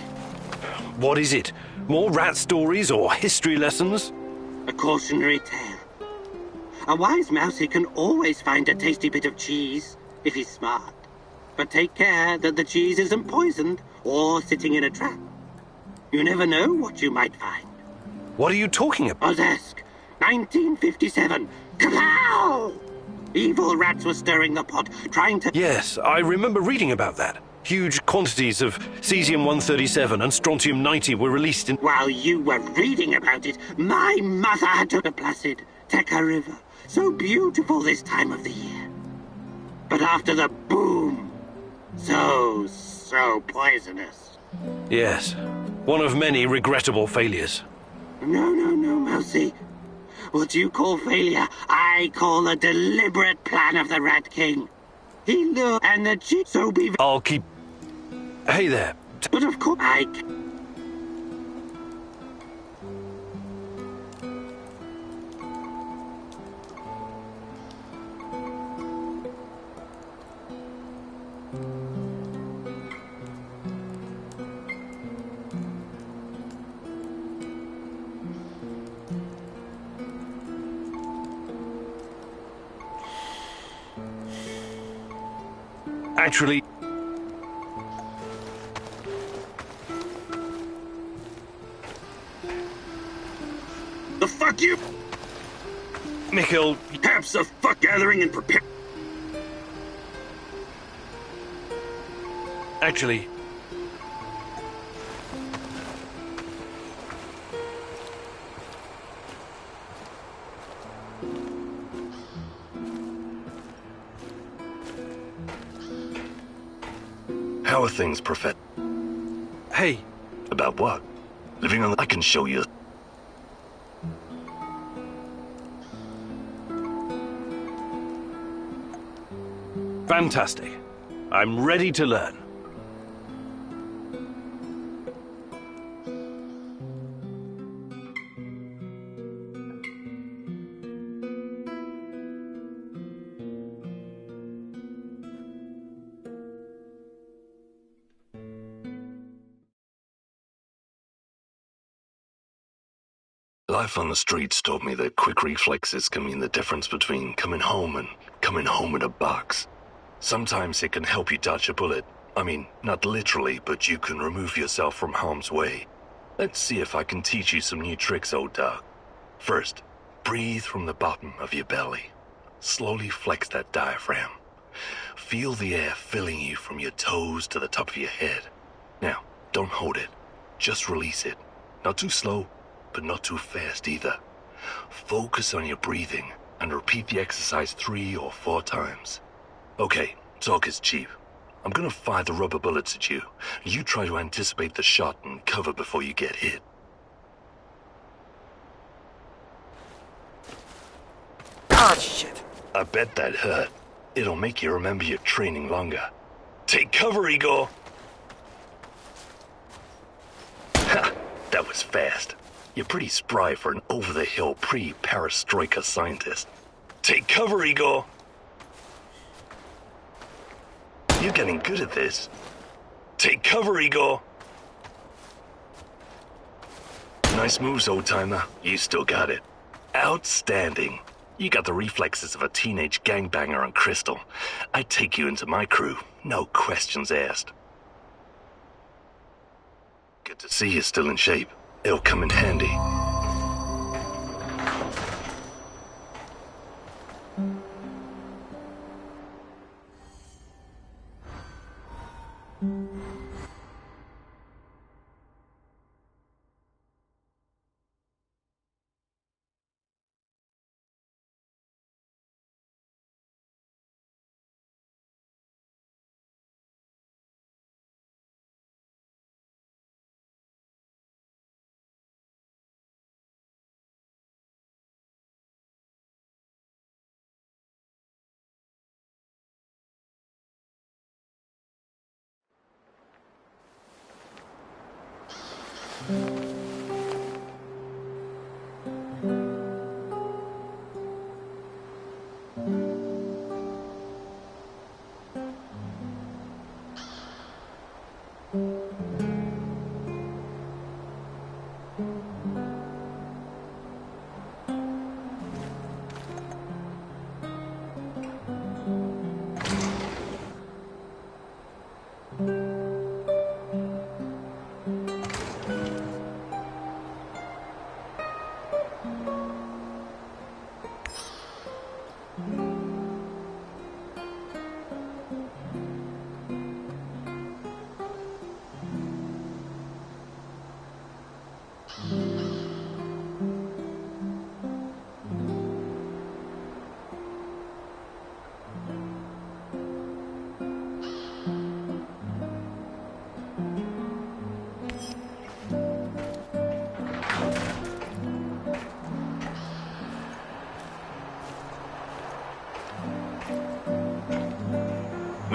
What is it? More rat stories or history lessons? A cautionary tale. A wise Mousy can always find a tasty bit of cheese, if he's smart. But take care that the cheese isn't poisoned or sitting in a trap. You never know what you might find. What are you talking about? Ozesk, 1957. Kapow! Evil rats were stirring the pot, trying to... Yes, I remember reading about that. Huge quantities of cesium-137 and strontium-90 were released in... While you were reading about it, my mother had to the placid Teca River. So beautiful this time of the year. But after the boom, so poisonous. Yes, one of many regrettable failures. No, Mousy. What you call failure, I call a deliberate plan of the Rat King. He lured and the cheap so be... I'll keep... Hey there. But of course I... Actually... The fuck you? Mikhail... Have the fuck gathering and prepare... Actually... How are things, Prophet? Hey. About what? Living on the... I can show you. Fantastic. I'm ready to learn. Life on the streets taught me that quick reflexes can mean the difference between coming home and coming home in a box. Sometimes it can help you dodge a bullet. I mean, not literally, but you can remove yourself from harm's way. Let's see if I can teach you some new tricks, old dog. First, breathe from the bottom of your belly. Slowly flex that diaphragm. Feel the air filling you from your toes to the top of your head. Now, don't hold it. Just release it. Not too slow, but not too fast either. Focus on your breathing and repeat the exercise 3 or 4 times. Okay, talk is cheap. I'm gonna fire the rubber bullets at you. You try to anticipate the shot and cover before you get hit. Oh, shit. I bet that hurt. It'll make you remember your training longer. Take cover, Igor! Ha! That was fast. You're pretty spry for an over-the-hill pre-perestroika scientist. Take cover, Igor! You're getting good at this. Take cover, Igor! Nice moves, old-timer. You still got it. Outstanding. You got the reflexes of a teenage gangbanger on Crystal. I'd take you into my crew. No questions asked. Good to see you're still in shape. It'll come in handy.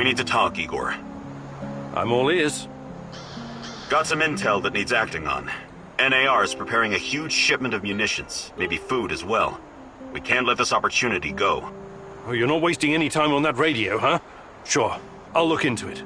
need to talk, Igor. I'm all ears. Got some intel that needs acting on. NAR is preparing a huge shipment of munitions, maybe food as well. We can't let this opportunity go. Oh, you're not wasting any time on that radio, huh? Sure, I'll look into it.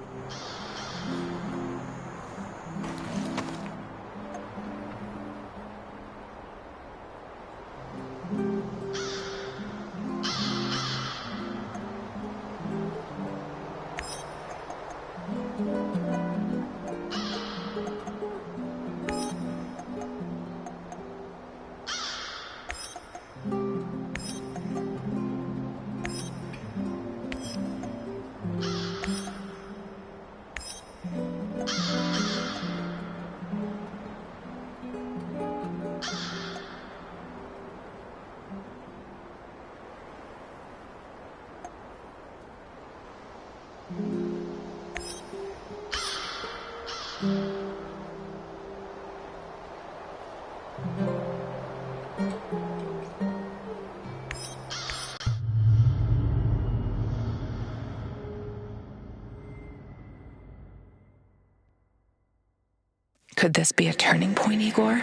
Could this be a turning point, Igor?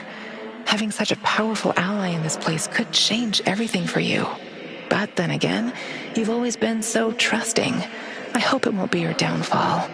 Having such a powerful ally in this place could change everything for you. But then again, you've always been so trusting. I hope it won't be your downfall.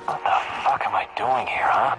What the fuck am I doing here, huh?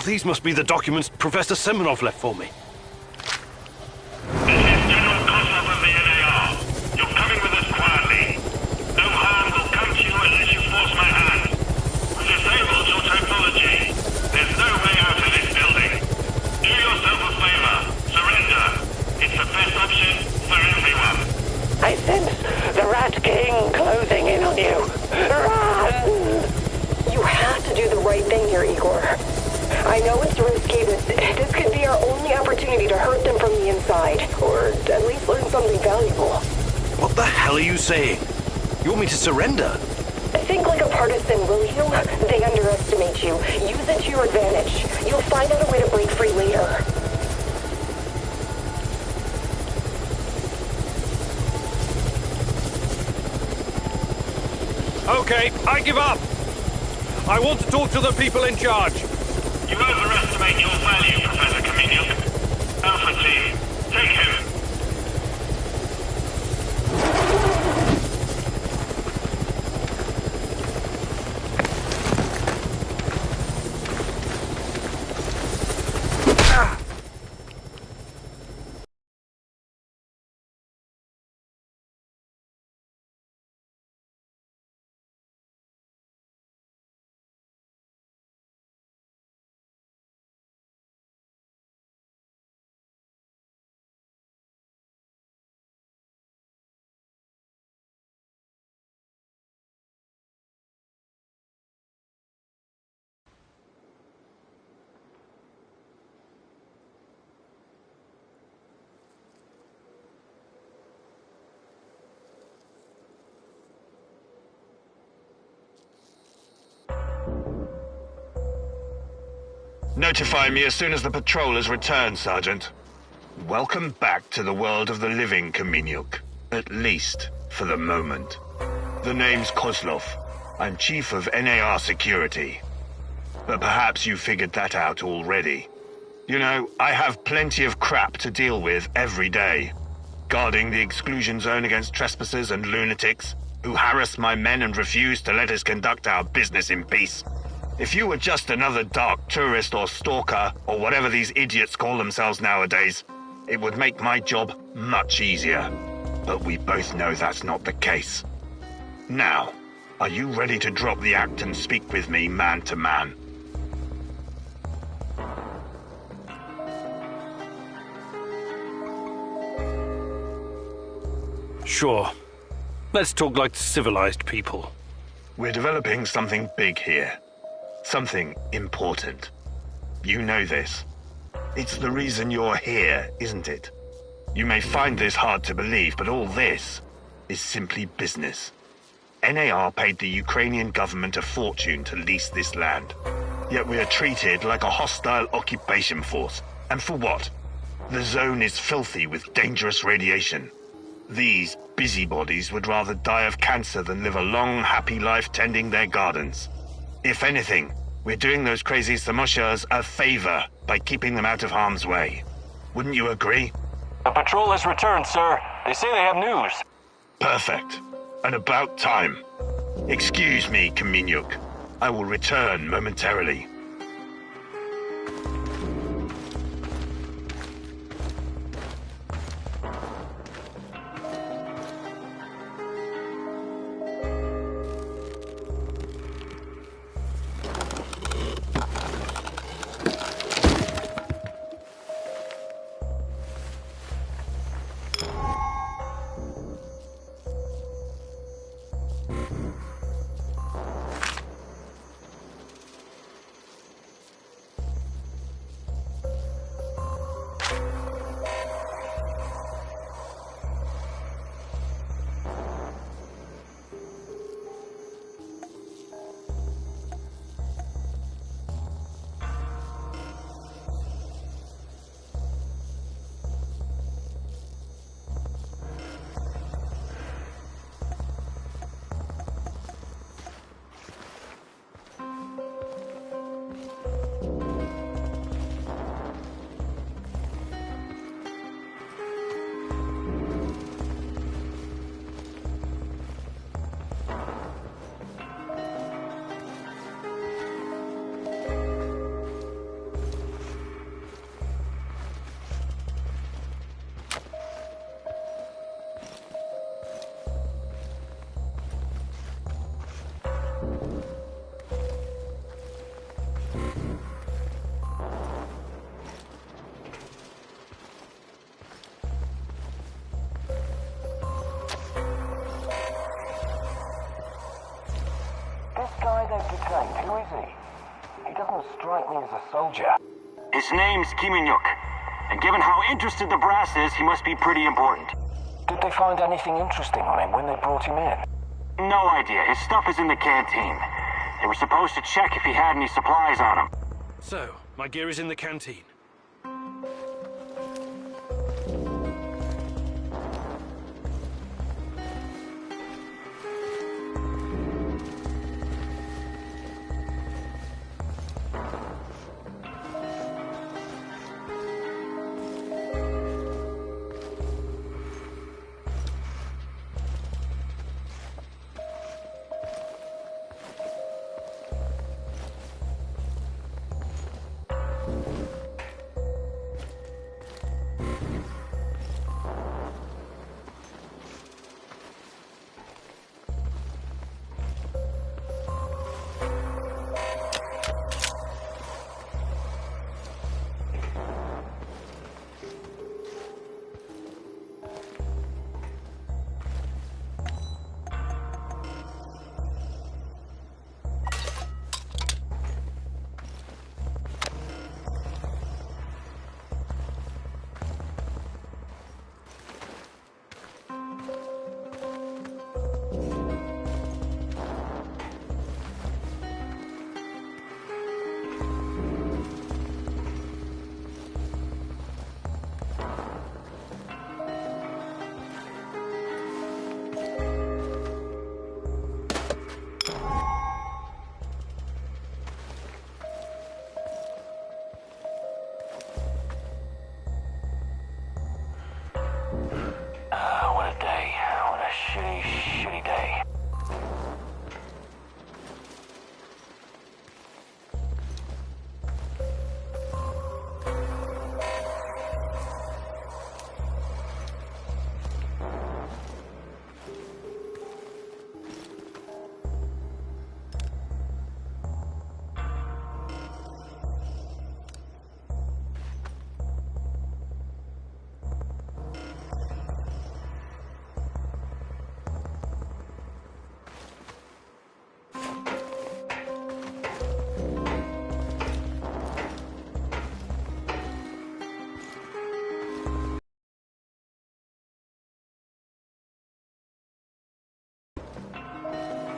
These must be the documents Professor Semenov left for me. This is General Kosov of the NAR. You're coming with us quietly. No harm will come to you unless you force my hand. We disabled your technology. There's no way out of this building. Do yourself a favor. Surrender. It's the best option for everyone. I sense the Rat King closing in on you. Run! You have to do the right thing here, Igor. I know it's risky, but this could be our only opportunity to hurt them from the inside, or at least learn something valuable. What the hell are you saying? You want me to surrender? Think like a partisan, will you? They underestimate you. Use it to your advantage. You'll find out a way to break free later. Okay, I give up. I want to talk to the people in charge. You overestimate your value, Professor Kamenyuk. Alpha Team, take him. Notify me as soon as the patrol has returned, Sergeant. Welcome back to the world of the living, Kamenyuk. At least, for the moment. The name's Kozlov. I'm Chief of NAR Security. But perhaps you figured that out already. You know, I have plenty of crap to deal with every day. Guarding the exclusion zone against trespassers and lunatics who harass my men and refuse to let us conduct our business in peace. If you were just another dark tourist or stalker, or whatever these idiots call themselves nowadays, it would make my job much easier. But we both know that's not the case. Now, are you ready to drop the act and speak with me man to man? Sure. Let's talk like civilized people. We're developing something big here. Something important. You know this. It's the reason you're here, isn't it? You may find this hard to believe, but all this is simply business. NAR paid the Ukrainian government a fortune to lease this land. Yet we are treated like a hostile occupation force. And for what? The zone is filthy with dangerous radiation. These busybodies would rather die of cancer than live a long, happy life tending their gardens. If anything, we're doing those crazy Samoshas a favor by keeping them out of harm's way. Wouldn't you agree? The patrol has returned, sir. They say they have news. Perfect. And about time. Excuse me, Kamenyuk. I will return momentarily. guy they've detained, who is he? He doesn't strike me as a soldier. His name's Kiminyuk, and given how interested the brass is, he must be pretty important. Did they find anything interesting on him when they brought him in? No idea. His stuff is in the canteen. They were supposed to check if he had any supplies on him. So, my gear is in the canteen. Shitty day.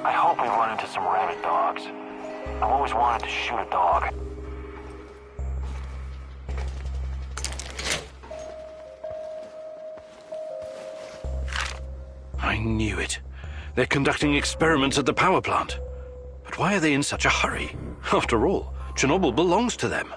I hope we run into some rabid dogs. I've always wanted to shoot a dog. I knew it. They're conducting experiments at the power plant. But why are they in such a hurry? After all, Chernobyl belongs to them.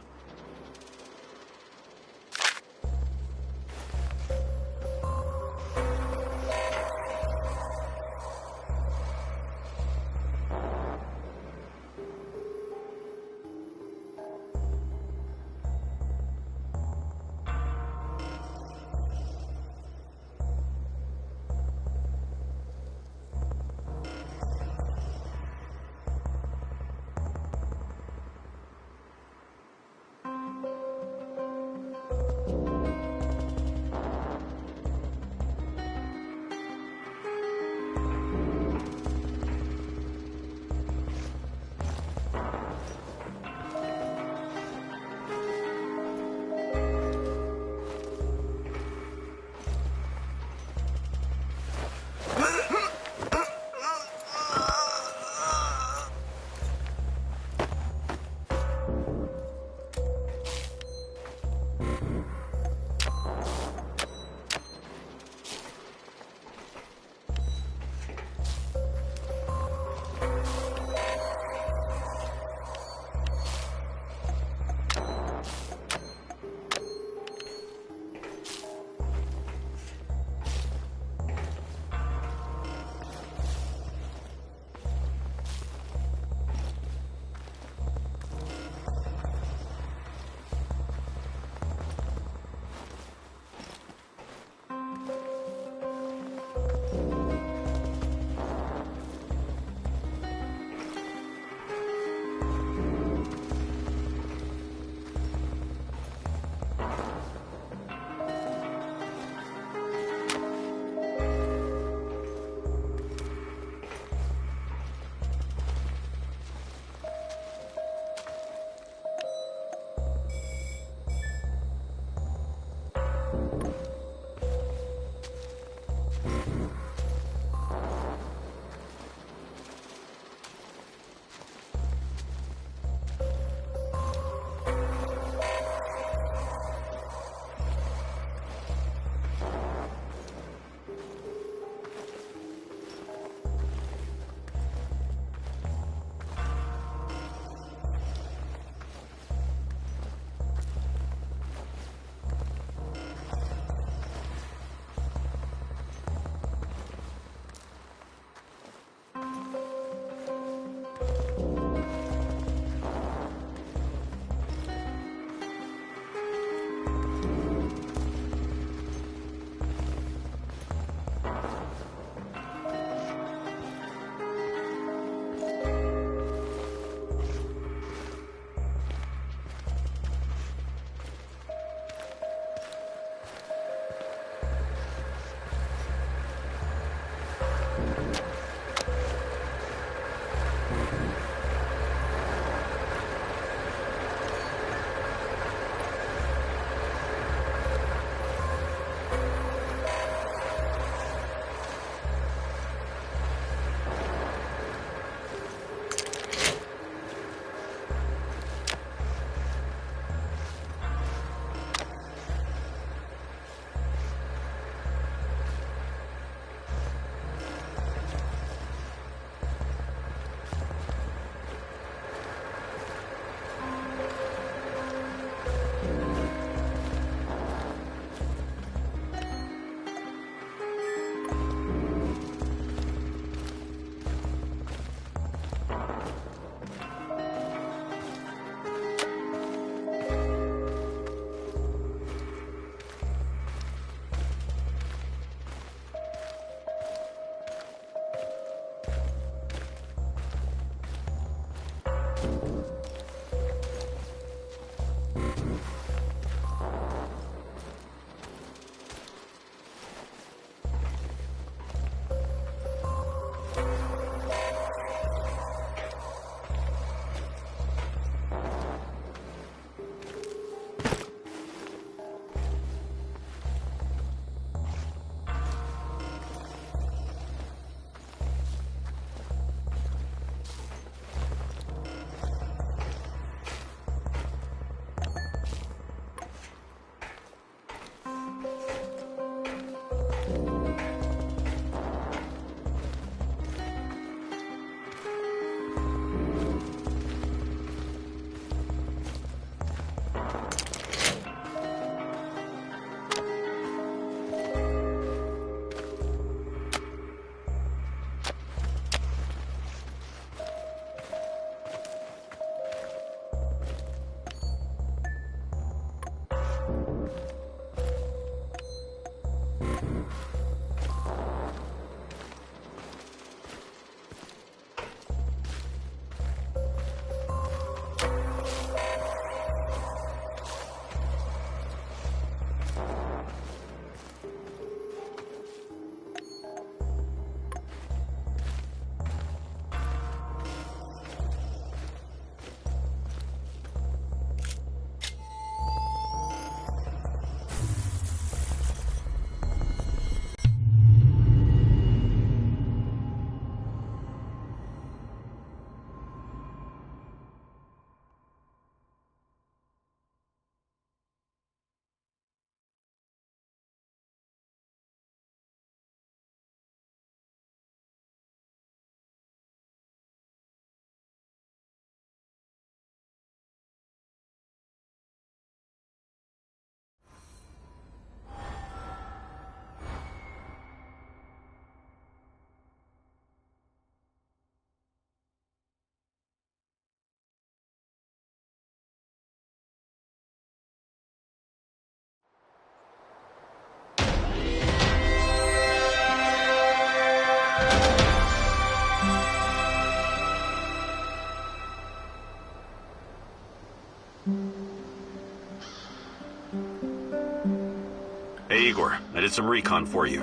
Hey, Igor, I did some recon for you.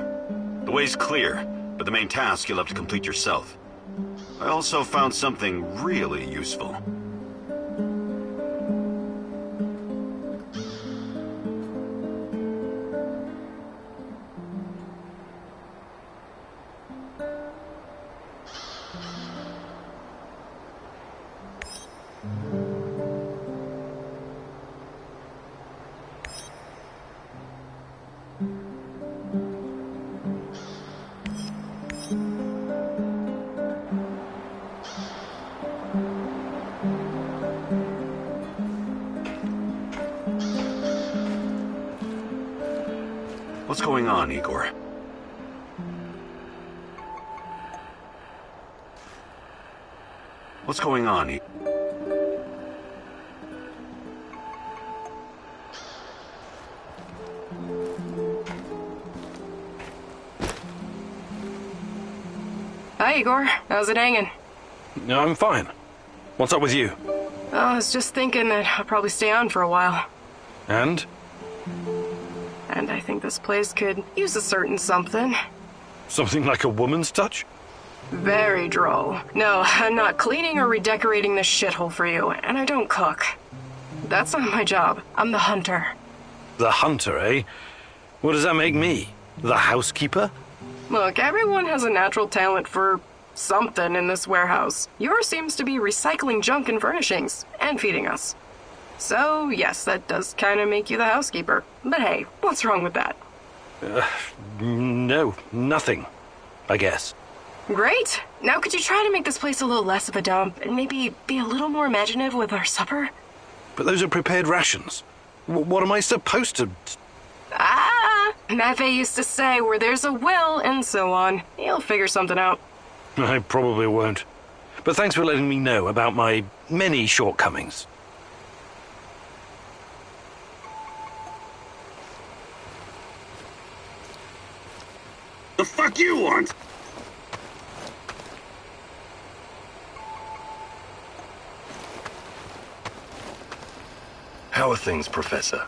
The way's clear, but the main task you'll have to complete yourself. I also found something really useful. What's going on, Igor? What's going on, Igor? Hi, Igor. How's it hanging? No, I'm fine. What's up with you? I was just thinking that I'll probably stay on for a while. And? And I think this place could use a certain something. Something like a woman's touch? Very droll. No, I'm not cleaning or redecorating this shithole for you, and I don't cook. That's not my job. I'm the hunter. The hunter, eh? What does that make me? The housekeeper? Look, everyone has a natural talent for something in this warehouse. Yours seems to be recycling junk and furnishings, and feeding us. So, yes, that does kind of make you the housekeeper. But hey, what's wrong with that? No, nothing, I guess. Great! Now could you try to make this place a little less of a dump, and maybe be a little more imaginative with our supper? But those are prepared rations. What am I supposed to... Maffei used to say, where there's a will, and so on. You'll figure something out. I probably won't. But thanks for letting me know about my many shortcomings. The fuck you want? How are things, Professor?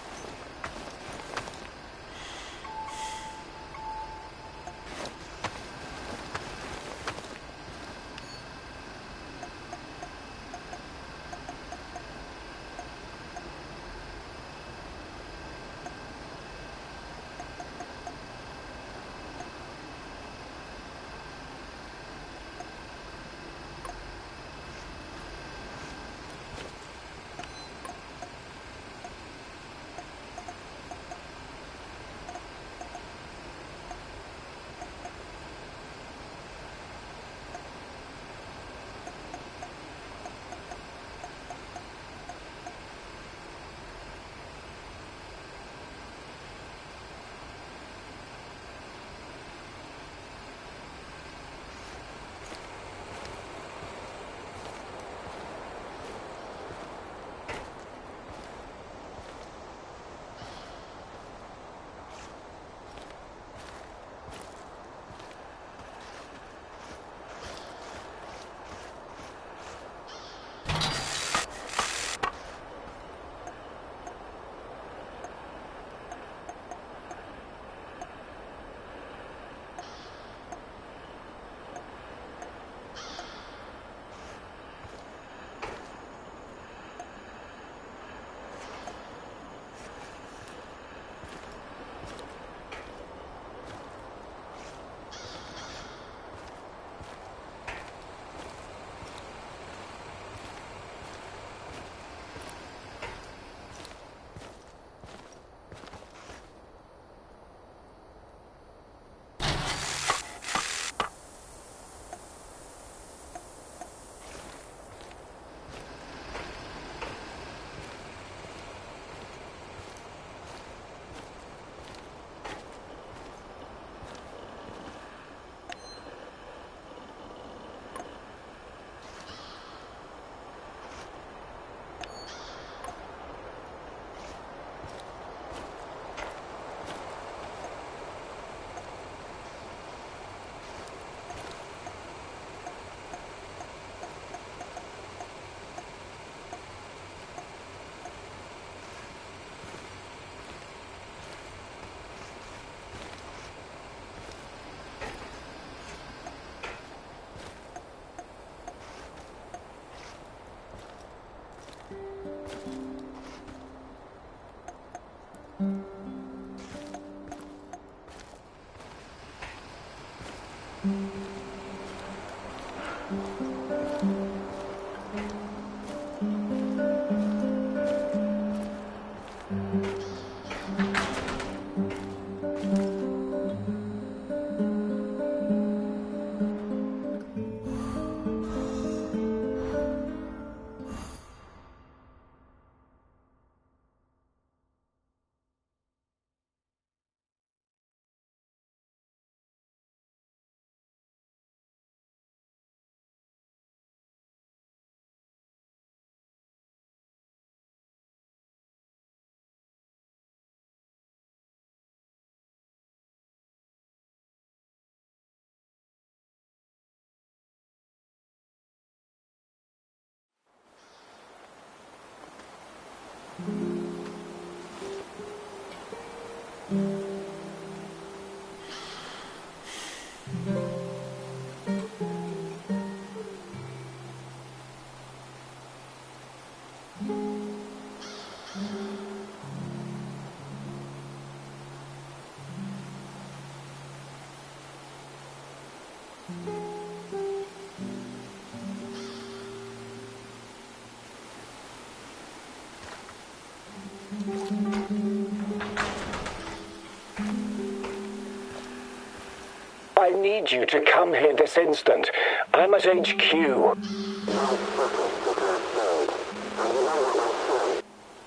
I need you to come here this instant. I'm at HQ.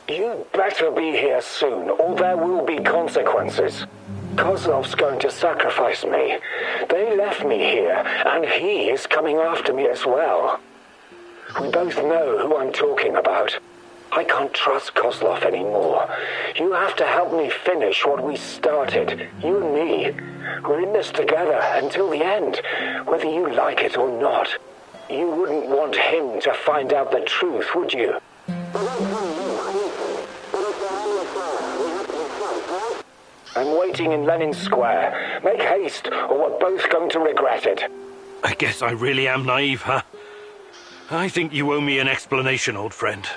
You better be here soon, or there will be consequences. Kozlov's going to sacrifice me. They left me here, and he is coming after me as well. We both know who I'm talking about. I can't trust Kozlov anymore. You have to help me finish what we started, you and me. We're in this together until the end, whether you like it or not. You wouldn't want him to find out the truth, would you? I'm waiting in Lenin Square. Make haste, or we're both going to regret it. I guess I really am naive, huh? I think you owe me an explanation, old friend.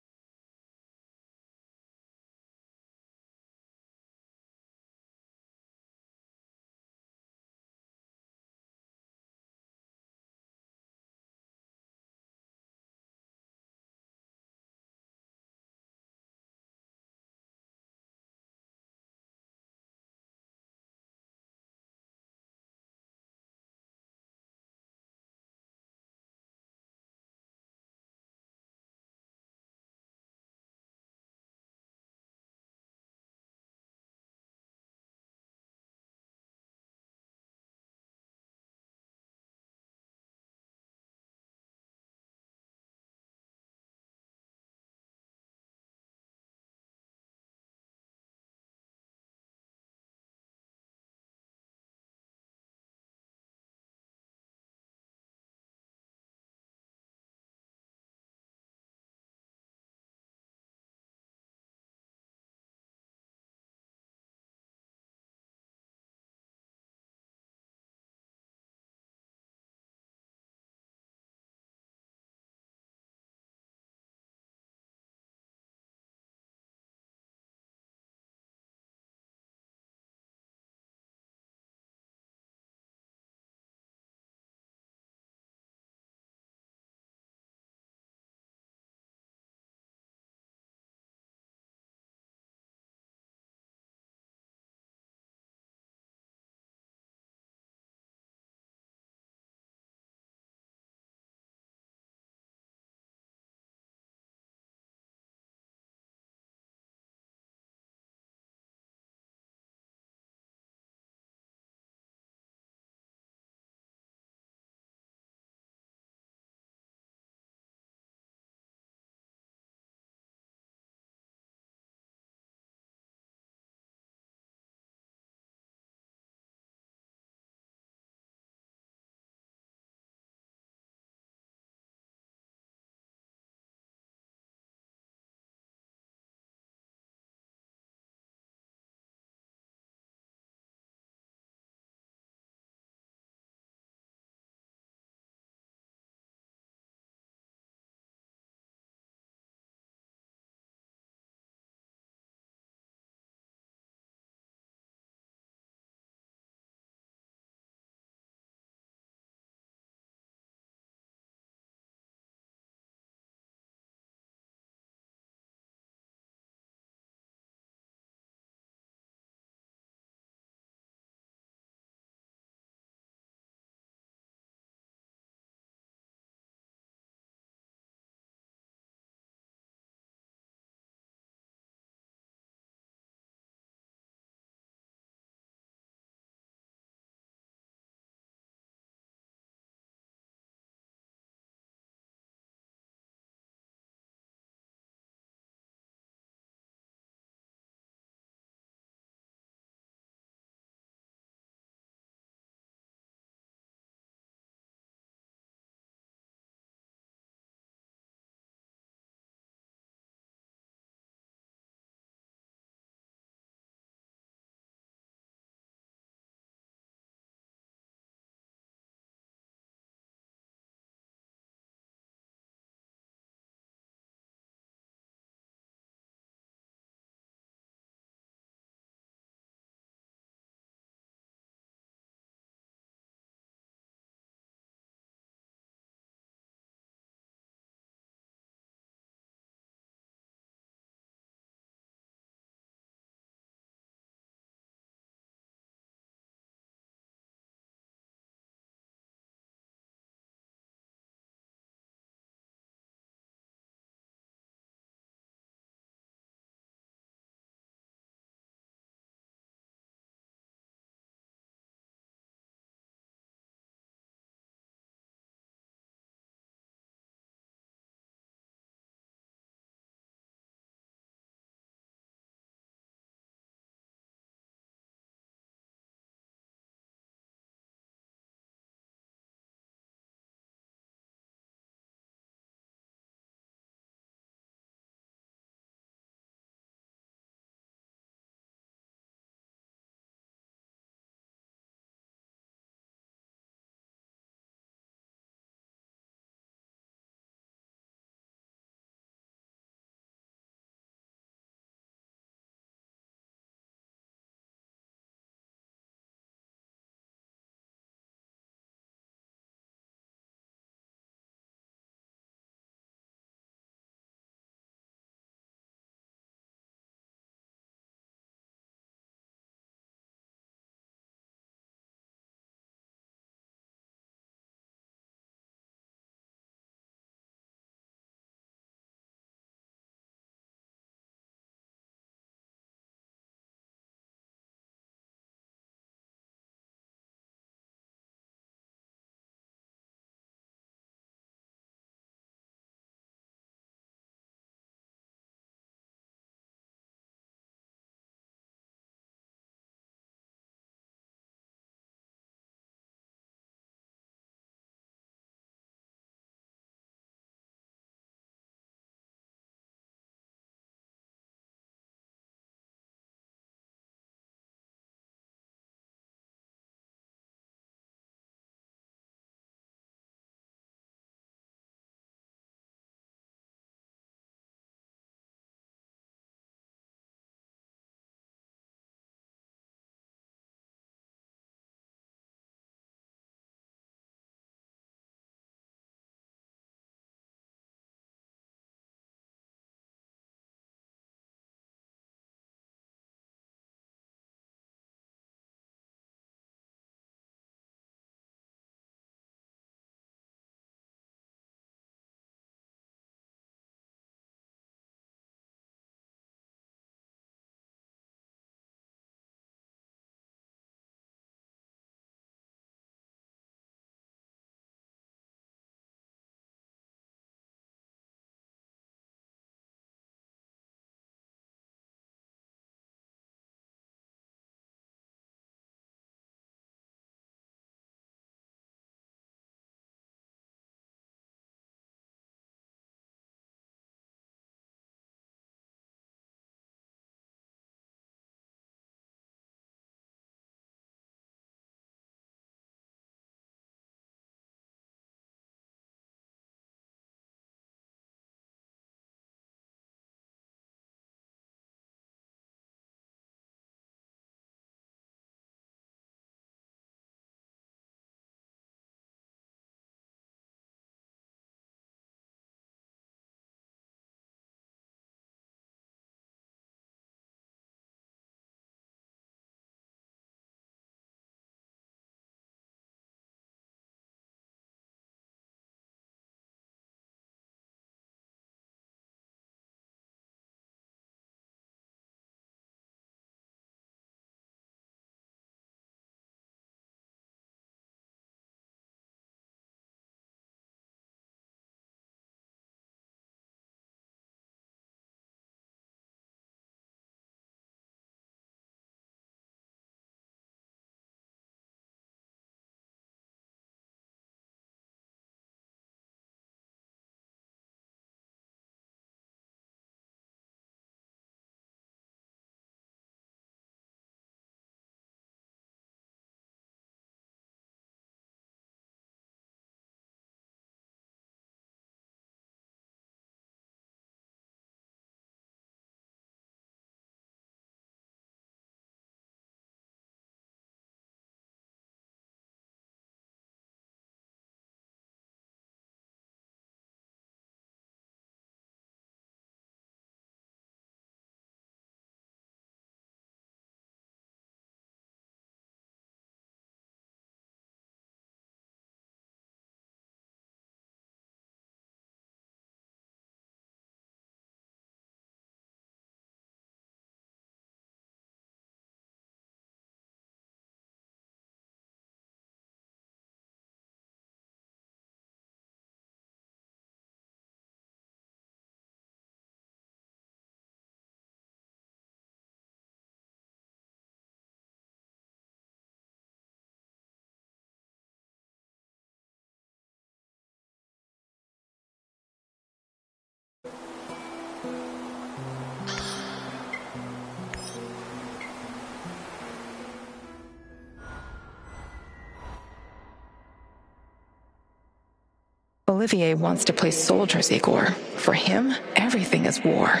Olivier wants to play soldiers, Igor. For him, everything is war.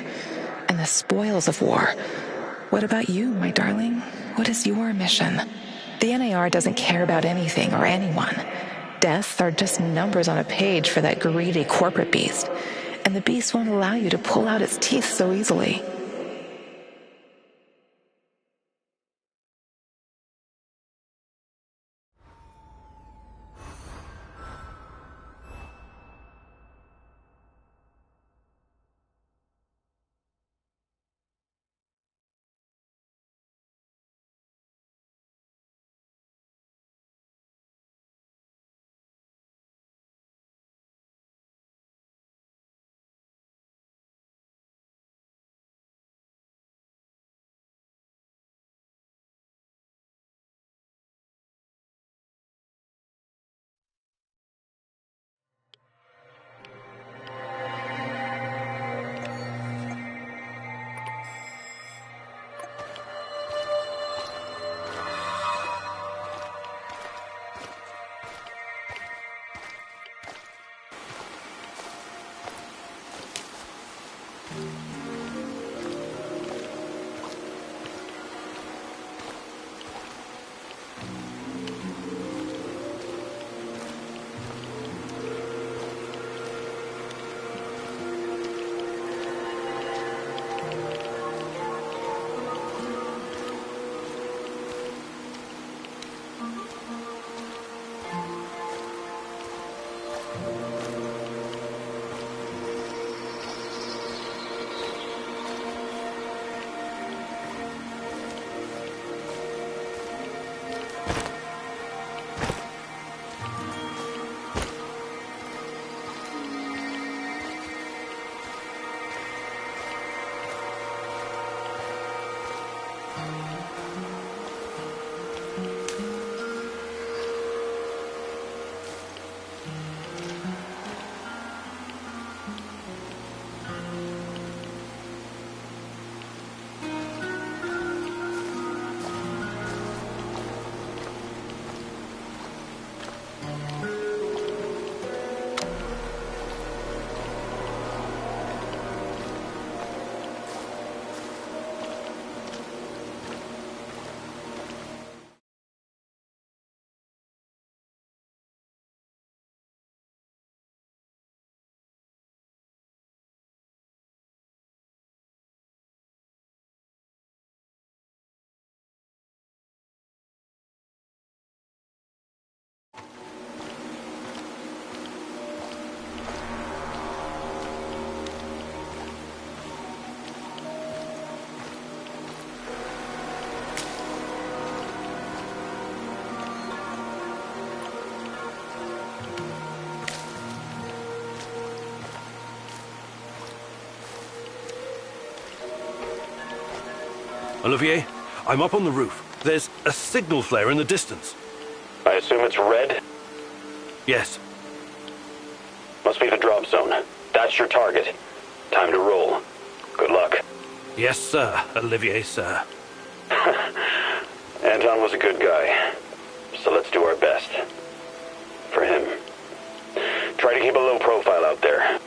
And the spoils of war. What about you, my darling? What is your mission? The NAR doesn't care about anything or anyone. Deaths are just numbers on a page for that greedy corporate beast. And the beast won't allow you to pull out its teeth so easily. Olivier, I'm up on the roof. There's a signal flare in the distance. I assume it's red? Yes. Must be the drop zone. That's your target. Time to roll. Good luck. Yes, sir. Olivier, sir. Anton was a good guy. So let's do our best. For him. Try to keep a low profile out there.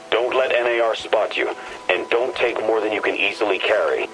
Don't let NAR spot you. And don't take more than you can easily carry.